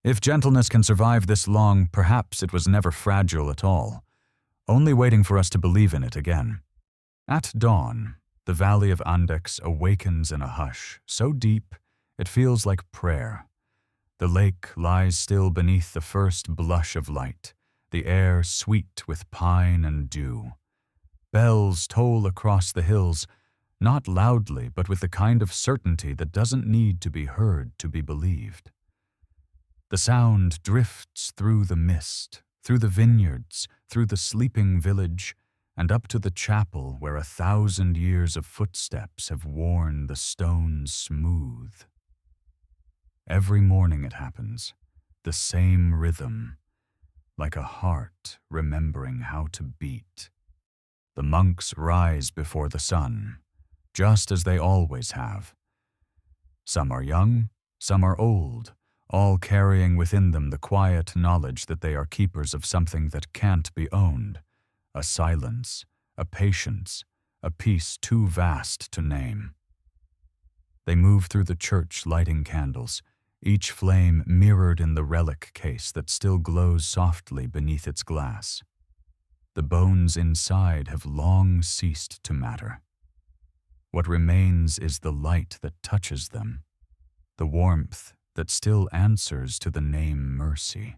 A: If gentleness can survive this long, perhaps it was never fragile at all, only waiting for us to believe in it again. At dawn, the valley of Andechs awakens in a hush so deep it feels like prayer. The lake lies still beneath the first blush of light, the air sweet with pine and dew. Bells toll across the hills, not loudly, but with the kind of certainty that doesn't need to be heard to be believed. The sound drifts through the mist, through the vineyards, through the sleeping village, and up to the chapel where 1,000 years of footsteps have worn the stones smooth. Every morning it happens, the same rhythm, like a heart remembering how to beat. The monks rise before the sun, just as they always have. Some are young, some are old, all carrying within them the quiet knowledge that they are keepers of something that can't be owned, a silence, a patience, a peace too vast to name. They move through the church lighting candles, each flame mirrored in the relic case that still glows softly beneath its glass. The bones inside have long ceased to matter. What remains is the light that touches them, the warmth that still answers to the name mercy.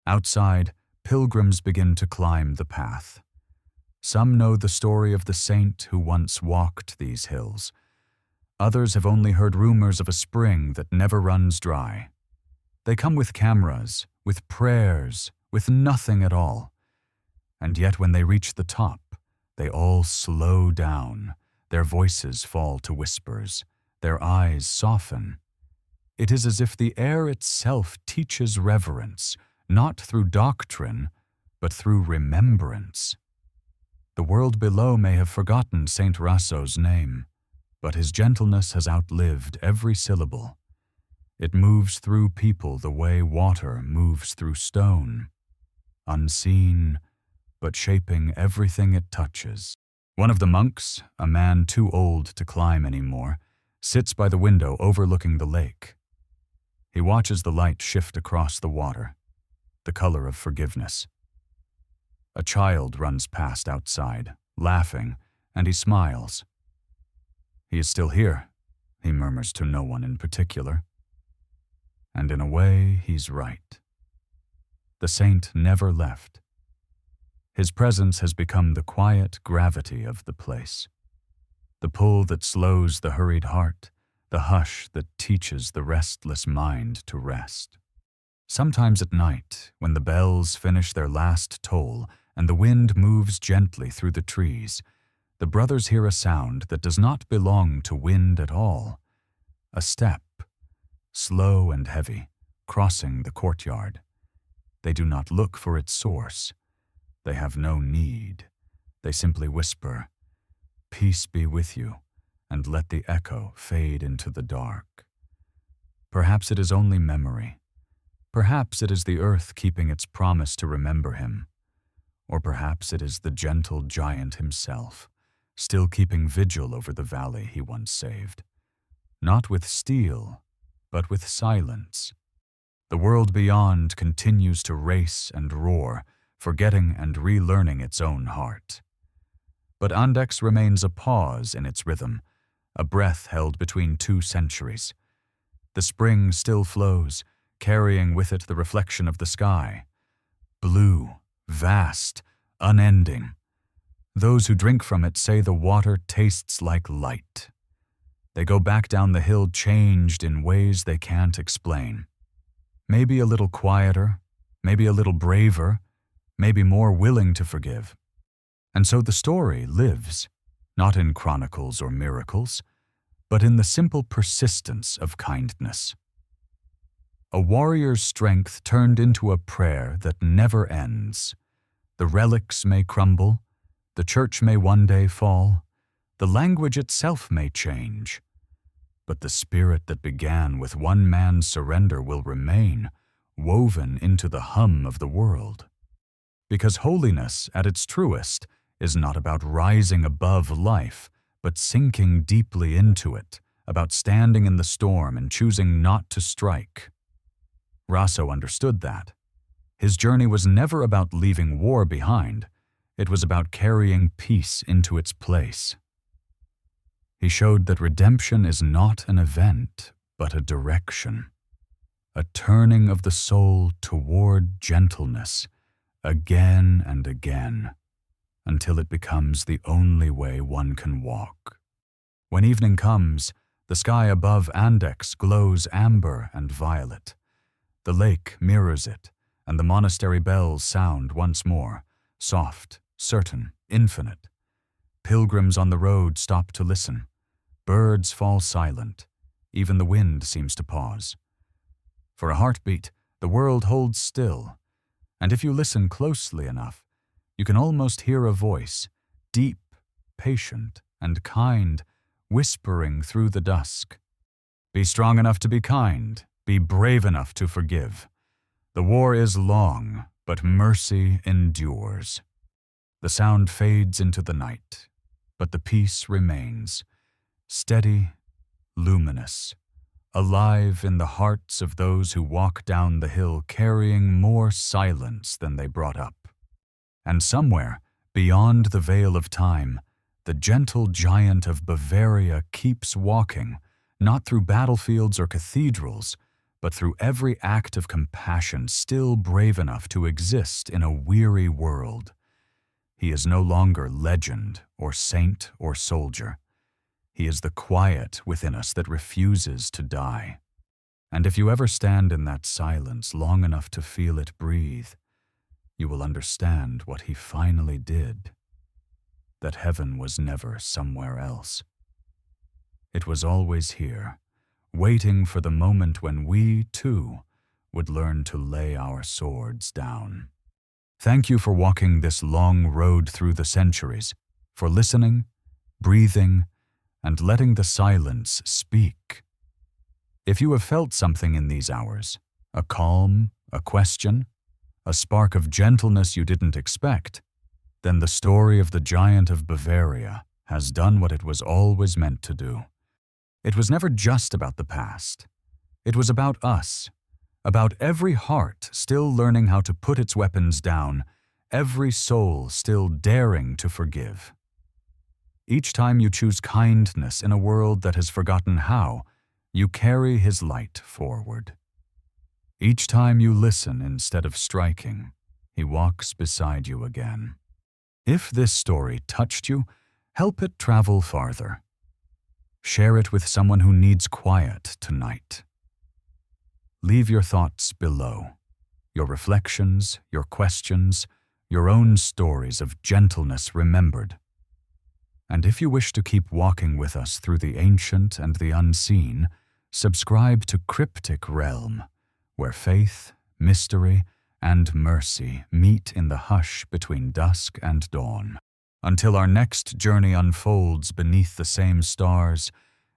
A: Outside, pilgrims begin to climb the path. Some know the story of the saint who once walked these hills. Others have only heard rumors of a spring that never runs dry. They come with cameras, with prayers, with nothing at all. And yet when they reach the top, they all slow down, their voices fall to whispers, their eyes soften. It is as if the air itself teaches reverence, not through doctrine, but through remembrance. The world below may have forgotten Saint Rasso's name, but his gentleness has outlived every syllable. It moves through people the way water moves through stone, unseen, but shaping everything it touches. One of the monks, a man too old to climb anymore, sits by the window overlooking the lake. He watches the light shift across the water, the color of forgiveness. A child runs past outside, laughing, and he smiles. He is still here, he murmurs to no one in particular. And in a way, he's right. The saint never left. His presence has become the quiet gravity of the place, the pull that slows the hurried heart, the hush that teaches the restless mind to rest. Sometimes at night, when the bells finish their last toll and the wind moves gently through the trees, the brothers hear a sound that does not belong to wind at all. A step, slow and heavy, crossing the courtyard. They do not look for its source. They have no need. They simply whisper, "Peace be with you," and let the echo fade into the dark. Perhaps it is only memory. Perhaps it is the earth keeping its promise to remember him. Or perhaps it is the gentle giant himself, still keeping vigil over the valley he once saved. Not with steel, but with silence. The world beyond continues to race and roar, forgetting and relearning its own heart. But Andechs remains a pause in its rhythm, a breath held between 2 centuries. The spring still flows, carrying with it the reflection of the sky. Blue, vast, unending. Those who drink from it say the water tastes like light. They go back down the hill changed in ways they can't explain. Maybe a little quieter, maybe a little braver, maybe more willing to forgive. And so the story lives, not in chronicles or miracles, but in the simple persistence of kindness. A warrior's strength turned into a prayer that never ends. The relics may crumble, the church may one day fall, the language itself may change, but the spirit that began with one man's surrender will remain, woven into the hum of the world. Because holiness, at its truest, is not about rising above life, but sinking deeply into it, about standing in the storm and choosing not to strike. Rasso understood that. His journey was never about leaving war behind. It was about carrying peace into its place. He showed that redemption is not an event, but a direction. A turning of the soul toward gentleness, again and again, until it becomes the only way one can walk. When evening comes, the sky above Andechs glows amber and violet. The lake mirrors it, and the monastery bells sound once more, soft, certain, infinite. Pilgrims on the road stop to listen. Birds fall silent. Even the wind seems to pause. For a heartbeat, the world holds still, and if you listen closely enough, you can almost hear a voice, deep, patient, and kind, whispering through the dusk. Be strong enough to be kind. Be brave enough to forgive. The war is long, but mercy endures. The sound fades into the night, but the peace remains, steady, luminous, alive in the hearts of those who walk down the hill carrying more silence than they brought up. And somewhere, beyond the veil of time, the gentle Giant of Bavaria keeps walking, not through battlefields or cathedrals, but through every act of compassion still brave enough to exist in a weary world. He is no longer legend or saint or soldier. He is the quiet within us that refuses to die. And if you ever stand in that silence long enough to feel it breathe, you will understand what he finally did. That heaven was never somewhere else. It was always here, waiting for the moment when we, too, would learn to lay our swords down. Thank you for walking this long road through the centuries, for listening, breathing, and letting the silence speak. If you have felt something in these hours, a calm, a question, a spark of gentleness you didn't expect, then the story of the Giant of Bavaria has done what it was always meant to do. It was never just about the past. It was about us, about every heart still learning how to put its weapons down, every soul still daring to forgive. Each time you choose kindness in a world that has forgotten how, you carry his light forward. Each time you listen instead of striking, he walks beside you again. If this story touched you, help it travel farther. Share it with someone who needs quiet tonight. Leave your thoughts below, your reflections, your questions, your own stories of gentleness remembered. And if you wish to keep walking with us through the ancient and the unseen, subscribe to Cryptic Realm, where faith, mystery, and mercy meet in the hush between dusk and dawn. Until our next journey unfolds beneath the same stars,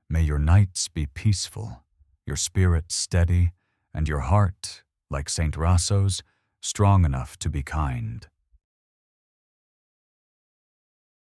A: may your nights be peaceful, your spirit steady, and your heart, like Saint Rasso's, strong enough to be kind.